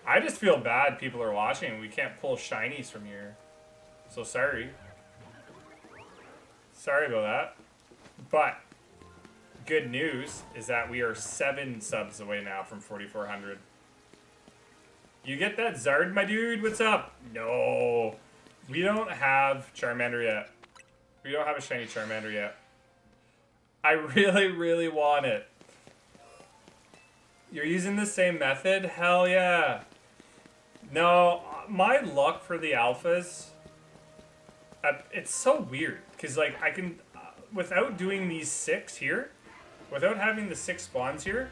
I just feel bad people are watching. We can't pull shinies from here. So sorry. Sorry about that. But good news is that we are 7 subs away now from 4,400. You get that Zard, my dude? What's up? No. We don't have Charmander yet. We don't have a shiny Charmander yet. I really, really want it. You're using the same method? Hell yeah. No, my luck for the alphas, it's so weird. Because, like, I can, without doing these 6 here, without having the 6 spawns here,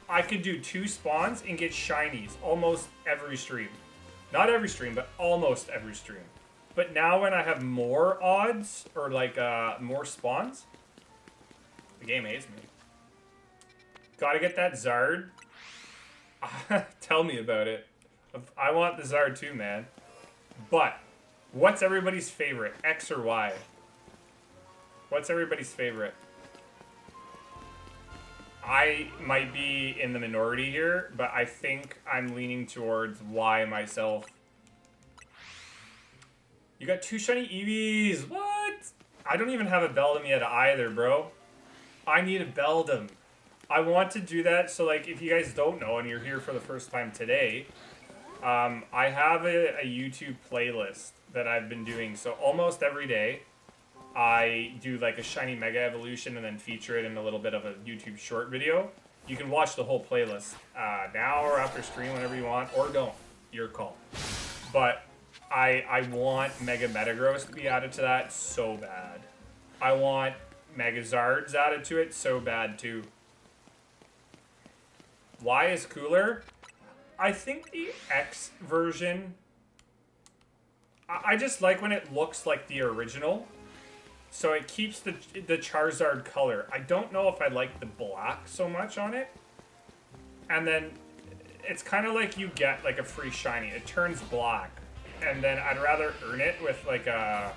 I could do 2 spawns and get shinies almost every stream. Not every stream, but almost every stream. But now when I have more odds, or like more spawns, the game hates me. Gotta get that Zard. Tell me about it. I want the Zard too, man. But, what's everybody's favorite? X or Y? What's everybody's favorite? I might be in the minority here, but I think I'm leaning towards Y myself. You got 2 shiny Eevees. What? I don't even have a Beldum yet either, bro. I need a Beldum. I want to do that. So, like, if you guys don't know and you're here for the first time today, I have a YouTube playlist that I've been doing. So almost every day, I do like a shiny Mega Evolution and then feature it in a little bit of a YouTube short video. You can watch the whole playlist now or after stream, whenever you want, or don't. Your call. But I want Mega Metagross to be added to that so bad. I want Mega Zards added to it so bad too. Why is cooler? I think the X version, I just like when it looks like the original. So it keeps the Charizard color. I don't know if I like the black so much on it. And then it's kind of like you get like a free shiny. It turns black. And then I'd rather earn it with like a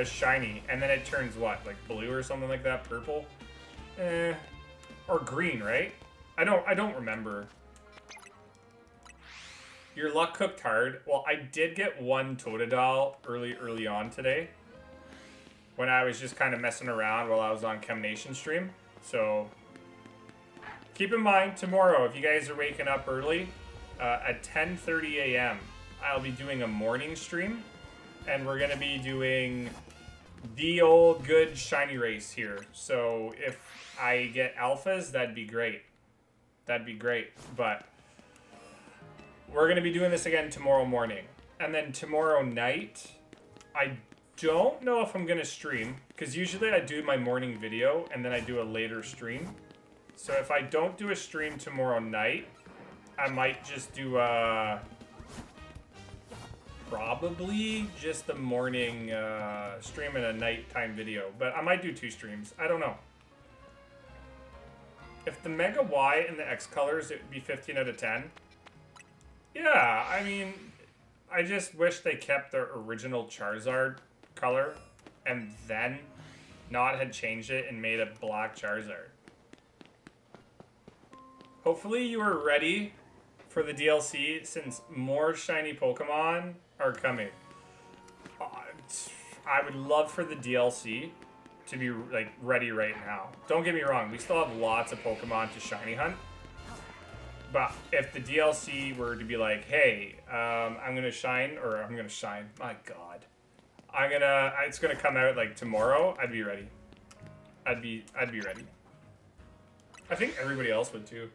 shiny. And then it turns what? Like blue or something like that? Purple? Or green, right? I don't remember. Your luck cooked hard. Well, I did get one Totodile early on today, when I was just kind of messing around while I was on Chem Nation stream. So keep in mind, tomorrow, if you guys are waking up early, at 10:30 a.m., I'll be doing a morning stream, and we're going to be doing the old good shiny race here. So if I get alphas, that'd be great. That'd be great. But we're going to be doing this again tomorrow morning. And then tomorrow night, I don't know if I'm going to stream, because usually I do my morning video and then I do a later stream. So if I don't do a stream tomorrow night, I might just do probably just the morning stream and a nighttime video. But I might do 2 streams. I don't know. If the Mega Y and the X colors, it would be 15 out of 10. Yeah, I mean, I just wish they kept their original Charizard color and then not had changed it and made a black Charizard. Hopefully you are ready for the DLC, since more shiny Pokemon are coming. I would love for the DLC to be like ready right now. Don't get me wrong, we still have lots of Pokemon to shiny hunt. But if the DLC were to be like, hey, I'm gonna shine, my god. It's gonna come out like tomorrow, I'd be ready. I'd be ready. I think everybody else would too.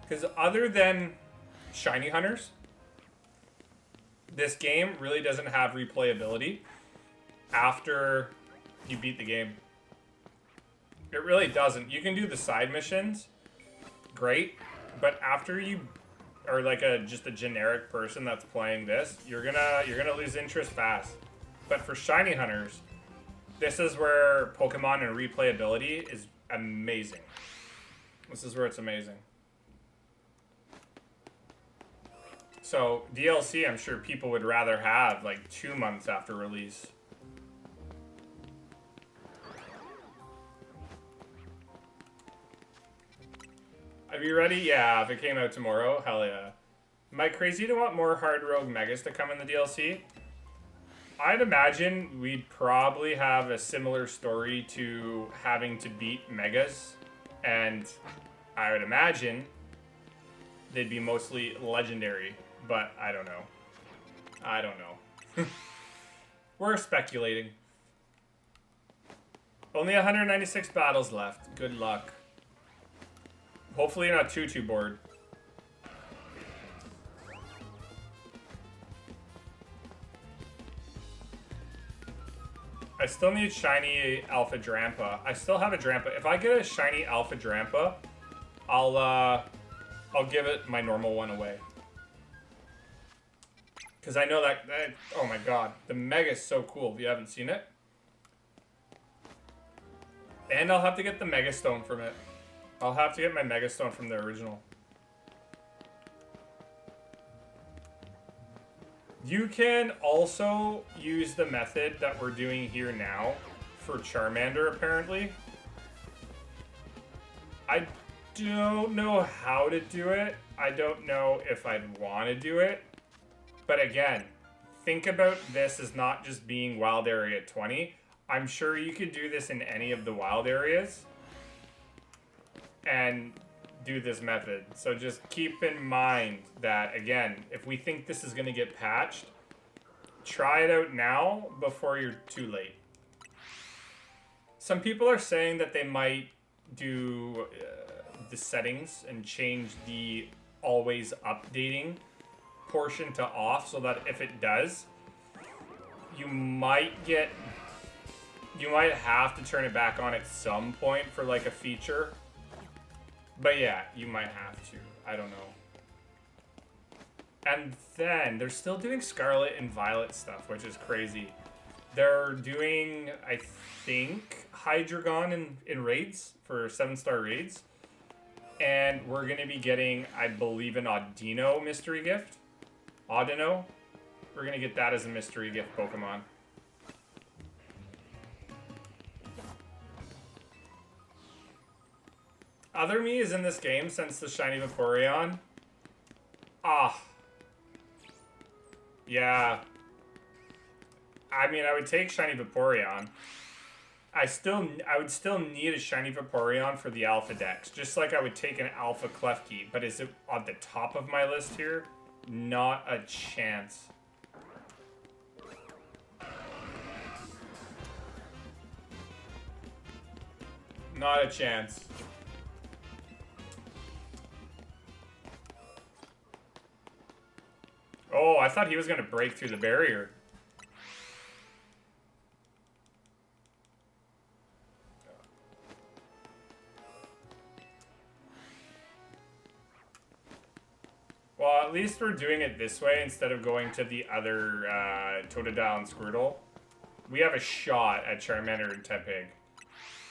Because other than shiny hunters, this game really doesn't have replayability after you beat the game. It really doesn't. You can do the side missions, great, but after you are like just a generic person that's playing this, you're gonna lose interest fast. But for shiny hunters, this is where Pokemon and replayability is amazing. This is where it's amazing. So DLC, I'm sure people would rather have like 2 months after release. Are you ready? Yeah, if it came out tomorrow, hell yeah. Am I crazy to want more Hard Rogue Megas to come in the DLC? I'd imagine we'd probably have a similar story to having to beat Megas. And I would imagine they'd be mostly legendary. But I don't know. I don't know. We're speculating. Only 196 battles left. Good luck. Hopefully you're not too bored. I still need shiny Alpha Drampa. I still have a Drampa. If I get a shiny Alpha Drampa, I'll give it my normal one away. Because I know that, oh my god, the Mega is so cool if you haven't seen it. And I'll have to get the Mega Stone from it. I'll have to get my Mega Stone from the original. You can also use the method that we're doing here now for Charmander, apparently. I don't know how to do it. I don't know if I'd want to do it. But again, think about this as not just being wild area 20. I'm sure you could do this in any of the wild areas and do this method. So just keep in mind that, again, if we think this is going to get patched, try it out now before you're too late. Some people are saying that they might do the settings and change the always updating portion to off so that if it does, you might have to turn it back on at some point for like a feature. But yeah, you might have to. I don't know. And then they're still doing Scarlet and Violet stuff, which is crazy. They're doing, I think, Hydreigon in raids for 7-star raids. And we're going to be getting, I believe, an Audino mystery gift. Audino. We're going to get that as a mystery gift Pokemon. Other me is in this game since the Shiny Vaporeon. Ah. Yeah. I mean, I would take Shiny Vaporeon. I would still need a Shiny Vaporeon for the Alpha Dex. Just like I would take an Alpha Klefki. But is it on the top of my list here? Not a chance. Not a chance. Oh, I thought he was going to break through the barrier. Well, at least we're doing it this way instead of going to the other Totodile and Squirtle. We have a shot at Charmander and Tepig.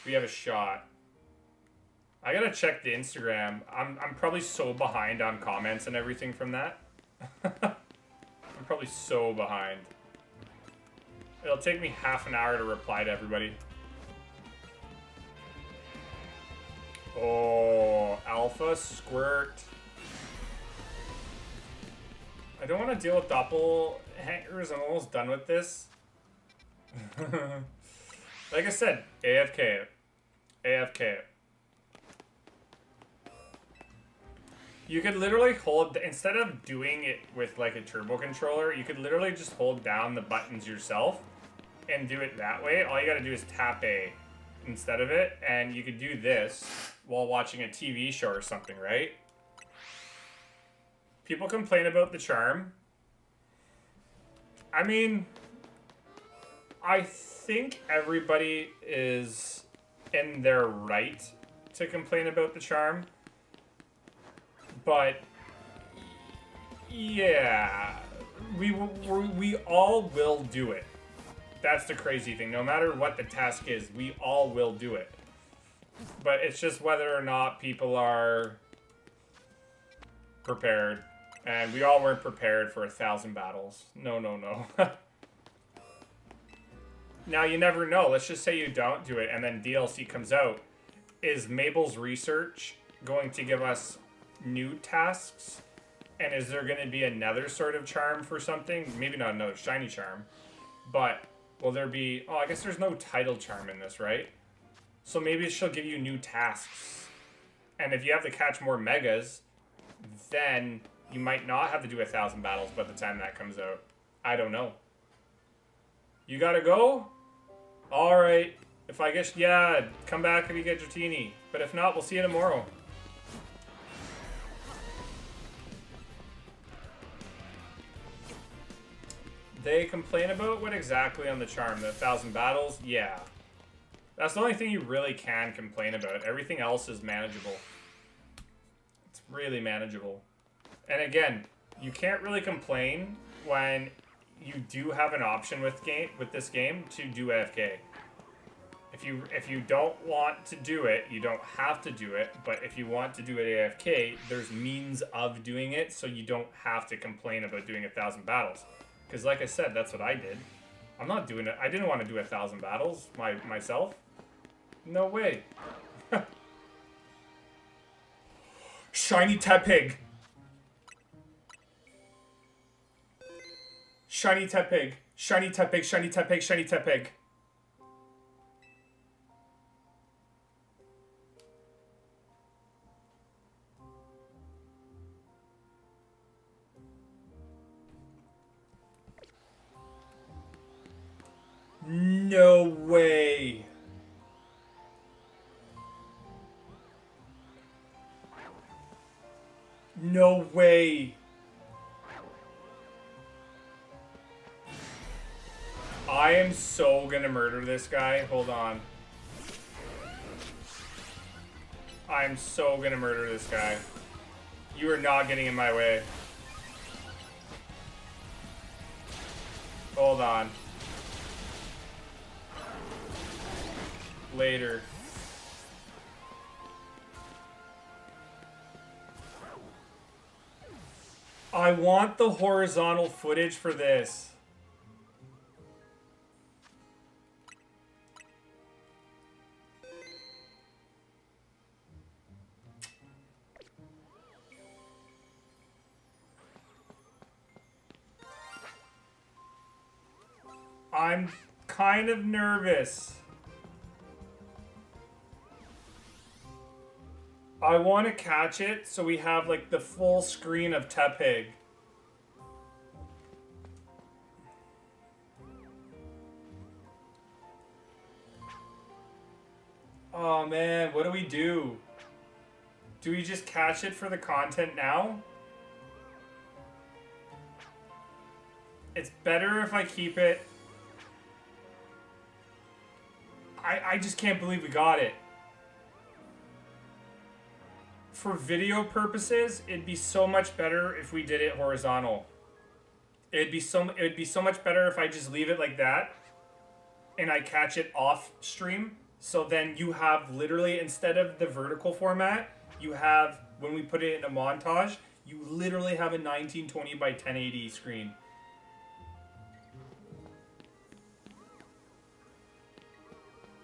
We have a shot. I gotta check the Instagram. I'm probably so behind on comments and everything from that. I'm probably so behind. It'll take me half an hour to reply to everybody. Oh, Alpha Squirt. I don't want to deal with doppelhangers. I'm almost done with this. Like I said, AFK. AFK. You could literally hold, instead of doing it with like a turbo controller, you could literally just hold down the buttons yourself and do it that way. All you gotta do is tap A instead of it, and you could do this while watching a TV show or something, right? People complain about the charm. I mean, I think everybody is in their right to complain about the charm. But, yeah, we all will do it. That's the crazy thing. No matter what the task is, we all will do it. But it's just whether or not people are prepared. And we all weren't prepared for 1,000 battles. No, no, no. Now, you never know. Let's just say you don't do it, and then DLC comes out. Is Mabel's research going to give us new tasks? And is there going to be another sort of charm for something? Maybe not another shiny charm. But will there be... Oh, I guess there's no title charm in this, right? So maybe she'll give you new tasks. And if you have to catch more megas, then you might not have to do 1,000 battles by the time that comes out. I don't know. You gotta go? Alright. If I guess, yeah, come back if you get Dratini. But if not, we'll see you tomorrow. They complain about what exactly on the charm? The 1,000 battles? Yeah. That's the only thing you really can complain about. Everything else is manageable. It's really manageable. And again, you can't really complain when you do have an option with this game to do AFK. If you don't want to do it, you don't have to do it. But if you want to do it AFK, there's means of doing it, so you don't have to complain about doing 1,000 battles. Because like I said, that's what I did. I'm not doing it. I didn't want to do 1,000 battles myself. No way. Shiny Tepig. Shiny Tepig. Shiny Tepig, shiny Tepig, shiny Tepig. No way. No way. I am so gonna murder this guy. Hold on. I'm so gonna murder this guy. You are not getting in my way. Hold on. Later. I want the horizontal footage for this. I'm kind of nervous. I want to catch it so we have like the full screen of Tepig. Oh man, what do we do? Do we just catch it for the content now? It's better if I keep it. I just can't believe we got it. For video purposes, it'd be so much better if we did it horizontal. It'd be so much better if I just leave it like that and I catch it off stream. So then you have literally, instead of the vertical format, you have, when we put it in a montage, you literally have a 1920 by 1080 screen.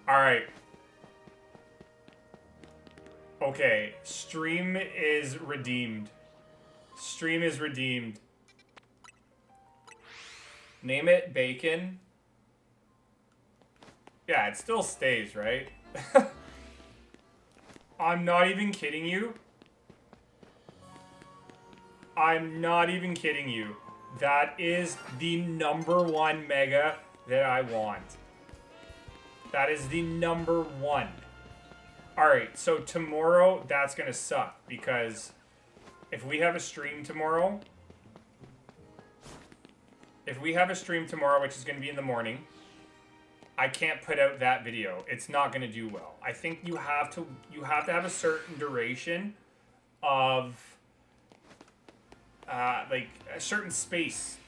Alright. Okay, stream is redeemed. Stream is redeemed. Name it Bacon. Yeah, it still stays, right? I'm not even kidding you. I'm not even kidding you. That is the #1 mega that I want. That is the #1. Alright, so tomorrow, that's gonna suck, because if we have a stream tomorrow, which is gonna be in the morning, I can't put out that video. It's not gonna do well. I think you have to have a certain duration of like a certain space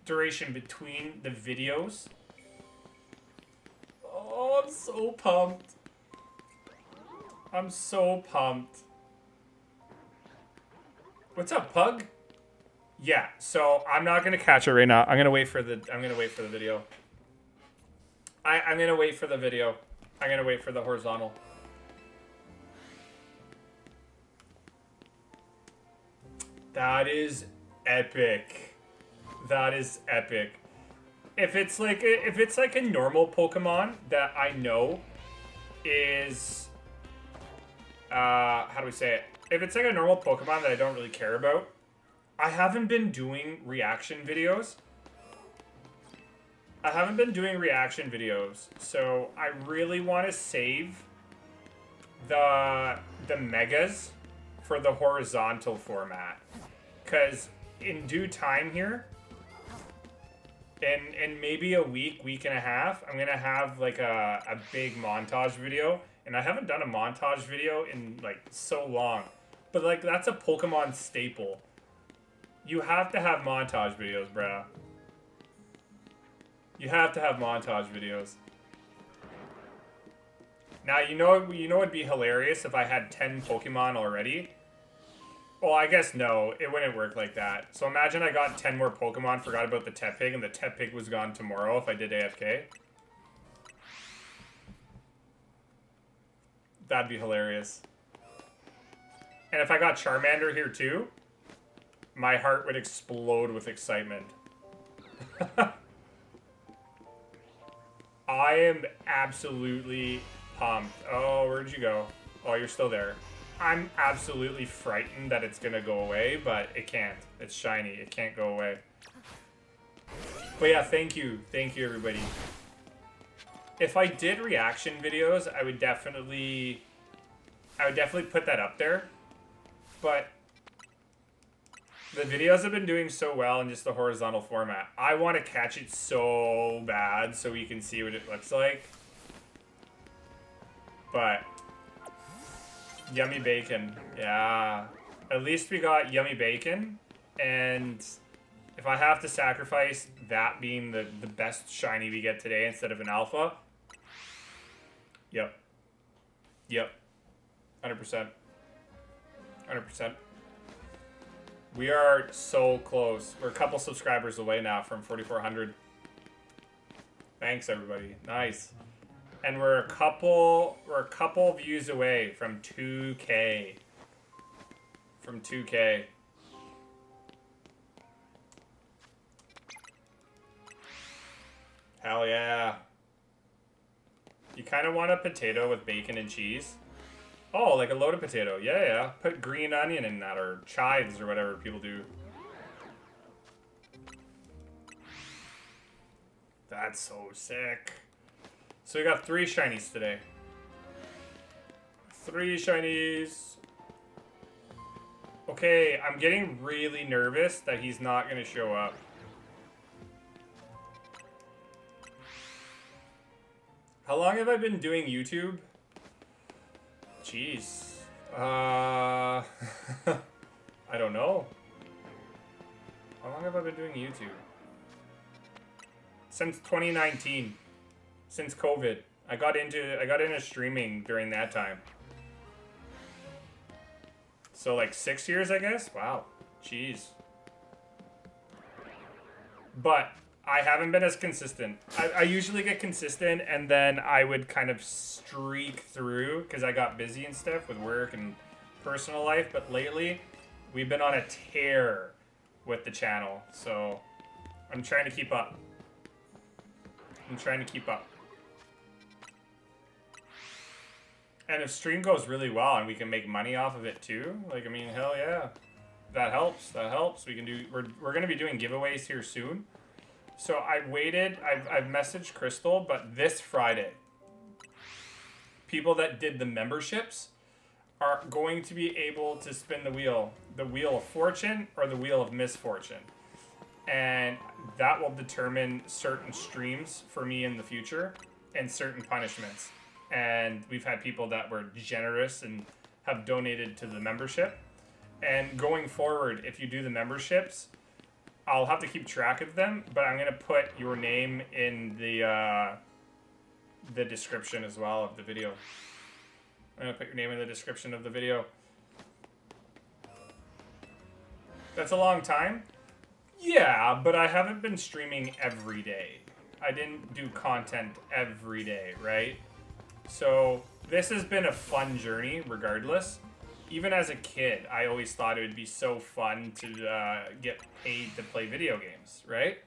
duration between the videos. Oh, I'm so pumped. I'm so pumped. What's up, Pug? Yeah, so I'm not gonna catch it right now. I'm gonna wait for the video. I'm gonna wait for the video. I'm gonna wait for the horizontal. That is epic. That is epic. If it's like a normal Pokemon that I know is how do we say it? If it's like a normal Pokemon that I don't really care about, I haven't been doing reaction videos. So I really want to save the megas for the horizontal format, because in due time here, in maybe a week and a half, I'm gonna have like a big montage video, and I haven't done a montage video in like so long, but like that's a Pokemon staple. You have to have montage videos, bruh. You have to have montage videos. Now, you know it'd be hilarious if I had 10 Pokemon already? Well, I guess no, it wouldn't work like that. So imagine I got 10 more Pokemon, forgot about the Tepig, and the Tepig was gone tomorrow if I did AFK. That'd be hilarious. And if I got Charmander here too, my heart would explode with excitement. I am absolutely pumped. Oh, where'd you go? Oh, you're still there. I'm absolutely frightened that it's gonna go away, but it can't. It's shiny. It can't go away. But yeah, thank you. Thank you, everybody. If I did reaction videos, I would definitely put that up there. But the videos have been doing so well in just the horizontal format. I want to catch it so bad so we can see what it looks like. But yummy bacon. Yeah. At least we got yummy bacon. And if I have to sacrifice that being the best shiny we get today instead of an alpha. Yep. Yep. 100%. 100%. We are so close. We're a couple subscribers away now from 4,400. Thanks, everybody. Nice. And we're a couple views away from 2K. From 2K. Hell yeah. You kind of want a potato with bacon and cheese? Oh, like a loaded potato. Yeah, yeah. Put green onion in that, or chives, or whatever people do. That's so sick. So we got 3 shinies today. 3 shinies. Okay, I'm getting really nervous that he's not going to show up. How long have I been doing YouTube? Jeez. I don't know. How long have I been doing YouTube? Since 2019. Since COVID. I got into streaming during that time. So like 6 years, I guess? Wow. Jeez. But I haven't been as consistent. I usually get consistent and then I would kind of streak through because I got busy and stuff with work and personal life. But lately, we've been on a tear with the channel. So I'm trying to keep up. I'm trying to keep up. And if stream goes really well and we can make money off of it too, like, I mean, hell yeah. That helps. That helps. We can do, we're going to be doing giveaways here soon. So I waited, I've messaged Crystal, but this Friday, people that did the memberships are going to be able to spin the wheel of fortune or the wheel of misfortune. And that will determine certain streams for me in the future and certain punishments. And we've had people that were generous and have donated to the membership. And going forward, if you do the memberships, I'll have to keep track of them, but I'm gonna put your name in the description as well of the video. I'm gonna put your name in the description of the video. That's a long time. Yeah, but I haven't been streaming every day. I didn't do content every day, right? So this has been a fun journey regardless. Even as a kid, I always thought it would be so fun to get paid to play video games, right?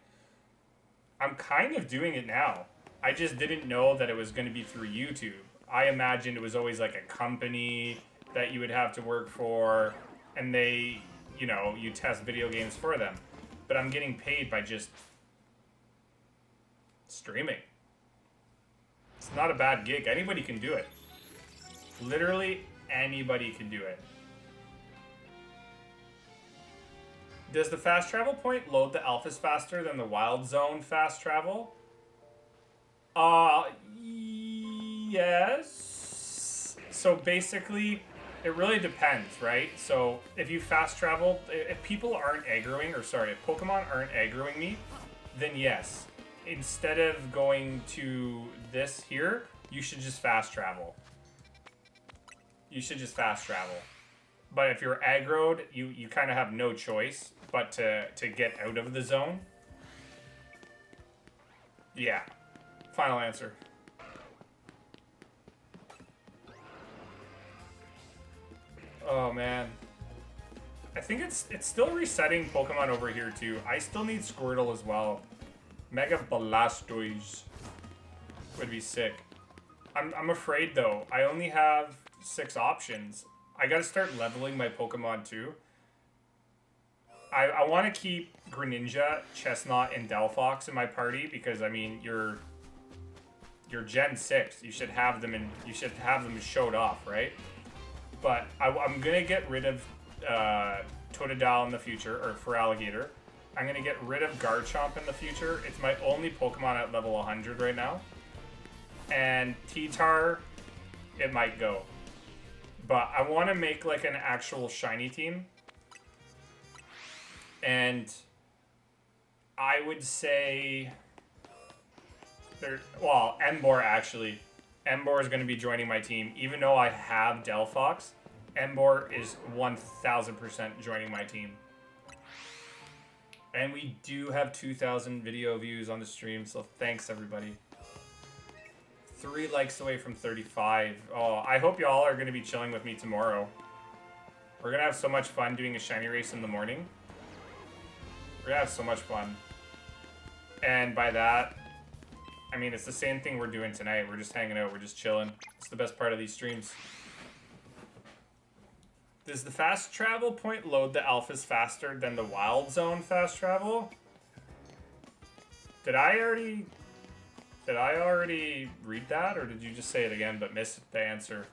I'm kind of doing it now. I just didn't know that it was going to be through YouTube. I imagined it was always like a company that you would have to work for, and they, you know, you test video games for them. But I'm getting paid by just streaming. It's not a bad gig. Anybody can do it. Literally anybody can do it. Does the fast travel point load the alphas faster than the wild zone fast travel? Yes. So basically, it really depends, right? So if you fast travel, if people aren't aggroing, or sorry, if Pokemon aren't aggroing me, then yes. Instead of going to this here, you should just fast travel. You should just fast travel. But if you're aggroed, you kind of have no choice but to get out of the zone. Yeah. Final answer. Oh, man. I think it's still resetting Pokemon over here, too. I still need Squirtle as well. Mega Blastoise would be sick. I'm afraid, though. I only have 6 options. I gotta start leveling my Pokemon, too. I want to keep Greninja, Chestnut, and Delphox in my party because, I mean, you're Gen 6. You should have them showed off, right? But I'm gonna get rid of Totodile in the future, or Feraligatr. I'm gonna get rid of Garchomp in the future. It's my only Pokemon at level 100 right now. And T-Tar, it might go. But I want to make like an actual shiny team. And I would say well, Emboar actually. Emboar is going to be joining my team. Even though I have Delphox, Emboar is 1000% joining my team. And we do have 2,000 video views on the stream, so thanks everybody. 3 likes away from 35. Oh, I hope y'all are going to be chilling with me tomorrow. We're going to have so much fun doing a shiny race in the morning. We're going to have so much fun. And by that, I mean, it's the same thing we're doing tonight. We're just hanging out. We're just chilling. It's the best part of these streams. Does the fast travel point load the alphas faster than the wild zone fast travel? Did I already read that, or did you just say it again but miss the answer?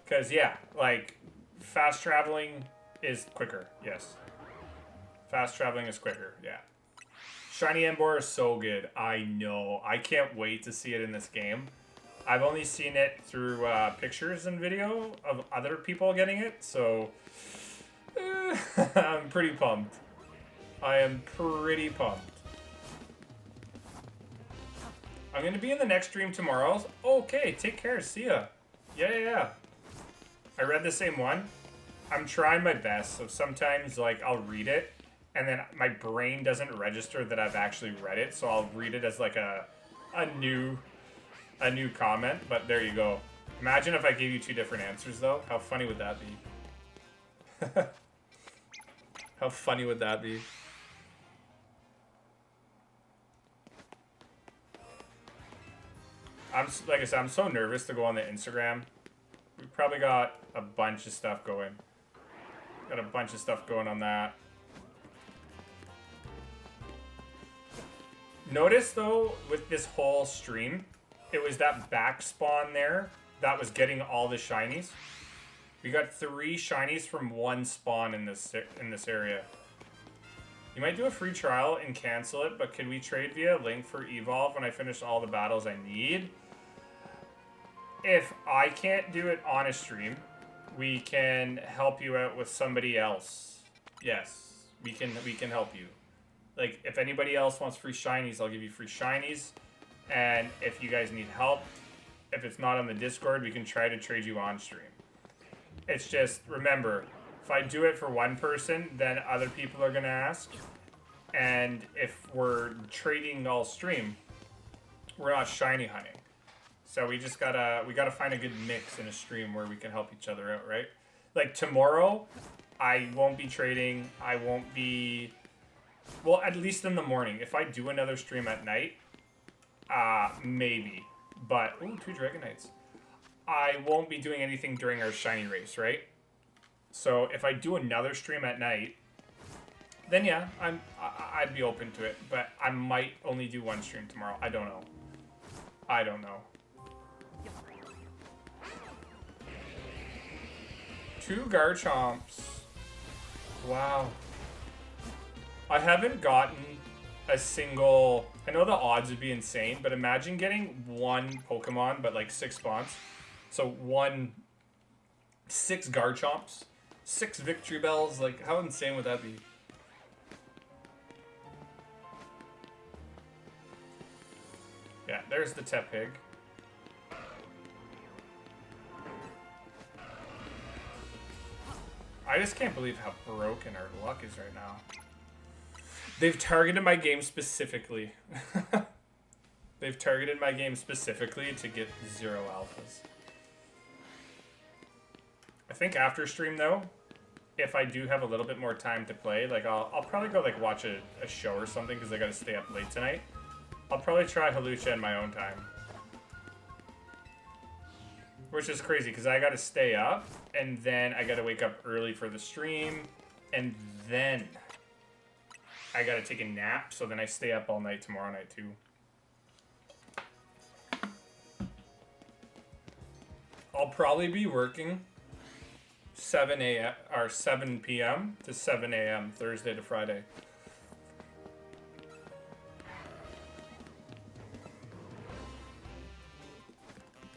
Because, yeah, like, fast traveling is quicker, yes. Fast traveling is quicker, yeah. Shiny Emboar is so good. I know. I can't wait to see it in this game. I've only seen it through pictures and video of other people getting it, so I'm pretty pumped. I am pretty pumped. I'm going to be in the next stream tomorrow. Okay, take care. See ya. Yeah. I read the same one. I'm trying my best, so sometimes like I'll read it, and then my brain doesn't register that I've actually read it, so I'll read it as like a new comment, but there you go. Imagine if I gave you 2 different answers, though. How funny would that be? How funny would that be? Like I said, I'm so nervous to go on the Instagram. We've probably got a bunch of stuff going. Got a bunch of stuff going on that. Notice, though, with this whole stream, it was that back spawn there that was getting all the shinies. We got 3 shinies from 1 spawn in this area. You might do a free trial and cancel it, but can we trade via link for Evolve when I finish all the battles I need? If I can't do it on a stream, we can help you out with somebody else. Yes, we can help you. Like, if anybody else wants free shinies, I'll give you free shinies. And if you guys need help, if it's not on the Discord, we can try to trade you on stream. It's just, remember, if I do it for one person, then other people are going to ask. And if we're trading all stream, we're not shiny hunting. So we just gotta find a good mix in a stream where we can help each other out, right? Like tomorrow, I won't be trading. I won't be, well, at least in the morning. If I do another stream at night, maybe. But, ooh, 2 Dragonites. I won't be doing anything during our shiny race, right? So if I do another stream at night, then yeah, I'd be open to it. But I might only do 1 stream tomorrow. I don't know. I don't know. 2 Garchomps. Wow. I haven't gotten a single... I know the odds would be insane, but imagine getting 1 Pokemon, but like 6 spawns. So 6 Garchomps, 6 Victory Bells. Like, how insane would that be? Yeah, there's the Tepig. I just can't believe how broken our luck is right now. They've targeted my game specifically. They've targeted my game specifically to get 0 alphas. I think after stream though, if I do have a little bit more time to play, like I'll probably go like watch a show or something because I gotta stay up late tonight. I'll probably try Halucha in my own time. Which is crazy because I gotta stay up and then I gotta wake up early for the stream and then I gotta take a nap, so then I stay up all night tomorrow night too. I'll probably be working 7 a.m. or 7 p.m. to 7 a.m. Thursday to Friday.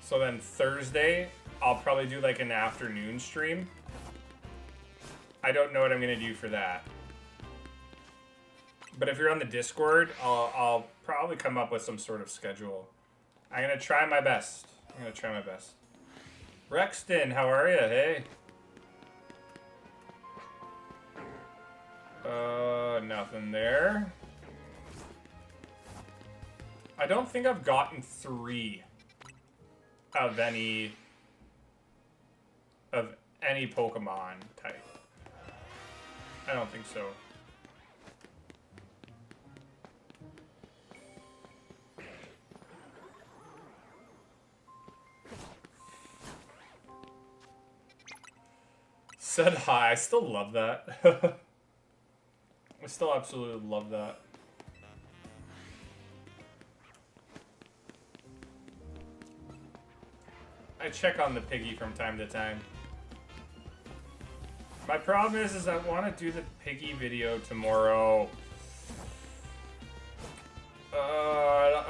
So then Thursday, I'll probably do like an afternoon stream. I don't know what I'm gonna do for that. But if you're on the Discord, I'll probably come up with some sort of schedule. I'm gonna try my best. Rexton, how are you? Hey. Nothing there. I don't think I've gotten 3 of any Pokemon type. I don't think so. Said hi. I still love that. I still absolutely love that. I check on the piggy from time to time. My problem is I want to do the piggy video tomorrow.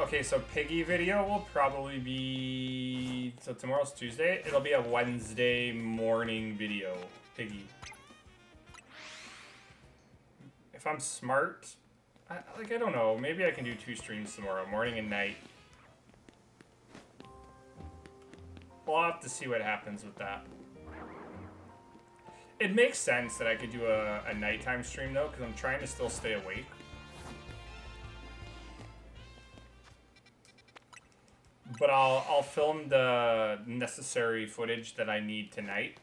Okay, so piggy video will probably be... So tomorrow's Tuesday. It'll be a Wednesday morning video. Piggy. If I'm smart, I don't know. Maybe I can do 2 streams tomorrow, morning and night. We'll have to see what happens with that. It makes sense that I could do a nighttime stream though, because I'm trying to still stay awake. But I'll film the necessary footage that I need tonight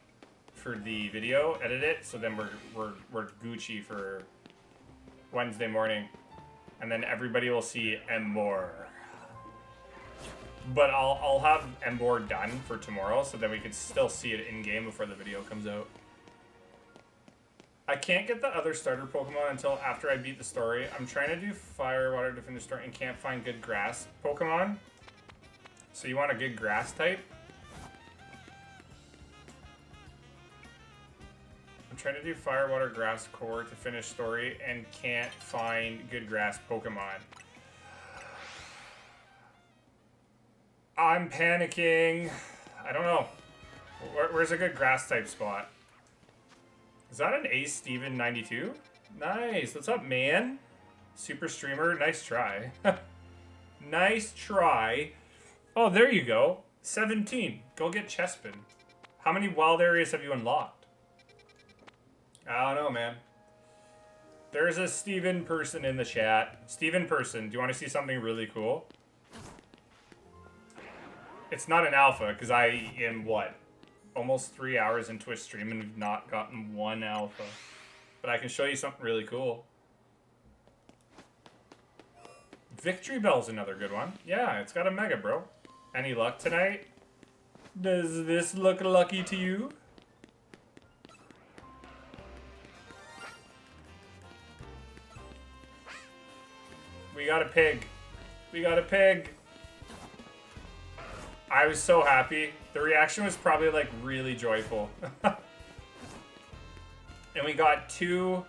for the video, edit it, so then we're Gucci for Wednesday morning, and then everybody will see Embor. But I'll have Embor done for tomorrow, so that we can still see it in game before the video comes out. I can't get the other starter Pokemon until after I beat the story. I'm trying to do Fire, Water to finish the story and can't find good grass Pokemon. So you want a good grass type? I'm trying to do Fire, Water, Grass Core to finish story and can't find good grass Pokemon. I'm panicking. I don't know. Where's a good grass type spot? Is that an Ace Steven 92? Nice. What's up, man? Super streamer. Nice try. Nice try. Oh, there you go. 17. Go get Chespin. How many wild areas have you unlocked? I don't know, man. There's a Steven person in the chat. Steven person, do you want to see something really cool? It's not an alpha, because I am, what? Almost 3 hours into a stream and we've not gotten 1 alpha. But I can show you something really cool. Victory Bell's another good one. Yeah, it's got a Mega, bro. Any luck tonight? Does this look lucky to you? We got a pig. We got a pig. I was so happy. The reaction was probably like really joyful. And we got two,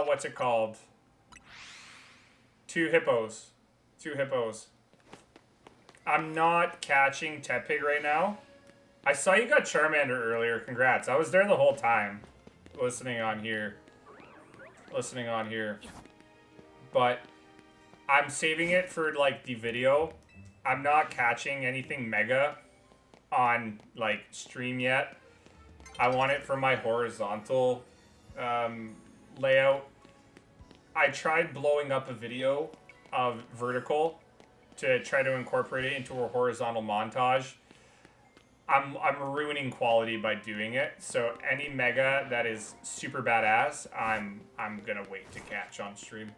what's it called? 2 hippos. 2 hippos. I'm not catching Tepig right now. I saw you got Charmander earlier. Congrats. I was there the whole time. Listening on here. But I'm saving it for like the video. I'm not catching anything mega on like stream yet. I want it for my horizontal layout. I tried blowing up a video of vertical to try to incorporate it into a horizontal montage. I'm ruining quality by doing it. So any mega that is super badass, I'm gonna wait to catch on stream.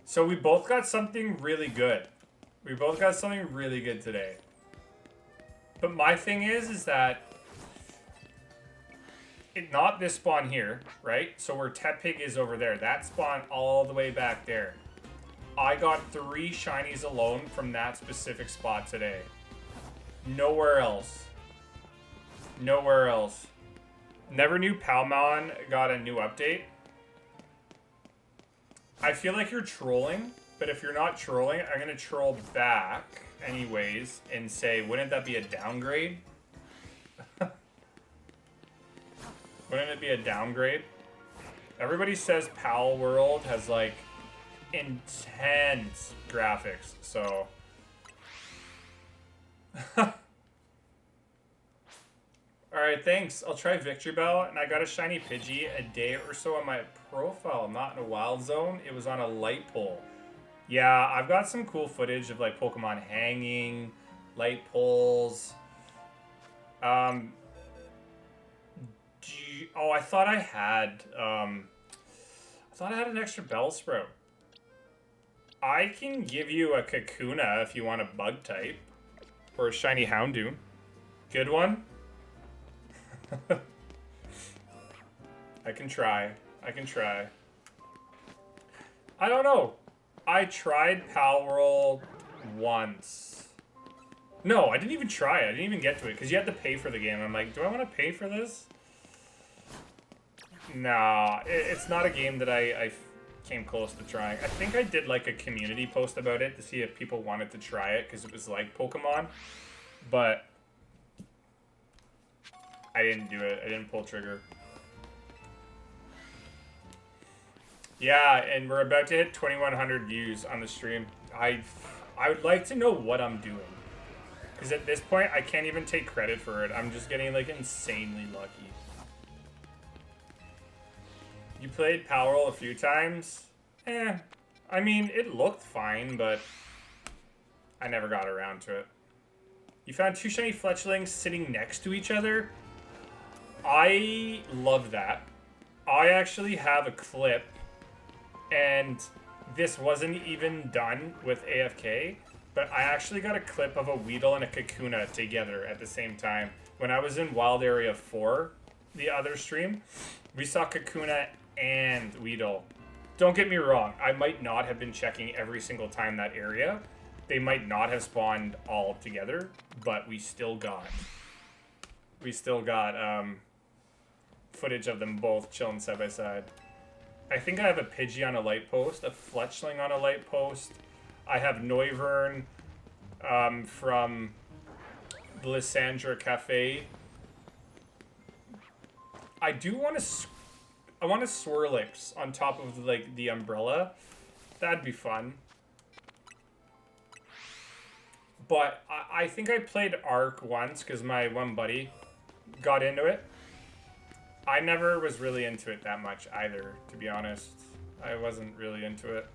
So we both got something really good. We both got something really good today. But my thing is that it not this spawn here, right? So where Tepig is over there, that spawn all the way back there. I got 3 shinies alone from that specific spot today. Nowhere else. Nowhere else. Never knew Palmon got a new update. I feel like you're trolling, but if you're not trolling, I'm gonna troll back anyways and say, wouldn't that be a downgrade? Wouldn't it be a downgrade? Everybody says Pal World has like intense graphics, so alright, thanks. I'll try Victory Bell, and I got a shiny Pidgey a day or so on my profile, not in a wild zone. It was on a light pole. Yeah, I've got some cool footage of like Pokemon hanging, light poles. Oh, I thought I had an extra Bellsprout. I can give you a Kakuna if you want a bug type. Or a shiny Houndoom. Good one? I can try. I can try. I don't know. I tried Pal World once. No, I didn't even try it. I didn't even get to it because you had to pay for the game. I'm like, do I want to pay for this? Nah, it's not a game that I came close to trying. I think I did like a community post about it to see if people wanted to try it because it was like Pokemon, but I didn't do it. I didn't pull trigger. Yeah, and we're about to hit 2,100 views on the stream. I would like to know what I'm doing. Because at this point, I can't even take credit for it. I'm just getting, like, insanely lucky. You played Power Roll a few times? I mean, it looked fine, but I never got around to it. You found 2 shiny fletchlings sitting next to each other? I love that. I actually have a clip, and this wasn't even done with AFK, but I actually got a clip of a Weedle and a Kakuna together at the same time. When I was in Wild Area 4, the other stream, we saw Kakuna and Weedle. Don't get me wrong, I might not have been checking every single time that area. They might not have spawned all together, but we still got footage of them both chilling side by side. I think I have a Pidgey on a light post, a Fletchling on a light post. I have Noivern from the Lysandra Cafe. I do want to... I want a Swirlix on top of like the umbrella. That'd be fun. But I think I played Arc once because my one buddy got into it. I never was really into it that much either, to be honest. I wasn't really into it.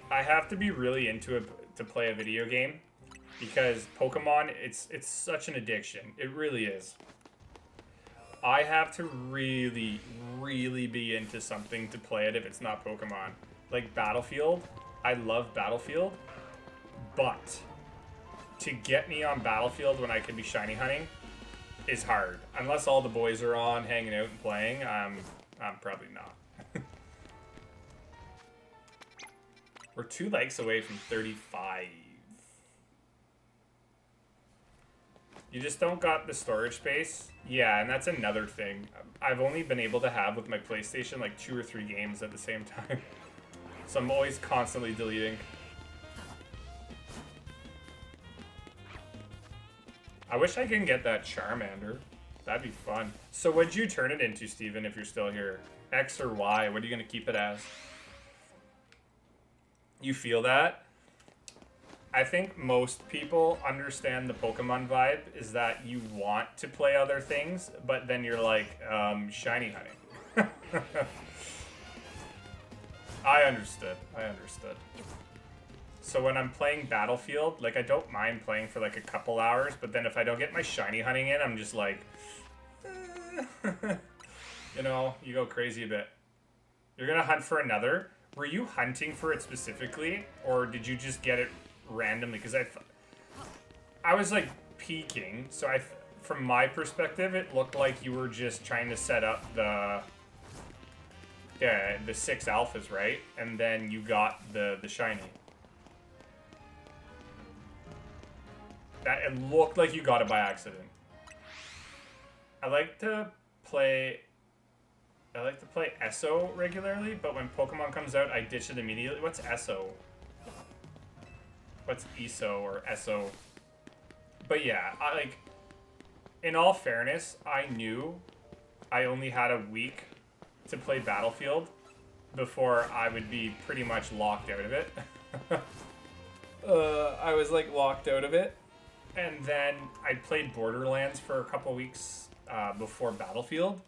I have to be really into it to play a video game because Pokemon, it's such an addiction. It really is. I have to really, really be into something to play it if it's not Pokemon. Like Battlefield. I love Battlefield. But to get me on Battlefield when I could be shiny hunting is hard. Unless all the boys are on, hanging out and playing, I'm probably not. We're 2 likes away from 35. You just don't got the storage space. Yeah, and that's another thing. I've only been able to have with my PlayStation like 2 or 3 games at the same time. So I'm always constantly deleting. I wish I can get that Charmander. That'd be fun. So what'd you turn it into, Steven, if you're still here? X or Y? What are you going to keep it as? You feel that? I think most people understand the Pokemon vibe is that you want to play other things, but then you're like, shiny hunting. I understood. So when I'm playing Battlefield, like I don't mind playing for like a couple hours, but then if I don't get my shiny hunting in, I'm just like, you know, you go crazy a bit. You're gonna hunt for another. Were you hunting for it specifically, or did you just get it randomly? Because I was like peeking, so from my perspective, it looked like you were just trying to set up the 6 alphas, right? And then you got the shiny. That it looked like you got it by accident. I like to play ESO regularly, but when Pokemon comes out, I ditch it immediately. What's ESO? What's ESO or ESO? But yeah, in all fairness, I knew I only had a week to play Battlefield before I would be pretty much locked out of it. I was like locked out of it. And then I played Borderlands for a couple weeks before Battlefield.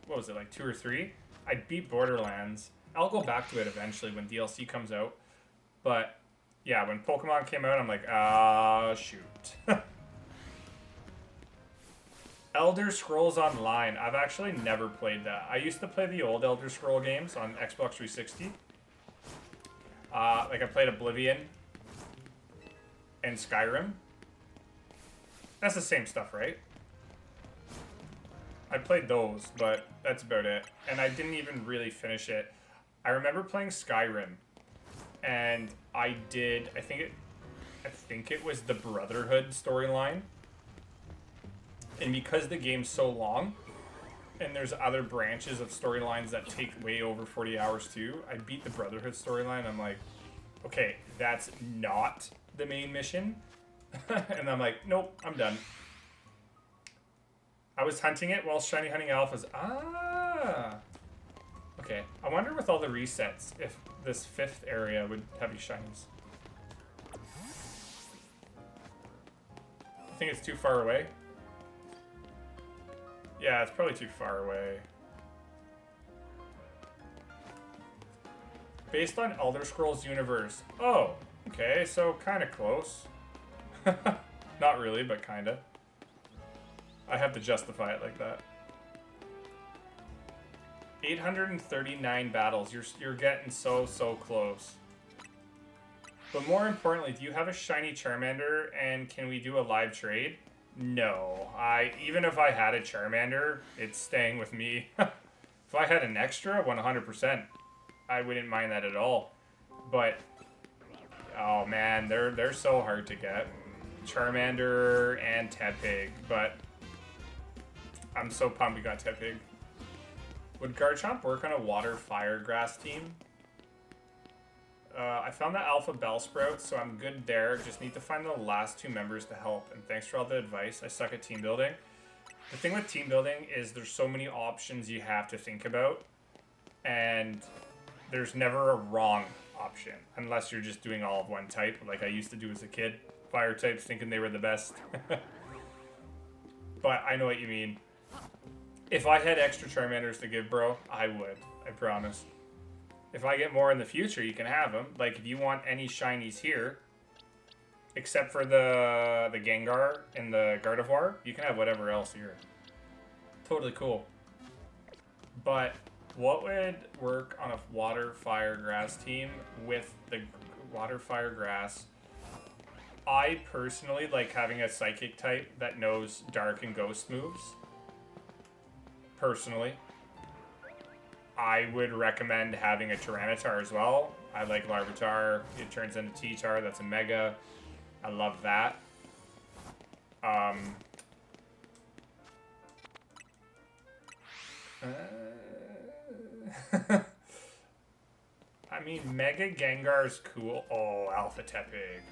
What was it, like 2 or 3? I beat Borderlands. I'll go back to it eventually when DLC comes out. But yeah, when Pokemon came out, I'm like, shoot. Elder Scrolls Online. I've actually never played that. I used to play the old Elder Scroll games on Xbox 360. Like I played Oblivion and Skyrim. That's the same stuff, right? I played those, but that's about it. And I didn't even really finish it. I remember playing Skyrim, and I think it was the Brotherhood storyline. And because the game's so long, and there's other branches of storylines that take way over 40 hours too, I beat the Brotherhood storyline. I'm like, okay, that's not the main mission. And I'm like, nope, I'm done. I was hunting it while shiny hunting alphas. Okay. I wonder with all the resets if this 5th area would have these shinies. I think it's too far away. Yeah, it's probably too far away. Based on Elder Scrolls universe. Oh, okay, so kind of close. Not really, but kind of. I have to justify it like that. 839 battles. You're getting so close. But more importantly, do you have a shiny Charmander, and can we do a live trade? No. Even if I had a Charmander, it's staying with me. If I had an extra, 100%, I wouldn't mind that at all. But oh man, they're so hard to get. Charmander and Tepig, but I'm so pumped we got Tepig. Would Garchomp work on a water fire grass team? I found the Alpha Bellsprout, so I'm good there. Just need to find the last 2 members to help. And thanks for all the advice. I suck at team building. The thing with team building is there's so many options you have to think about. And there's never a wrong option. Unless you're just doing all of one type, like I used to do as a kid. Fire types thinking they were the best. But I know what you mean. If I had extra Charmanders to give, bro, I would. I promise. If I get more in the future, you can have them. Like, if you want any shinies here, except for the Gengar and the Gardevoir, you can have whatever else here. Totally cool. But what would work on a water, fire, grass team with the water, fire, grass? I personally like having a psychic type that knows dark and ghost moves. Personally. I would recommend having a Tyranitar as well. I like Larvitar. It turns into T-Tar. That's a Mega. I love that. I mean, Mega Gengar's cool. Oh, Alpha Tepig.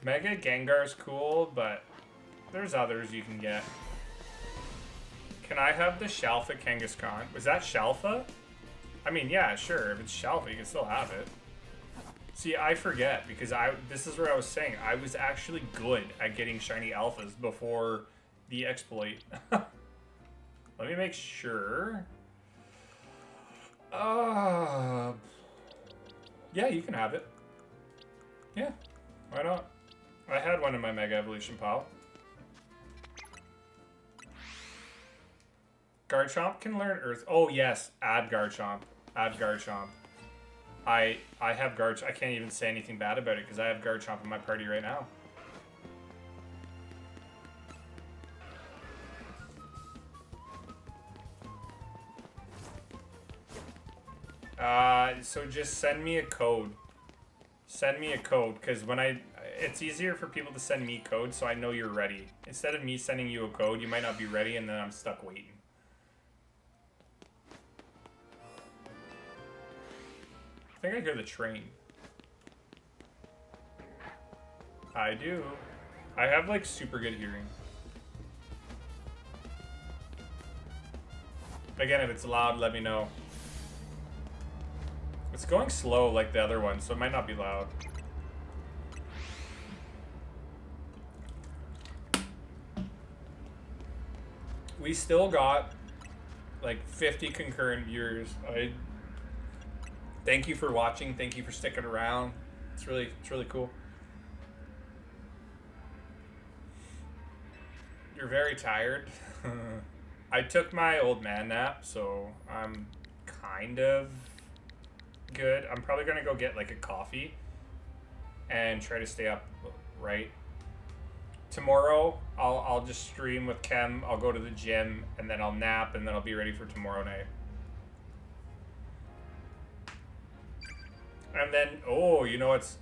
Mega Gengar's cool, but there's others you can get. Can I have the Shalfa Kangaskhan? Was that Shalfa? I mean, yeah, sure. If it's Shalfa, you can still have it. See, I forget because this is what I was saying. I was actually good at getting shiny alphas before the exploit. Let me make sure. Yeah, you can have it. Yeah, why not? I had one in my Mega Evolution pile. Garchomp can learn Earth. Oh yes, add Garchomp. Add Garchomp. I have Garch. I can't even say anything bad about it because I have Garchomp in my party right now. So just send me a code. Send me a code, because when it's easier for people to send me code so I know you're ready. Instead of me sending you a code, you might not be ready and then I'm stuck waiting. I think I hear the train. I do. I have like super good hearing. Again, if it's loud, let me know. It's going slow like the other one, so it might not be loud. We still got like 50 concurrent viewers. Thank you for watching. Thank you for sticking around. It's really cool. You're very tired. I took my old man nap, so I'm kind of good. I'm probably gonna go get like a coffee and try to stay up right. Tomorrow I'll just stream with Kem. I'll go to the gym and then I'll nap and then I'll be ready for tomorrow night. And then you know what's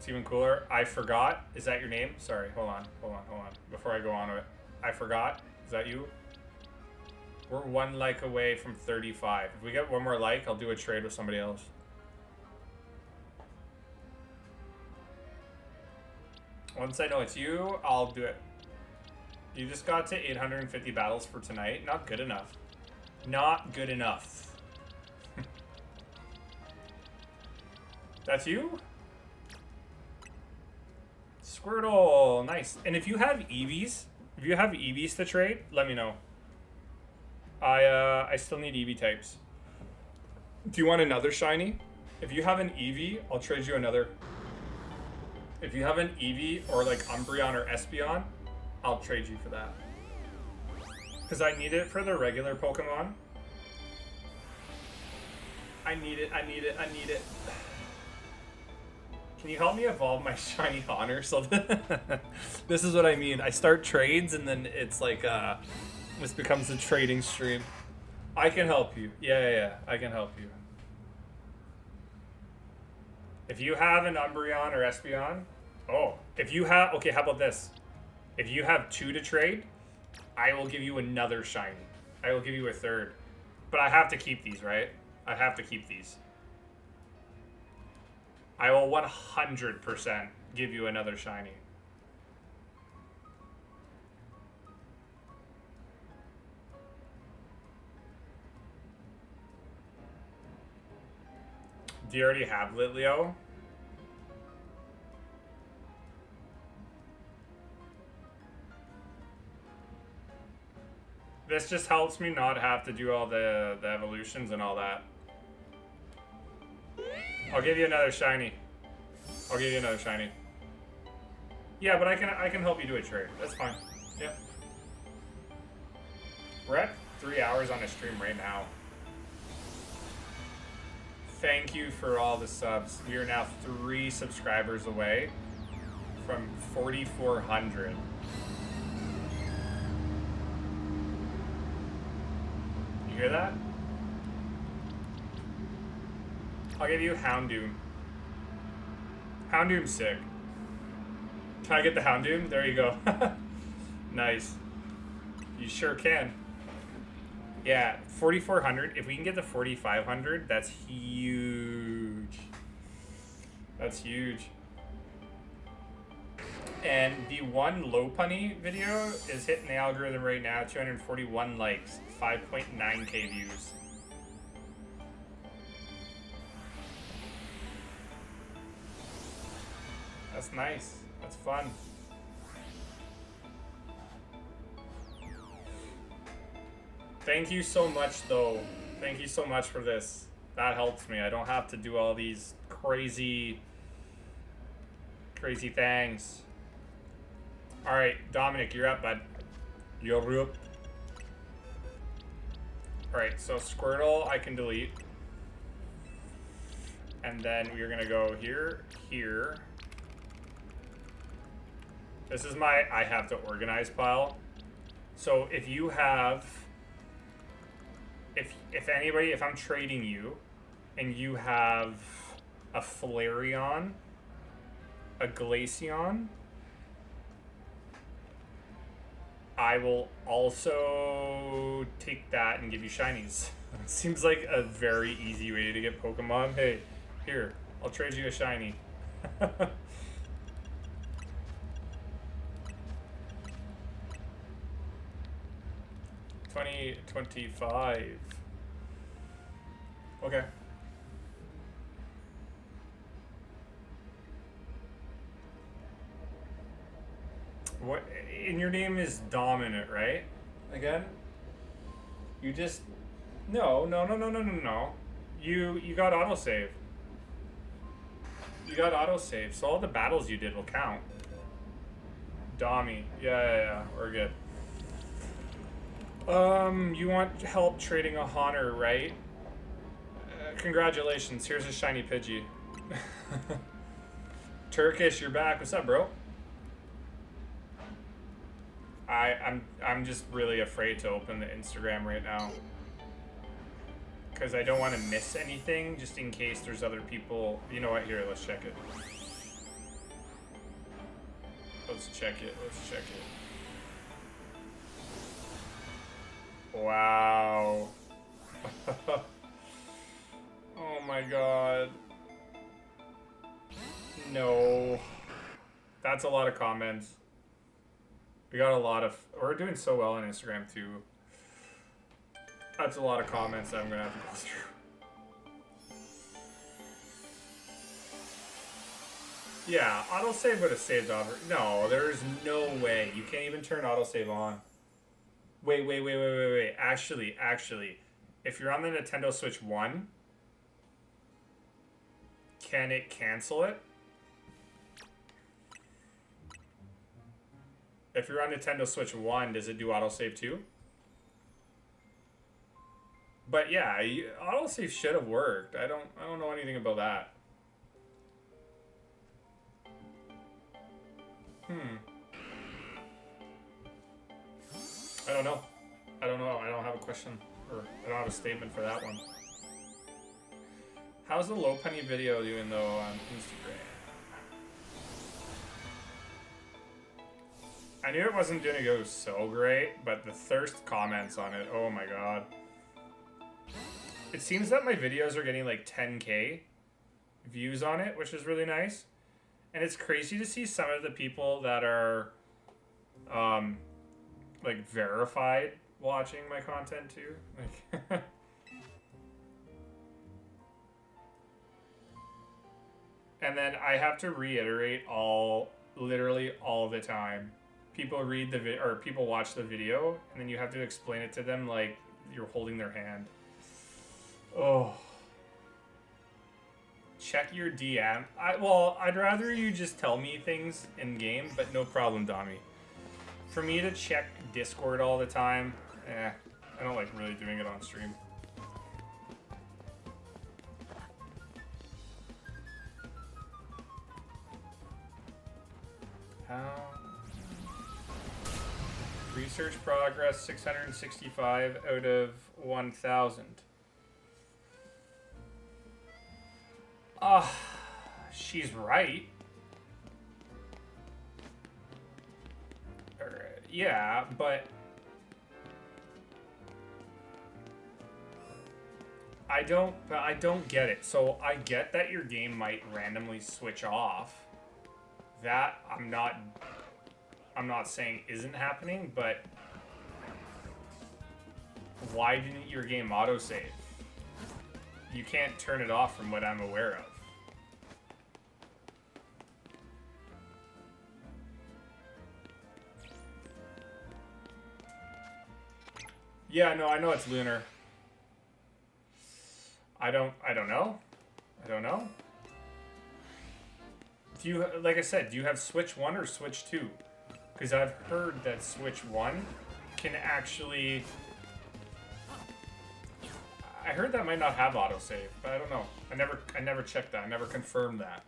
even cooler? I forgot. Is that your name? Sorry, hold on. Before I go on with it. I forgot. Is that you? We're 1 like away from 35. If we get 1 more like, I'll do a trade with somebody else. Once I know it's you, I'll do it. You just got to 850 battles for tonight. Not good enough. Not good enough. That's you? Squirtle, nice. And if you have EVs to trade, let me know. I still need EV types. Do you want another shiny? If you have an EV, I'll trade you another. If you have an EV or like Umbreon or Espeon, I'll trade you for that. Because I need it for the regular Pokemon. I need it. Can you help me evolve my shiny Honor? So this is what I mean. I start trades and then it's like this becomes a trading stream. I can help you. Yeah, I can help you. If you have an Umbreon or Espeon, if you have, okay, how about this? If you have 2 to trade, I will give you another shiny. I will give you a third. But I have to keep these, right? I have to keep these. I will 100% give you another shiny. Do you already have Litleo? This just helps me not have to do all the evolutions and all that. I'll give you another shiny. Yeah, but I can help you do a trade. That's fine. Yeah. We're at 3 hours on a stream right now. Thank you for all the subs. We are now 3 subscribers away from 4,400. You hear that? I'll give you Houndoom. Houndoom's sick. Can I get the Houndoom? There you go. Nice. You sure can. Yeah, 4,400. If we can get to 4,500, that's huge. That's huge. And the one Lopunny video is hitting the algorithm right now. 241 likes, 5.9k views. That's nice. That's fun. Thank you so much, though. Thank you so much for this. That helps me. I don't have to do all these crazy Crazy thangs. Alright, Dominic, you're up, bud. You're up. Alright, so Squirtle I can delete. And then we're gonna go here, here. This is my I have to organize pile. So if you have, if I'm trading you, and you have a Flareon, a Glaceon, I will also take that and give you shinies. Seems like a very easy way to get Pokemon. Hey, here, I'll trade you a shiny. 2025. Okay. What? And your name is Dominant, right? Again? You just... No. You got autosave. You got autosave, so all the battles you did will count. Dommy. Yeah, we're good. You want help trading a Haunter, right? Congratulations, here's a shiny Pidgey. Turkish, you're back. What's up, bro? I'm just really afraid to open the Instagram right now. Because I don't want to miss anything, just in case there's other people. You know what? Here, let's check it. Let's check it. Wow. Oh my god. No. That's a lot of comments. We got a lot of... We're doing so well on Instagram, too. That's a lot of comments that I'm going to have to go through. Yeah, autosave would have saved over. No, there's no way. You can't even turn autosave on. Wait. Actually, if you're on the Nintendo Switch 1, can it cancel it? If you're on Nintendo Switch 1, does it do autosave too? But yeah, autosave should have worked. I don't know anything about that. I don't know. I don't have a question, or I don't have a statement for that one. How's the low penny video doing though on Instagram? I knew it wasn't gonna go so great, but the thirst comments on it, oh my god. It seems that my videos are getting like 10K views on it, which is really nice. And it's crazy to see some of the people that are like verified watching my content too. Like and then I have to reiterate literally all the time. People read the or people watch the video, and then you have to explain it to them like you're holding their hand. Oh. Check your DM. I'd rather you just tell me things in game, but no problem, Dommy. For me to check Discord all the time, I don't like really doing it on stream. How? Research progress 665 out of 1,000. She's right. Yeah, but I don't get it. So I get that your game might randomly switch off. That I'm not saying isn't happening, but why didn't your game autosave? You can't turn it off from what I'm aware of. Yeah, no, I know it's lunar. I don't know. Do you, like I said, do you have Switch 1 or Switch 2? Because I've heard that Switch 1 can actually... I heard that might not have autosave, but I don't know. I never checked that. I never confirmed that.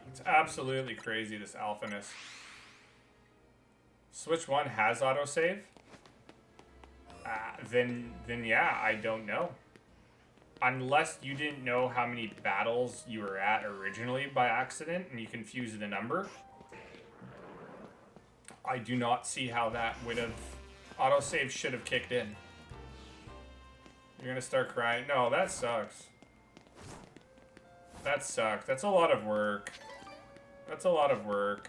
It's absolutely crazy, this alphaness. Switch 1 has autosave? Then yeah, I don't know. Unless you didn't know how many battles you were at originally by accident and you confused the number. I do not see how that would have... Autosave should have kicked in. You're gonna start crying? No, that sucks. That sucks. That's a lot of work. That's a lot of work.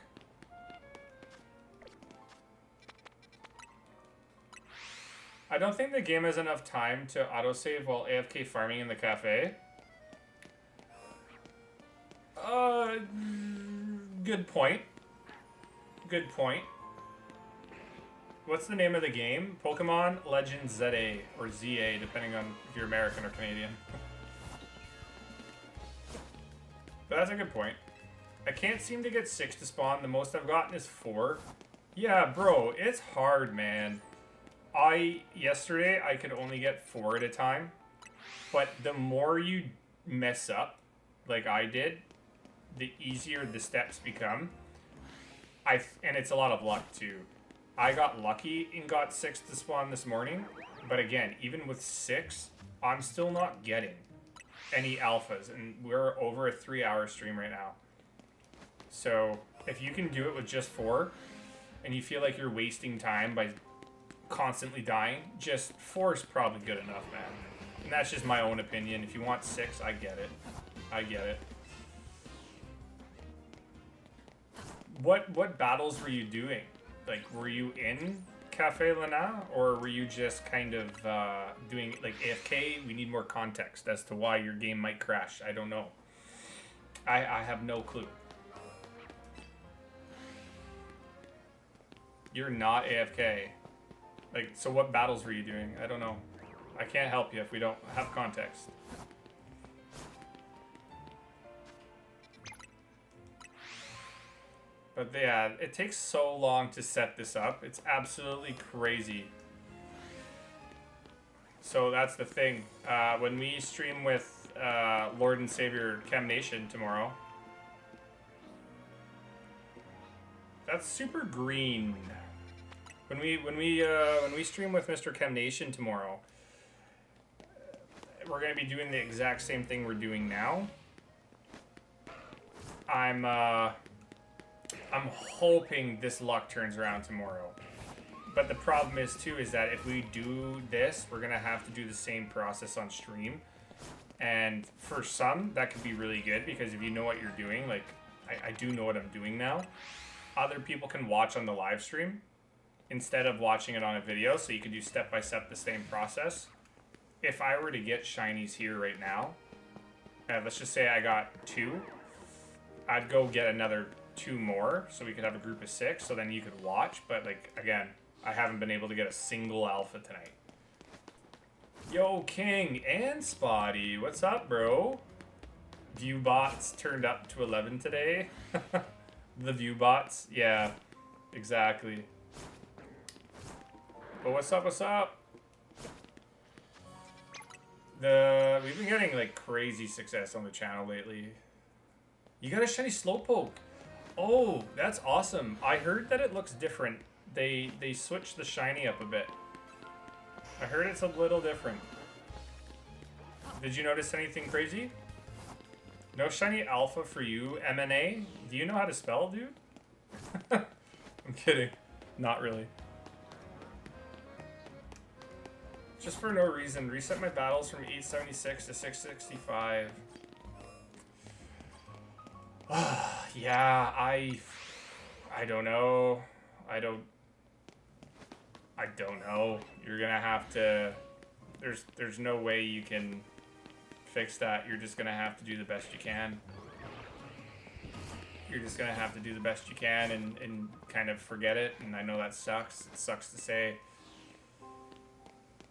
I don't think the game has enough time to autosave while AFK farming in the cafe. Good point. Good point. What's the name of the game? Pokémon Legends ZA, or ZA, depending on if you're American or Canadian. But that's a good point. I can't seem to get 6 to spawn. The most I've gotten is 4. Yeah, bro, it's hard, man. Yesterday, I could only get 4 at a time. But the more you mess up, like I did, the easier the steps become. And it's a lot of luck, too. I got lucky and got 6 to spawn this morning. But again, even with 6, I'm still not getting any alphas. And we're over a 3-hour stream right now. So, if you can do it with just 4, and you feel like you're wasting time by constantly dying, just 4 is probably good enough, man. And that's just my own opinion. If you want 6, I get it. I get it. What battles were you doing? Like, were you in Cafe Lena, or were you just kind of doing, like, AFK? We need more context as to why your game might crash. I don't know. I have no clue. You're not AFK. Like, so what battles were you doing? I don't know. I can't help you if we don't have context. But yeah, it takes so long to set this up. It's absolutely crazy. So that's the thing. When we stream with Lord and Savior Chem Nation tomorrow. That's super green. When we stream with Mr. Chem Nation tomorrow, we're gonna be doing the exact same thing we're doing now. I'm hoping this luck turns around tomorrow. But the problem is too is that if we do this, we're gonna have to do the same process on stream. And for some, that could be really good because if you know what you're doing, like I do know what I'm doing now. Other people can watch on the live stream instead of watching it on a video, so you can do step by step the same process. If I were to get shinies here right now, let's just say I got 2, I'd go get another 2 more, so we could have a group of 6, so then you could watch, but like, again, I haven't been able to get a single alpha tonight. Yo, King and Spotty, what's up, bro? View bots turned up to 11 today. The view bots, yeah, exactly. But what's up, what's up? We've been getting like crazy success on the channel lately. You got a shiny Slowpoke. Oh, that's awesome. I heard that it looks different. They switched the shiny up a bit. I heard it's a little different. Did you notice anything crazy? No shiny alpha for you, MNA? Do you know how to spell, dude? I'm kidding. Not really. Just for no reason, reset my battles from 876 to 665. Yeah, I don't know. I don't know. You're gonna have to. There's no way you can fix that. You're just gonna have to do the best you can. You're just gonna have to do the best you can and kind of forget it. And I know that sucks. It sucks to say.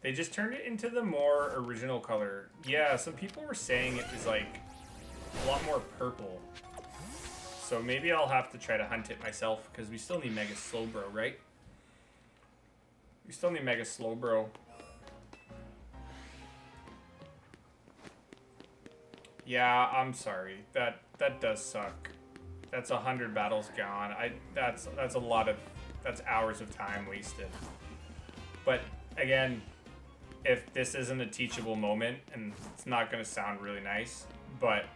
They just turned it into the more original color. Yeah, some people were saying it was like a lot more purple. So maybe I'll have to try to hunt it myself because we still need Mega Slowbro, right? We still need Mega Slowbro. Yeah, I'm sorry. That does suck. That's 100 battles gone. That's a lot of hours of time wasted. But again, if this isn't a teachable moment, and it's not gonna sound really nice, but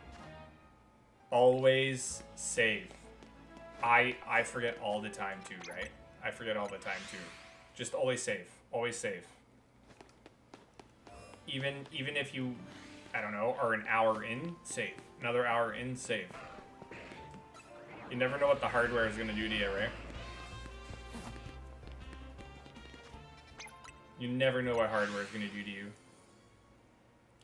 always save. I forget all the time too, right? I forget all the time too. Just always save. Always save. Even if you, I don't know, are an hour in, save. Another hour in, save. You never know what the hardware is gonna do to you, right? You never know what hardware is gonna do to you.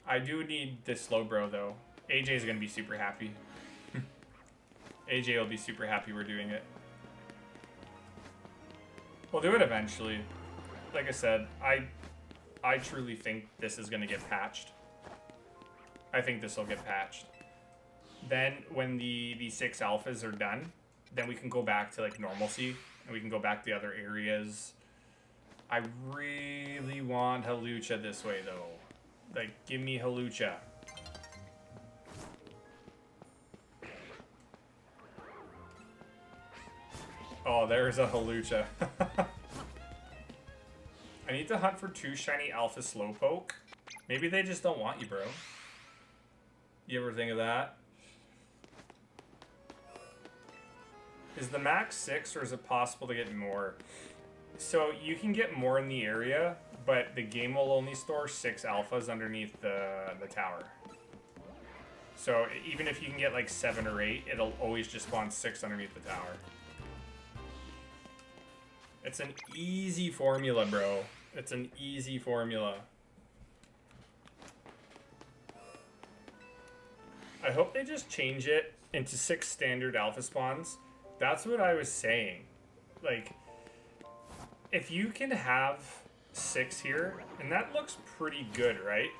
I do need this Slowbro though. AJ is gonna be super happy. AJ will be super happy we're doing it. We'll do it eventually. Like I said, I truly think this is gonna get patched. I think this will get patched. Then when the 6 alphas are done, then we can go back to like normalcy and we can go back to the other areas. I really want Halucha this way though. Like, give me Halucha. Oh, there's a Halucha. I need to hunt for 2 shiny alpha Slowpoke. Maybe they just don't want you, bro. You ever think of that? Is the max 6 or is it possible to get more? So you can get more in the area, but the game will only store 6 alphas underneath the tower. So even if you can get like 7 or 8, it'll always just spawn 6 underneath the tower. It's an easy formula, bro. It's an easy formula. I hope they just change it into 6 standard alpha spawns. That's what I was saying. Like, if you can have 6 here, and that looks pretty good, right?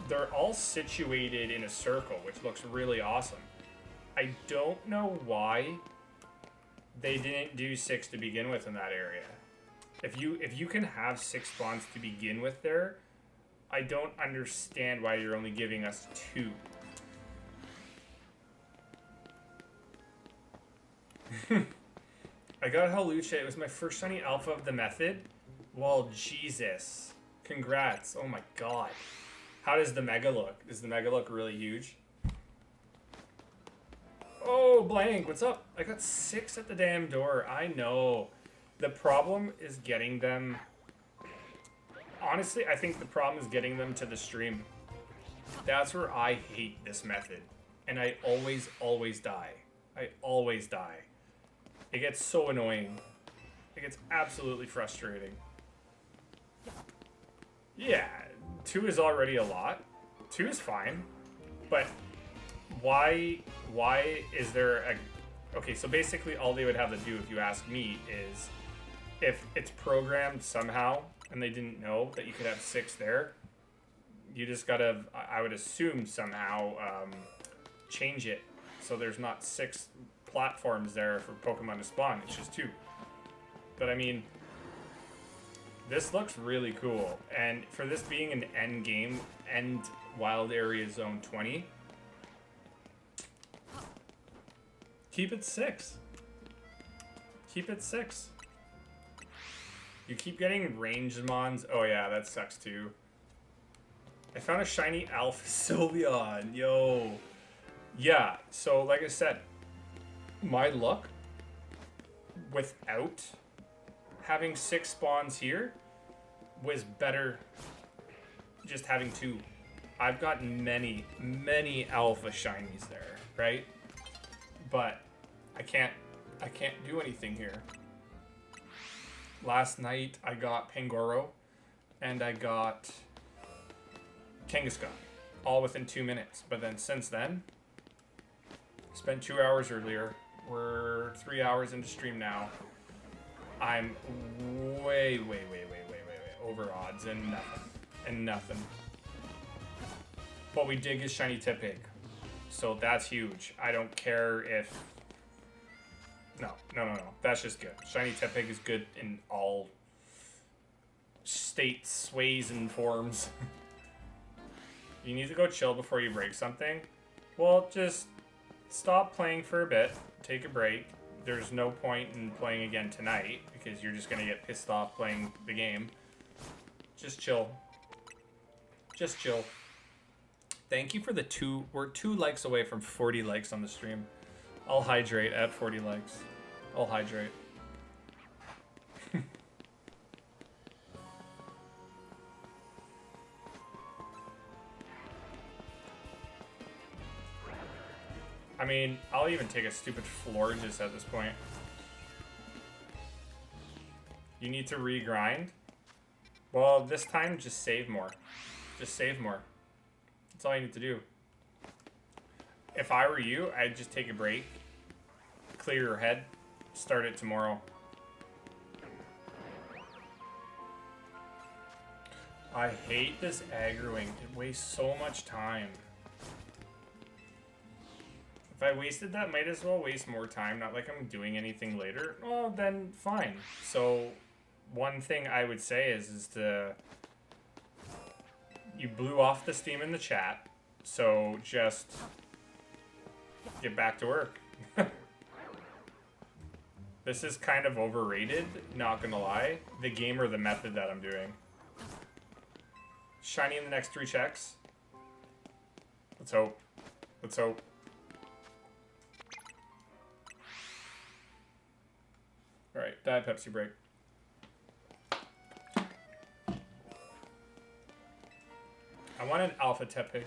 They're all situated in a circle, which looks really awesome. I don't know why they didn't do 6 to begin with in that area. If you can have 6 spawns to begin with there, I don't understand why you're only giving us 2. I got Halucha. It was my first shiny alpha of the method. Well, Jesus. Congrats. Oh my god. How does the Mega look? Does the Mega look really huge? Oh, Blank, what's up? I got 6 at the damn door. I know. The problem is getting them... Honestly, I think the problem is getting them to the stream. That's where I hate this method. And I always die. I always die. It gets so annoying. It gets absolutely frustrating. Yeah, 2 is already a lot. 2 is fine. But why is there a... Okay, so basically all they would have to do, if you ask me, is if it's programmed somehow and they didn't know that you could have 6 there, you just gotta, I would assume somehow, change it so there's not 6 platforms there for Pokemon to spawn. It's just 2. But I mean, this looks really cool. And for this being an end game, end wild area zone 20, keep it 6. Keep it 6. You keep getting ranged mons. Oh yeah, that sucks too. I found a shiny Alpha Sylveon. Yo. Yeah, so like I said, my luck without having 6 spawns here was better just having 2. I've gotten many alpha shinies there, right? But I can't do anything here. Last night I got Pangoro and I got Kangaskhan. all within 2 minutes. But then since then, spent 2 hours earlier. We're 3 hours into stream now. I'm way over odds and nothing. But we did get shiny Tepig, so that's huge. I don't care if... No. That's just good. Shiny Tepig is good in all states, ways, and forms. You need to go chill before you break something. Well, just stop playing for a bit. Take a break. There's no point in playing again tonight because you're just gonna get pissed off playing the game. Just chill. Just chill. Thank you for the we're 2 likes away from 40 likes on the stream. I'll hydrate at 40 likes. I'll hydrate. I mean, I'll even take a stupid floor just at this point. You need to regrind? Well, this time, just save more. Just save more. That's all you need to do. If I were you, I'd just take a break, clear your head, start it tomorrow. I hate this aggroing. It wastes so much time. If I wasted that, might as well waste more time. Not like I'm doing anything later. Well, then fine. So one thing I would say is to... You blew off the steam in the chat, so just get back to work. This is kind of overrated, not gonna lie. The game or the method that I'm doing. Shiny in the next 3 checks. Let's hope. Let's hope. Alright, Diet Pepsi break. I want an Alpha Tepig.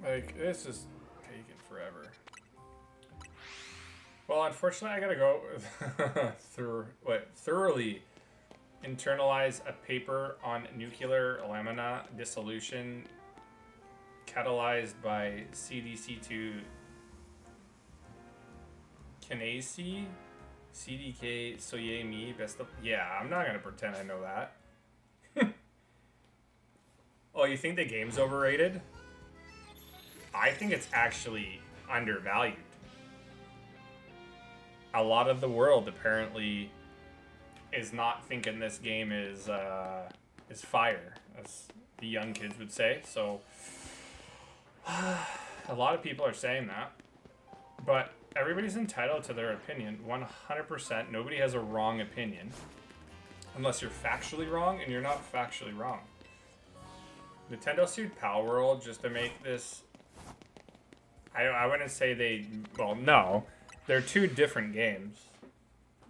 Like, this is taking forever. Well, unfortunately, I gotta go thoroughly internalize a paper on nuclear lamina dissolution catalyzed by CDC2 kinase, CDK soye me best of... Yeah, I'm not gonna pretend I know that. Oh, you think the game's overrated? I think it's actually undervalued. A lot of the world apparently is not thinking this game is fire, as the young kids would say. So a lot of people are saying that, but everybody's entitled to their opinion. 100%. Nobody has a wrong opinion unless you're factually wrong, and you're not factually wrong. Nintendo sued Palworld just to make this. I wouldn't say they... Well, no. They're 2 different games.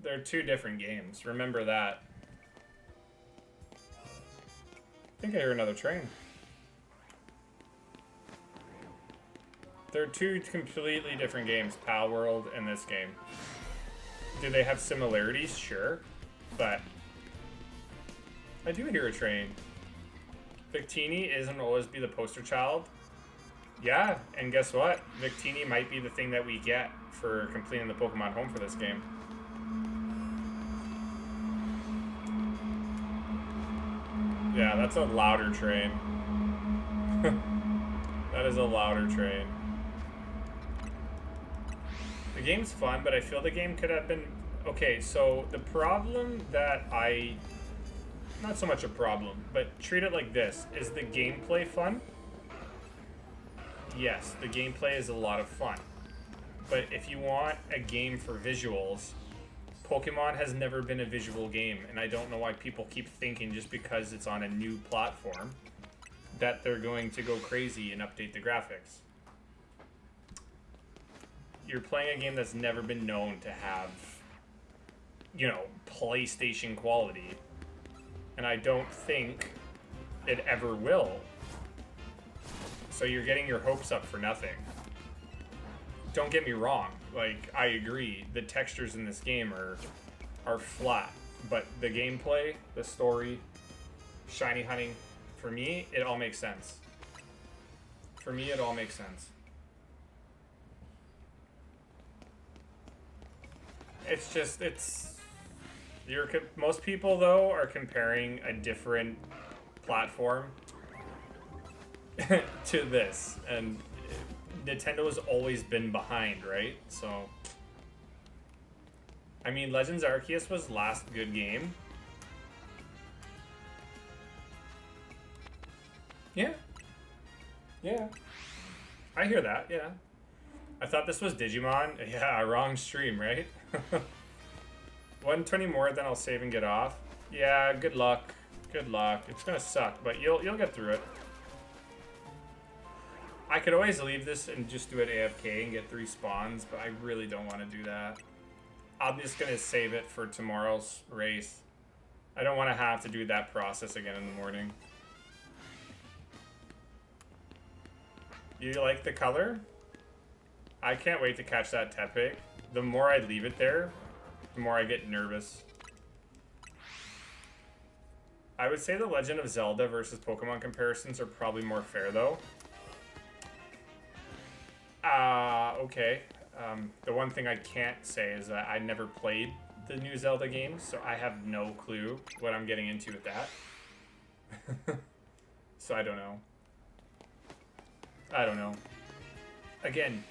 They're 2 different games. Remember that. I think I hear another train. They're 2 completely different games, Palworld and this game. Do they have similarities? Sure. But I do hear a train. Victini isn't always be the poster child. Yeah, and guess what? Victini might be the thing that we get for completing the Pokemon Home for this game. Yeah, that's a louder train. That is a louder train. The game's fun, but I feel the game could have been... Okay, so the problem that I... Not so much a problem, but treat it like this. Is the gameplay fun? Yes, the gameplay is a lot of fun. But if you want a game for visuals, Pokemon has never been a visual game, and I don't know why people keep thinking just because it's on a new platform that they're going to go crazy and update the graphics. You're playing a game that's never been known to have, you know, PlayStation quality, and I don't think it ever will. So you're getting your hopes up for nothing. Don't get me wrong, like, I agree, the textures in this game are flat. But the gameplay, the story, shiny hunting, for me, it all makes sense. For me, it all makes sense. It's just, most people, though, are comparing a different platform to this. And Nintendo has always been behind, right? So, I mean, Legends Arceus was last good game. Yeah. Yeah. I hear that, yeah. I thought this was Digimon. Yeah, wrong stream, right? 120 more, then I'll save and get off. Yeah, good luck. Good luck. It's gonna suck, but you'll get through it. I could always leave this and just do it AFK and get 3 spawns, but I really don't want to do that. I'm just gonna save it for tomorrow's race. I don't want to have to do that process again in the morning. You like the color? I can't wait to catch that Tepig. The more I leave it there, the more I get nervous. I would say the Legend of Zelda versus Pokemon comparisons are probably more fair, though. Okay. The one thing I can't say is that I never played the new Zelda games, so I have no clue what I'm getting into with that. So I don't know. I don't know. Again,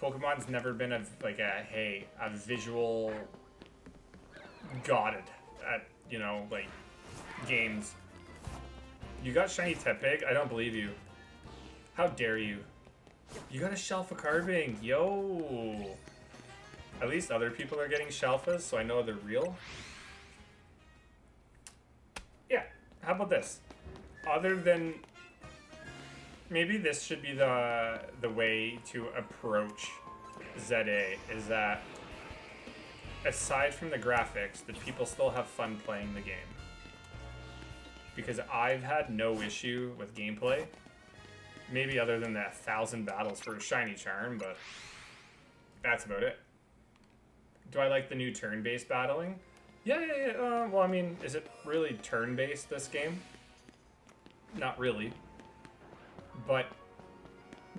Pokemon's never been a visual god at, you know, like, games. You got shiny Tepig? I don't believe you. How dare you? You got a Shelfa Carbing, yo! At least other people are getting Shelfas, so I know they're real. Yeah, how about this? Other than... Maybe this should be the way to approach ZA, is that aside from the graphics, that people still have fun playing the game. Because I've had no issue with gameplay. Maybe other than that 1,000 battles for a shiny charm, but that's about it. Do I like the new turn-based battling? Yeah. Well, I mean, is it really turn-based, this game? Not really. But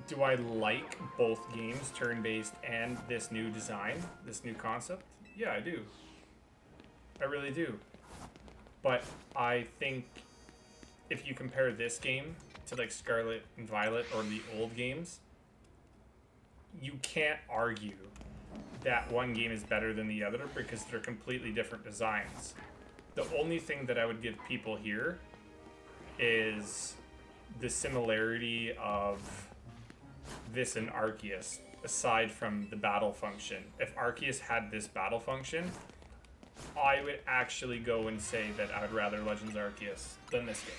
do I like both games, turn-based and this new design, this new concept? Yeah, I do. I really do. But I think if you compare this game to like Scarlet and Violet or the old games, you can't argue that one game is better than the other because they're completely different designs. The only thing that I would give people here is the similarity of this and Arceus, aside from the battle function. If Arceus had this battle function, I would actually go and say that I would rather Legends Arceus than this game.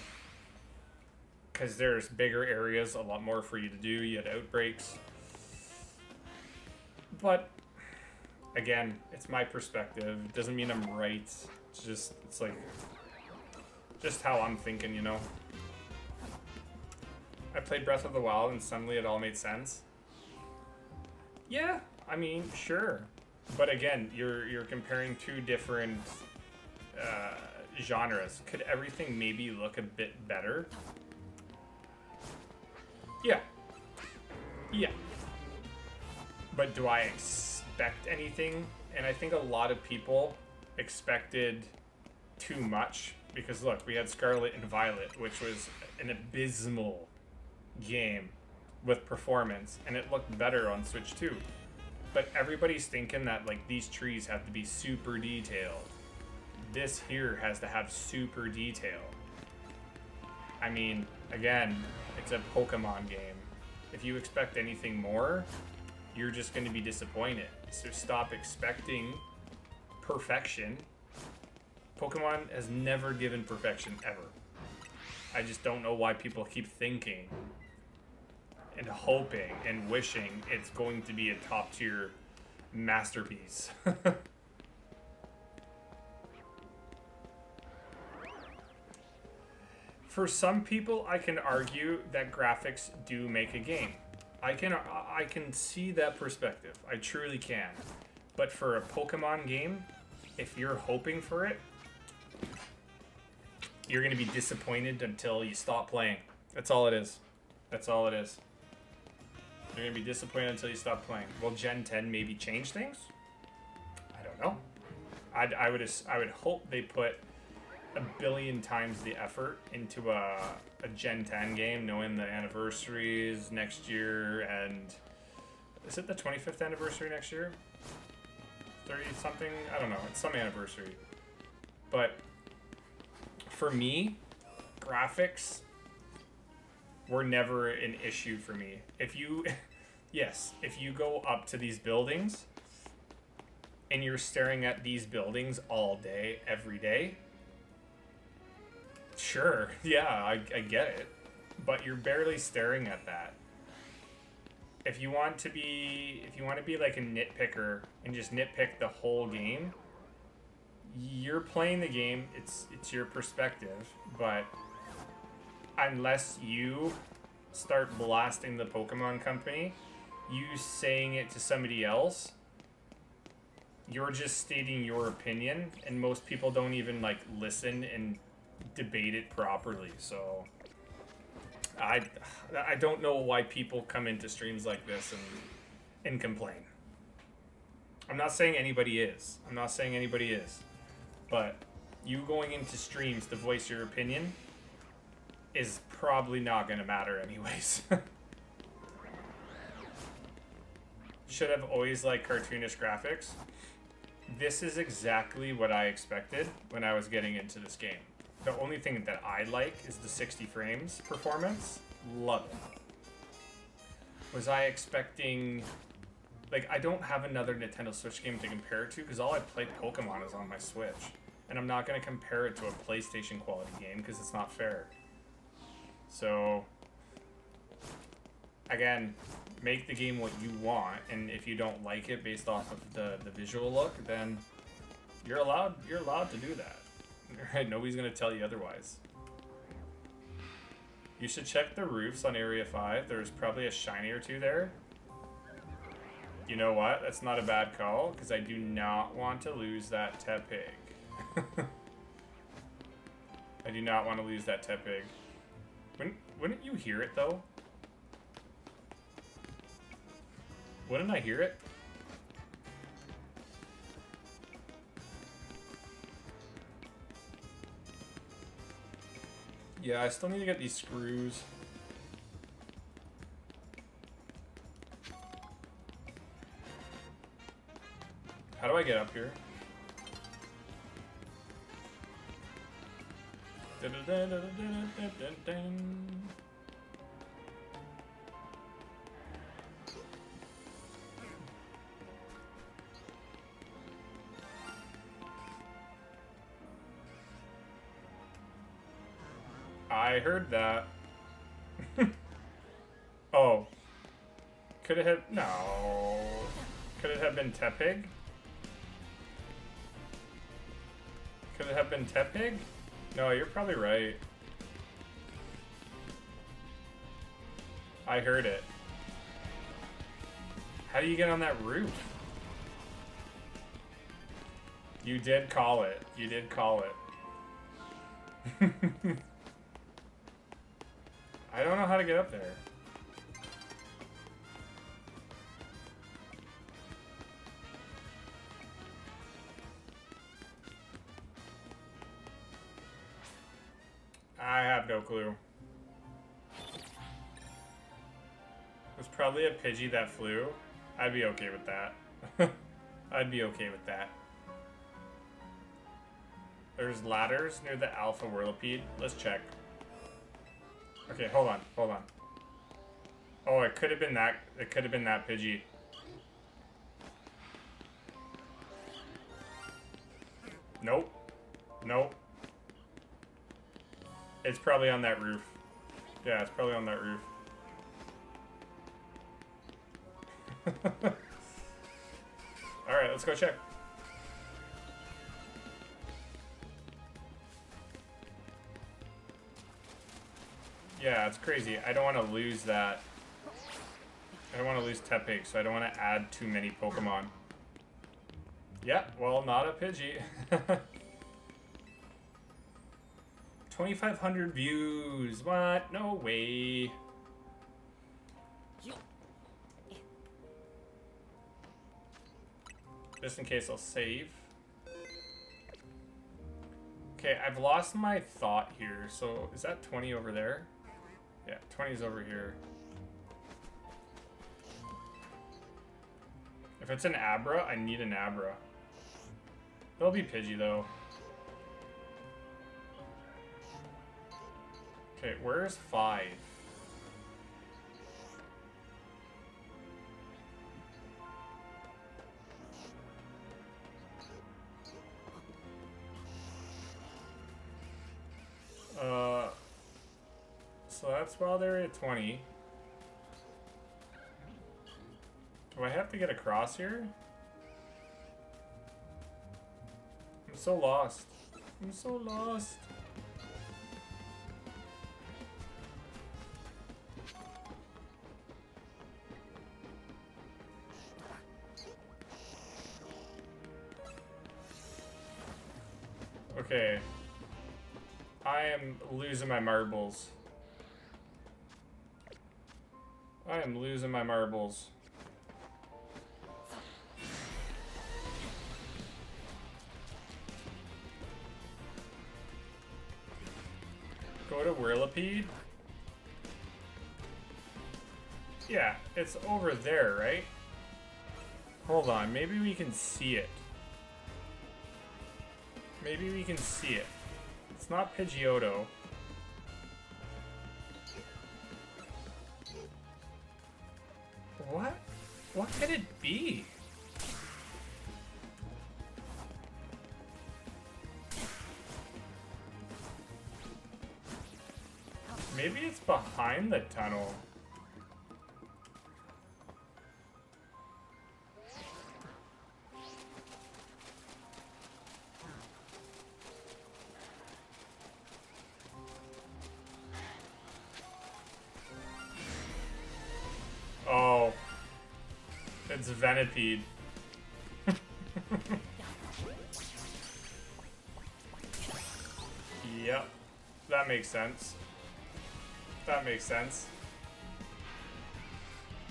Because there's bigger areas, a lot more for you to do, you had outbreaks. But, again, it's my perspective. It doesn't mean I'm right. It's like, just how I'm thinking, you know? I played Breath of the Wild and suddenly it all made sense. Yeah, I mean, sure. But again, you're comparing two different genres. Could everything maybe look a bit better? Yeah. Yeah. But do I expect anything? And I think a lot of people expected too much. Because look, we had Scarlet and Violet, which was an abysmal game with performance, and it looked better on Switch too. But everybody's thinking that like these trees have to be super detailed. This here has to have super detail. I mean, again, it's a Pokemon game. If you expect anything more, you're just going to be disappointed. So stop expecting perfection. Pokemon has never given perfection ever. I just don't know why people keep thinking and hoping and wishing it's going to be a top tier masterpiece. For some people, I can argue that graphics do make a game. I can see that perspective. I truly can. But for a Pokemon game, if you're hoping for it, You're going to be disappointed until you stop playing. That's all it is. That's all it is. You're going to be disappointed until you stop playing. Will Gen 10 maybe change things? I don't know. I would hope they put a billion times the effort into a Gen 10 game, knowing the anniversaries next year, and is it the 25th anniversary next year? 30 something? I don't know. It's some anniversary. But for me, graphics were never an issue for me. If you, yes, if you go up to these buildings and you're staring at these buildings all day, every day, sure, yeah, I get it. But you're barely staring at that. If you want to be like a nitpicker and just nitpick the whole game, you're playing the game, it's your perspective, but unless you start blasting the Pokemon Company, you saying it to somebody else, you're just stating your opinion, and most people don't even like listen and debate it properly. So I don't know why people come into streams like this and complain. I'm not saying anybody is. I'm not saying anybody is. But you going into streams to voice your opinion is probably not going to matter anyways. Should have always liked cartoonish graphics. This is exactly what I expected when I was getting into this game. The only thing that I like is the 60 frames performance. Love it. Was I expecting... Like, I don't have another Nintendo Switch game to compare it to because all I play Pokemon is on my Switch. And I'm not going to compare it to a PlayStation quality game because it's not fair. So, again, make the game what you want, and if you don't like it based off of the visual look, then you're allowed to do that. Right? Nobody's going to tell you otherwise. You should check the roofs on Area 5. There's probably a shiny or two there. You know what? That's not a bad call, because I do not want to lose that Tepig. I do not want to lose that Tepig. Wouldn't you hear it, though? Wouldn't I hear it? Yeah, I still need to get these screws. How do I get up here? I heard that. Oh. Could it have... No. Could it have been Tepig? Could it have been Tepig? No, you're probably right. I heard it. How do you get on that roof? You did call it. You did call it. I don't know how to get up there. I have no clue. It was probably a Pidgey that flew. I'd be okay with that. I'd be okay with that. There's ladders near the Alpha Whirlipede. Let's check. Okay, hold on, hold on. Oh, it could have been that. It could have been that Pidgey. Nope. Nope. It's probably on that roof. Yeah, it's probably on that roof. Alright, let's go check. Yeah, it's crazy. I don't want to lose that. I don't want to lose Tepig, so I don't want to add too many Pokemon. Yeah, well, not a Pidgey. 2,500 views. What? No way. Just in case I'll save. Okay, I've lost my thought here. So is that 20 over there? Yeah, 20 is over here. If it's an Abra, I need an Abra. They'll be Pidgey though. Okay, where's 5? So that's while they're at 20. Do I have to get across here? I'm so lost. I'm so lost. Okay. I am losing my marbles. I am losing my marbles. Go to Whirlipede? Yeah, it's over there, right? Hold on, maybe we can see it. Maybe we can see it. It's not Pidgeotto. What? What could it be? Maybe it's behind the tunnel. Oh. It's Venipede. Yep. That makes sense. That makes sense.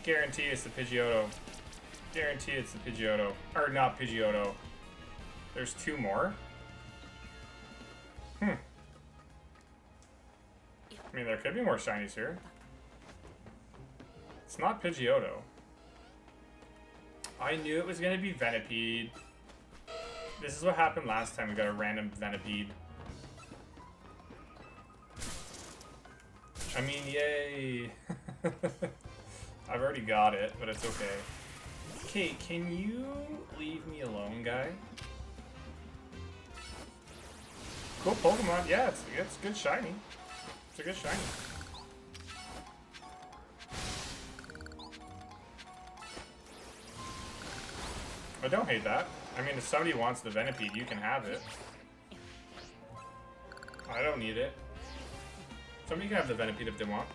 Guarantee it's the Pidgeotto. Guarantee it's the Pidgeotto. Or not Pidgeotto. There's 2 more? I mean, there could be more shinies here. It's not Pidgeotto. I knew it was going to be Venipede. This is what happened last time we got a random Venipede. I mean, yay. I've already got it, but it's okay. Okay, can you leave me alone, guy? Cool Pokemon. Yeah, it's good shiny. It's a good shiny. I don't hate that. I mean, if somebody wants the Venipede, you can have it. I don't need it. Somebody can have the Venipede if they want.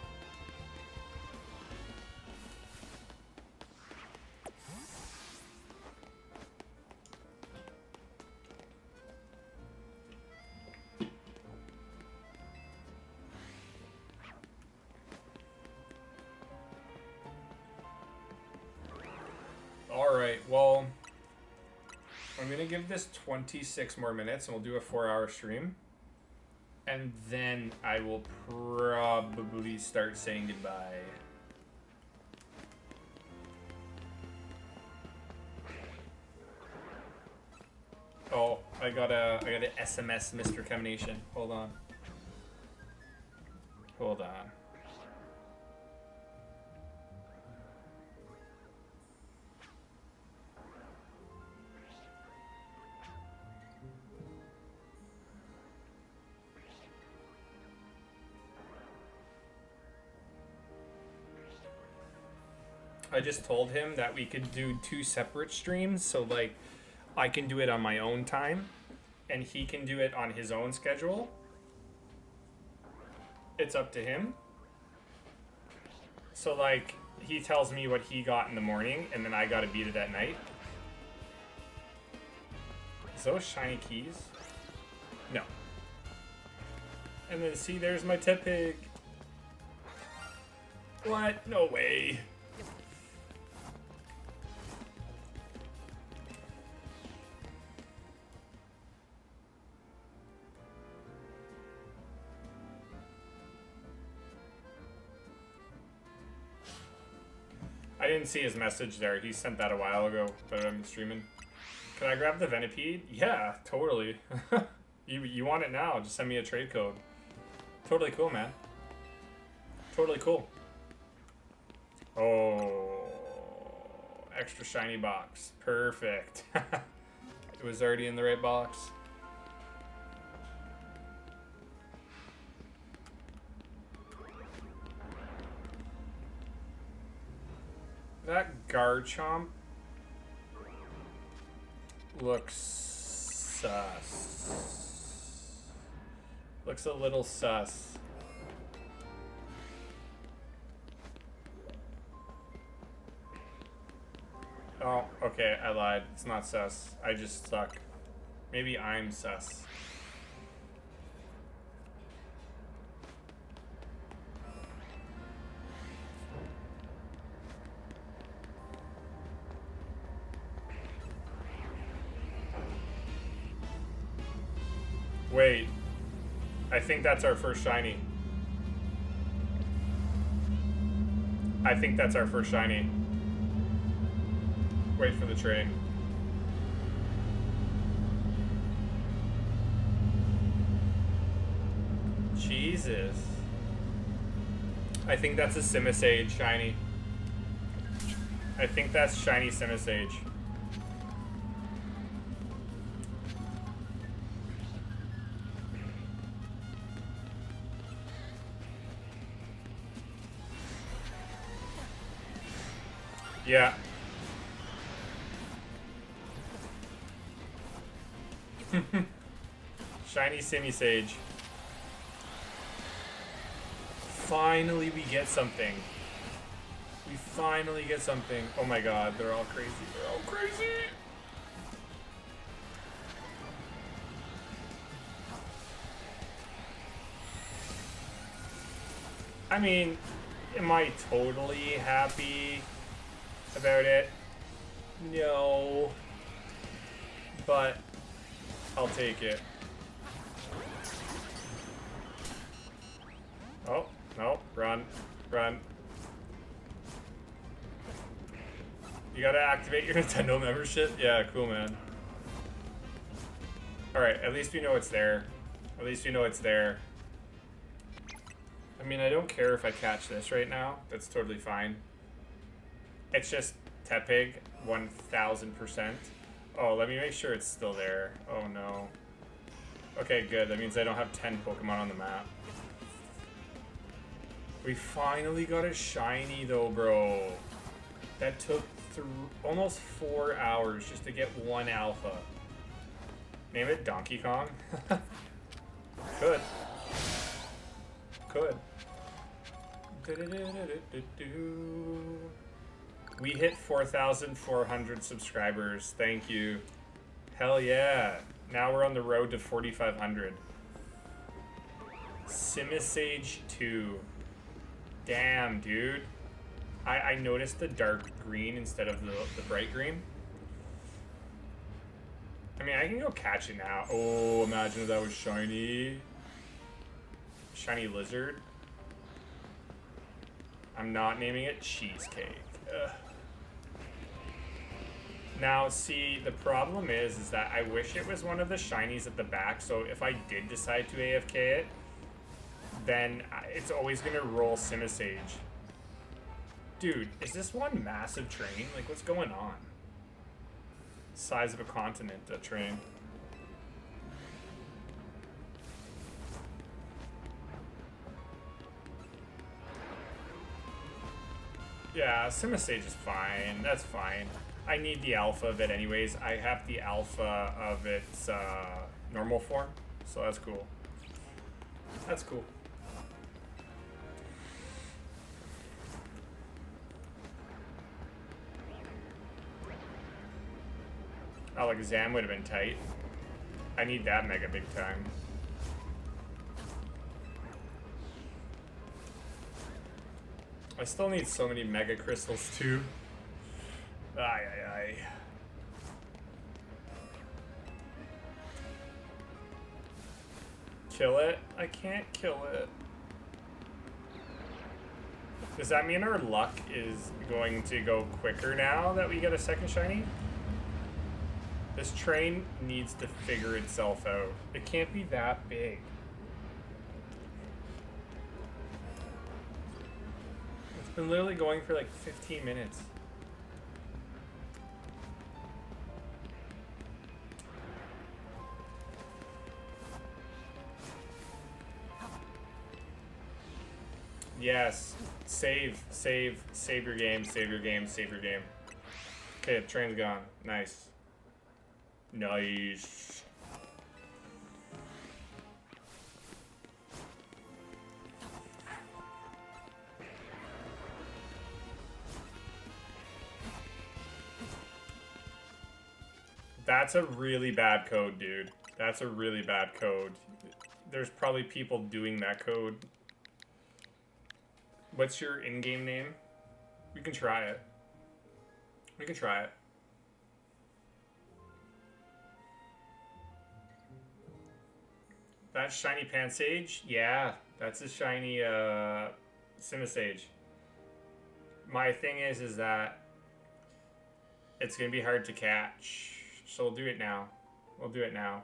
Alright, well, I'm gonna give this 26 more minutes and we'll do a 4-hour stream. And then I will probably start saying goodbye. Oh, I got a SMS Mr. Combination. Hold on. Hold on. I just told him that we could do 2 separate streams, so like I can do it on my own time and he can do it on his own schedule. It's up to him. So like he tells me what he got in the morning and then I gotta beat it at night. Is those shiny keys? No. And then see, there's my Tepig. What? No way. I didn't see his message there. He sent that a while ago, but I'm streaming. Can I grab the Venipede? Yeah, totally. You want it now, just send me a trade code. Totally cool, man. Totally cool. Oh, extra shiny box. Perfect. It was already in the right box. That Garchomp looks sus. Looks a little sus. Oh, okay, I lied. It's not sus. I just suck. Maybe I'm sus. Wait. I think that's our first shiny. I think that's our first shiny. Wait for the train. Jesus. I think that's a Simisage shiny. I think that's shiny Simisage. Yeah. Shiny Simisage. Finally we get something. We finally get something. Oh my god, they're all crazy. They're all crazy. I mean, am I totally happy about it? No. But I'll take it. Oh, no, run, run. You gotta activate your Nintendo membership? Yeah, cool, man. Alright, at least we know it's there. At least we know it's there. I mean, I don't care if I catch this right now. That's totally fine. It's just Tepig, 1000%. Oh, let me make sure it's still there. Oh, no. Okay, good. That means I don't have 10 Pokemon on the map. We finally got a shiny, though, bro. That took almost 4 hours just to get one alpha. Name it Donkey Kong? Could. Could. We hit 4,400 subscribers. Thank you. Hell yeah. Now we're on the road to 4,500. Simisage 2. Damn, dude. I noticed the dark green instead of the bright green. I mean, I can go catch it now. Oh, imagine if that was shiny. Shiny lizard. I'm not naming it Cheesecake. Ugh. Now, see, the problem is that I wish it was one of the shinies at the back, so if I did decide to AFK it, then it's always going to roll Simisage. Dude, is this one massive train? Like, what's going on? Size of a continent, a train. Yeah, Simisage is fine. That's fine. I need the alpha of it anyways. I have the alpha of its normal form, so that's cool. That's cool. Alexam would have been tight. I need that mega big time. I still need so many mega crystals too. Ay, ay, ay. Kill it? I can't kill it. Does that mean our luck is going to go quicker now that we get a second shiny? This train needs to figure itself out. It can't be that big. It's been literally going for like 15 minutes. Yes. Save your game, save your game, save your game. Okay, the train's gone. Nice. Nice. That's a really bad code, dude. That's a really bad code. There's probably people doing that code. What's your in-game name? We can try it. We can try it. That's shiny Pansage? Yeah, that's a shiny Simisage. My thing is that it's gonna be hard to catch. So we'll do it now. We'll do it now.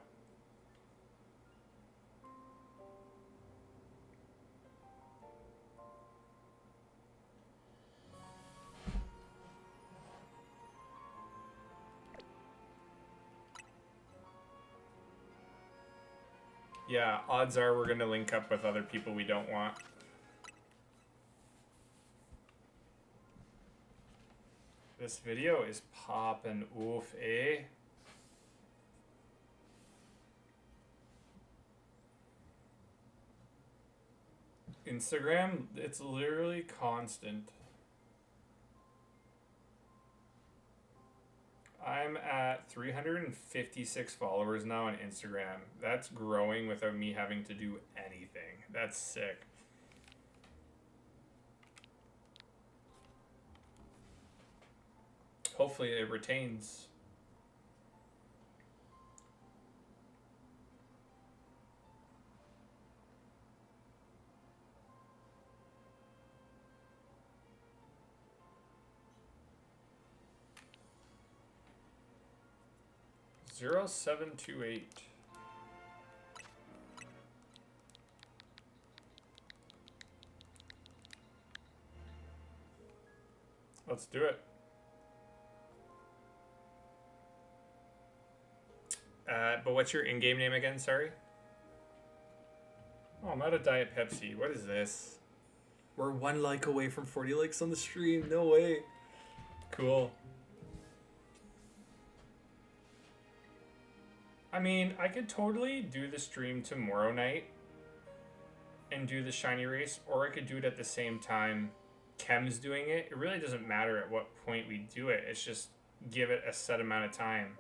Yeah, odds are we're gonna link up with other people we don't want. This video is poppin' oof, eh? Instagram, it's literally constant. I'm at 356 followers now on Instagram. That's growing without me having to do anything. That's sick. Hopefully it retains. Zero 728. Let's do it. But what's your in-game name again? Sorry. Oh, I'm out of Diet Pepsi. What is this? We're 1 like away from 40 likes on the stream. No way. Cool. I mean, I could totally do the stream tomorrow night and do the shiny race, or I could do it at the same time Kem's doing it. It really doesn't matter at what point we do it. It's just give it a set amount of time.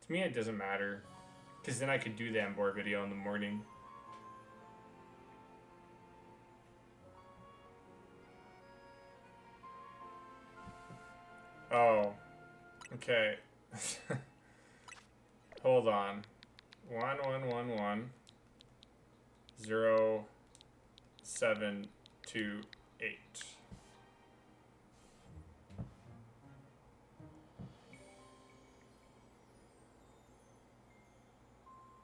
To me, it doesn't matter, because then I could do the Ambor video in the morning. Oh. Okay. Hold on. 1111 0728.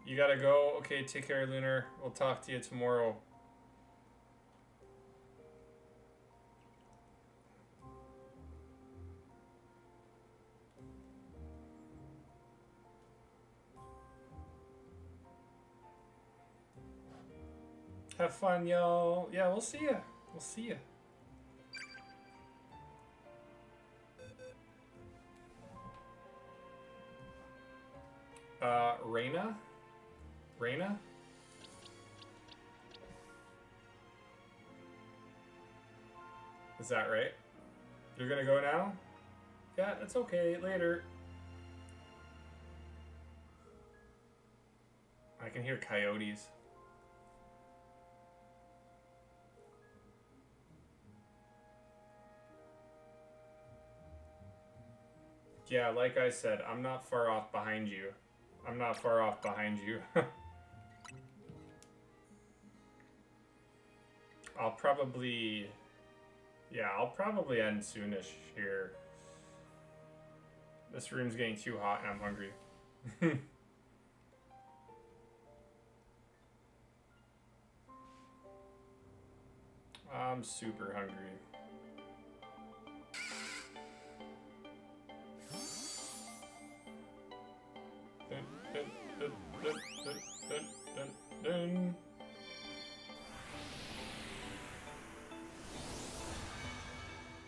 You gotta go. Okay, take care, Lunar. We'll talk to you tomorrow. Have fun, y'all. Yeah, we'll see ya. We'll see ya. Reina? Reina? Is that right? You're gonna go now? Yeah, it's okay. Later. I can hear coyotes. Yeah, like I said, I'm not far off behind you. I'm not far off behind you. I'll probably end soonish here. This room's getting too hot and I'm hungry. I'm super hungry.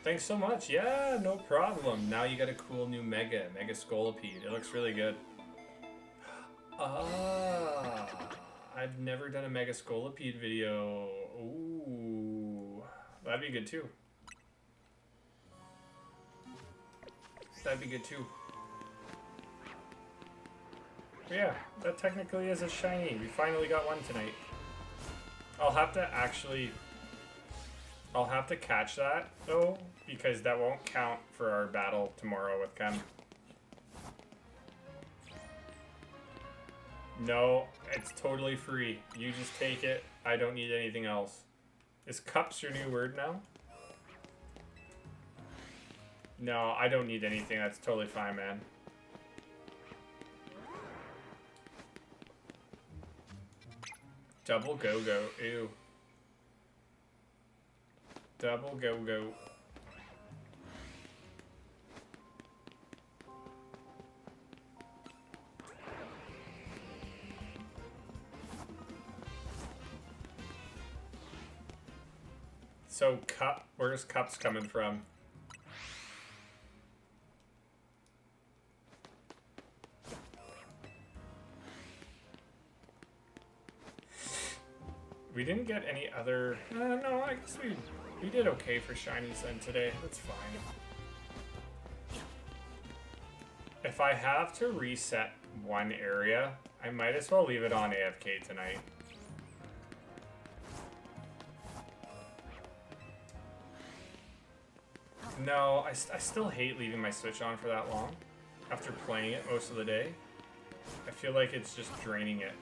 Thanks so much. Yeah, no problem. Now you got a cool new Mega Scolipede. It looks really good. Ah, I've never done a Mega Scolipede video. Ooh, that'd be good too. That'd be good too. But yeah, that technically is a shiny. We finally got one tonight. I'll have to catch that though, because that won't count for our battle tomorrow with Ken. No, it's totally free. You just take it. I don't need anything else. Is cups your new word now? No, I don't need anything. That's totally fine, man. Double go-go. Ew. Double go-go. So cup, where's cups coming from? We didn't get any other, no, I guess we did okay for shinies then today. That's fine. If I have to reset one area, I might as well leave it on AFK tonight. No, I still hate leaving my Switch on for that long. After playing it most of the day, I feel like it's just draining it.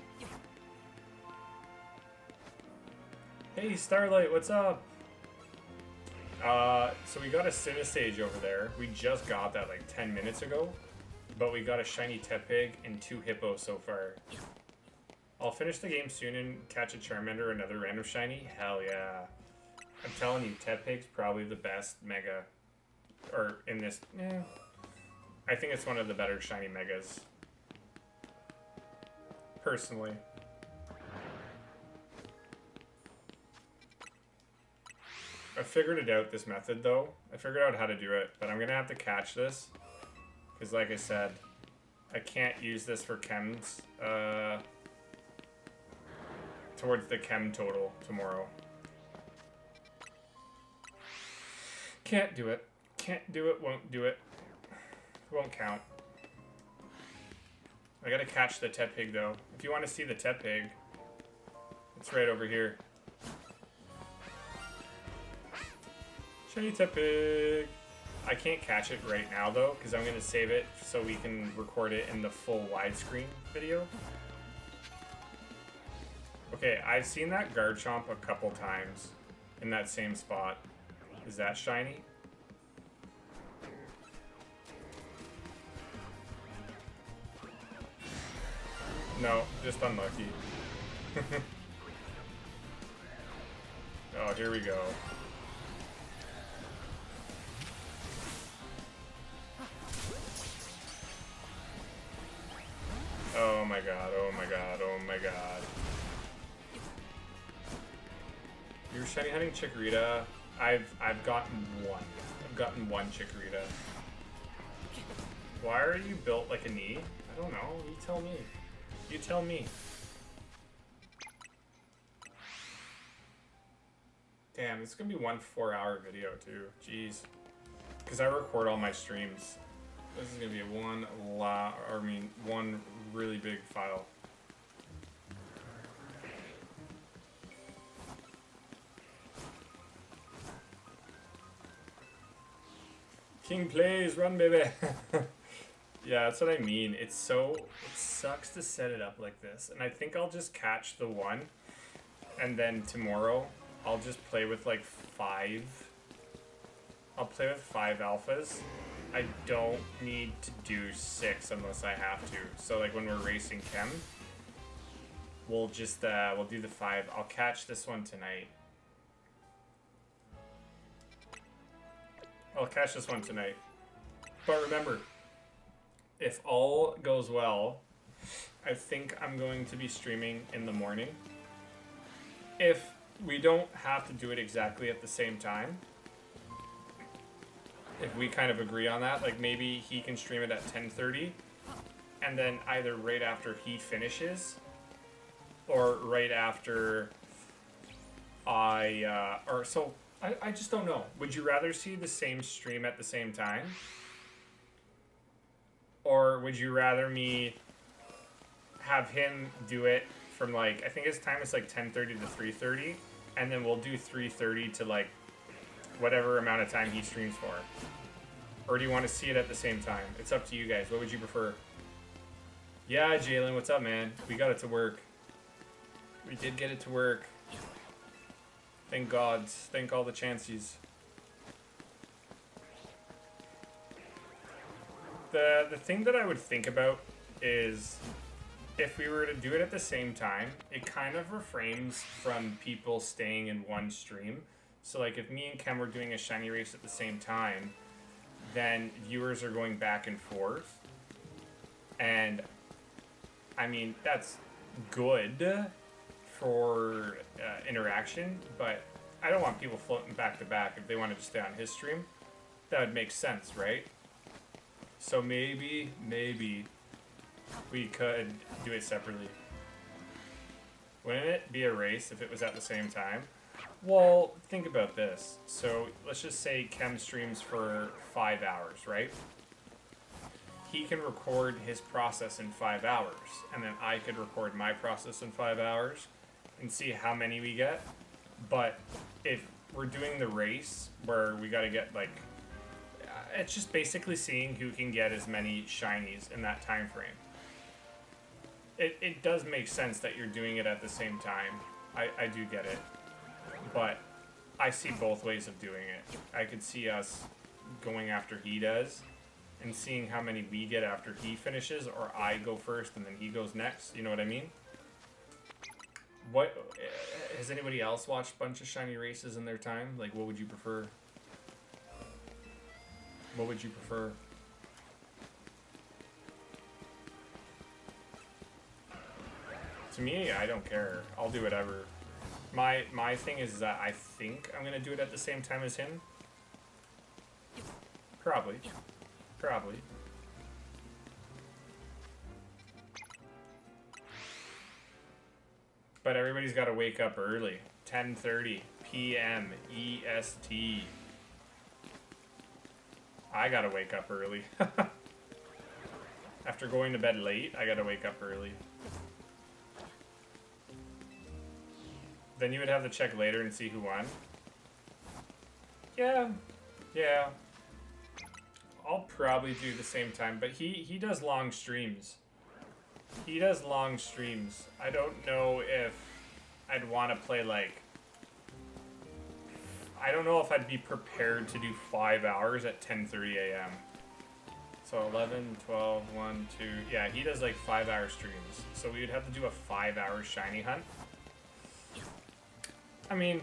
Hey, Starlight, what's up? So we got a Cinestage over there. We just got that like 10 minutes ago. But we got a shiny Tepig and 2 Hippos so far. I'll finish the game soon and catch a Charmander or another random shiny. Hell yeah. I'm telling you, Tepig's probably the best Mega. Or in this, I think it's one of the better shiny Megas. Personally. I figured it out, this method, though. I figured out how to do it, but I'm going to have to catch this. Because, like I said, I can't use this for chems, towards the chem total tomorrow. Can't do it. Can't do it, won't do it. Won't count. I gotta catch the Tepig, though. If you want to see the Tepig, it's right over here. Shiny Tepig! I can't catch it right now, though, because I'm going to save it so we can record it in the full widescreen video. Okay, I've seen that Garchomp a couple times in that same spot. Is that shiny? No, just unlucky. Oh, here we go. Oh my god, oh my god, oh my god. You're shiny hunting Chikorita. I've gotten one. I've gotten one Chikorita. Why are you built like a knee? I don't know. You tell me. You tell me. Damn, this is gonna be one 4-hour video too. Jeez. Because I record all my streams. This is gonna be one really big file. King plays, run, baby. Yeah, that's what I mean. It sucks to set it up like this. And I think I'll just catch the one. And then tomorrow, I'll just play with like 5. I'll play with 5 alphas. I don't need to do 6 unless I have to. So like when we're racing chem, we'll just, we'll do the 5. I'll catch this one tonight. I'll catch this one tonight. But remember, if all goes well, I think I'm going to be streaming in the morning. If we don't have to do it exactly at the same time, if we kind of agree on that, like maybe he can stream it at 10:30, and then either right after he finishes, or right after I just don't know. Would you rather see the same stream at the same time? Or would you rather me have him do it from like, I think his time is like 10:30 to 3:30, and then we'll do 3:30 to like whatever amount of time he streams for? Or do you want to see it at the same time? It's up to you guys. What would you prefer? Yeah, Jalen, what's up, man? We got it to work. We did get it to work. Thank God. Thank all the chances. The thing that I would think about is if we were to do it at the same time, it kind of refrains from people staying in one stream. So like if me and Kem were doing a shiny race at the same time, then viewers are going back and forth. And I mean, that's good for interaction, but I don't want people floating back to back if they wanted to stay on his stream. That would make sense, right? So maybe we could do it separately. Wouldn't it be a race if it was at the same time? Well, think about this. So let's just say Kem streams for 5 hours, right? He can record his process in 5 hours, and then I could record my process in 5 hours and see how many we get. But if we're doing the race where we got to get like, it's just basically seeing who can get as many shinies in that time frame. It does make sense that you're doing it at the same time. I do get it. But I see both ways of doing it. I could see us going after he does and seeing how many we get after he finishes, or I go first and then he goes next. You know what I mean? What has anybody else watched a bunch of shiny races in their time? Like, what would you prefer? What would you prefer? To me, I don't care. I'll do whatever. My thing is that I think I'm gonna do it at the same time as him. Probably. But everybody's got to wake up early. 10:30 p.m. EST. I gotta wake up early. After going to bed late, I gotta wake up early. Then you would have to check later and see who won. Yeah. I'll probably do the same time, but he does long streams. I don't know if I'd want to play like... I don't know if I'd be prepared to do 5 hours at 10:30 a.m. So 11, 12, 1, 2... Yeah, he does like 5-hour streams. So we would have to do a 5-hour shiny hunt. I mean,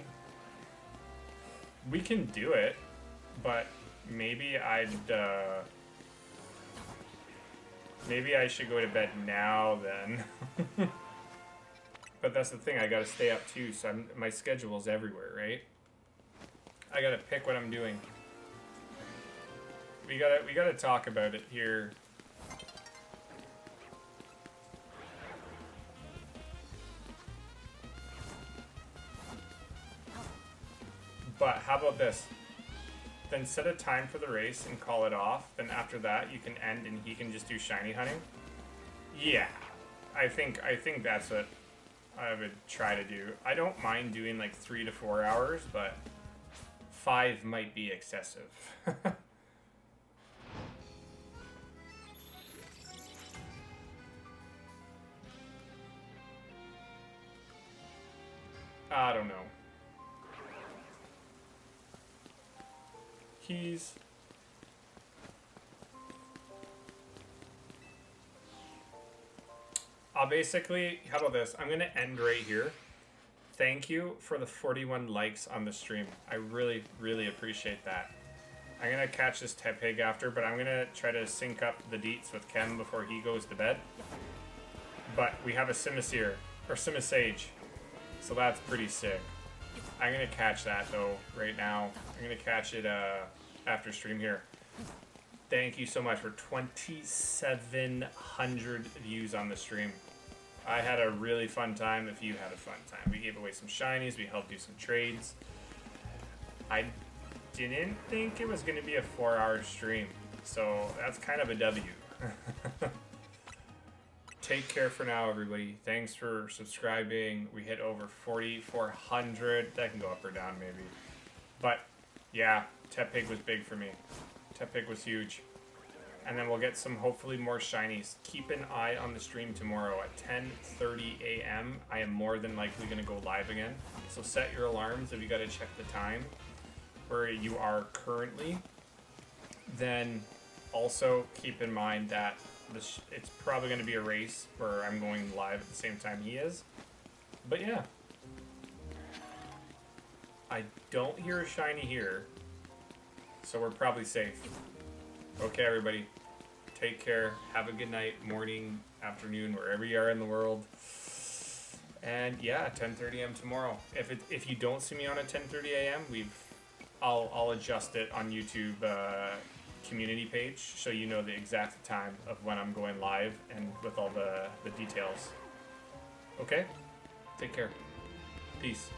we can do it, but maybe maybe I should go to bed now then. But that's the thing, I gotta stay up too, so my schedule's everywhere, right? I gotta pick what I'm doing. We gotta talk about it here. But how about this? Then set a time for the race and call it off. Then after that, you can end and he can just do shiny hunting. Yeah, I think that's what I would try to do. I don't mind doing like 3 to 4 hours, but 5 might be excessive. I don't know. Keys. I'll basically, how about this? I'm going to end right here. Thank you for the 41 likes on the stream. I really, really appreciate that. I'm going to catch this Tepig after, but I'm going to try to sync up the deets with Kem before he goes to bed. But we have a Simisear, or Simisage, so that's pretty sick. I'm going to catch that, though, right now. I'm going to catch it after stream here. Thank you so much for 2,700 views on the stream. I had a really fun time if you had a fun time. We gave away some shinies. We helped do some trades. I didn't think it was going to be a 4-hour stream, so that's kind of a W. Take care for now, everybody. Thanks for subscribing. We hit over 4,400. That can go up or down, maybe. But, yeah, Tepig was big for me. Tepig was huge. And then we'll get some, hopefully, more shinies. Keep an eye on the stream tomorrow at 10:30 a.m. I am more than likely going to go live again. So set your alarms if you got to check the time where you are currently. Then also keep in mind that it's probably going to be a race where I'm going live at the same time he is. But yeah. I don't hear a shiny here. So we're probably safe. Okay, everybody. Take care. Have a good night, morning, afternoon, wherever you are in the world. And yeah, 10:30 a.m. tomorrow. If you don't see me on at 10:30 a.m., I'll adjust it on YouTube community page so you know the exact time of when I'm going live and with all the details. Okay? Take care. Peace.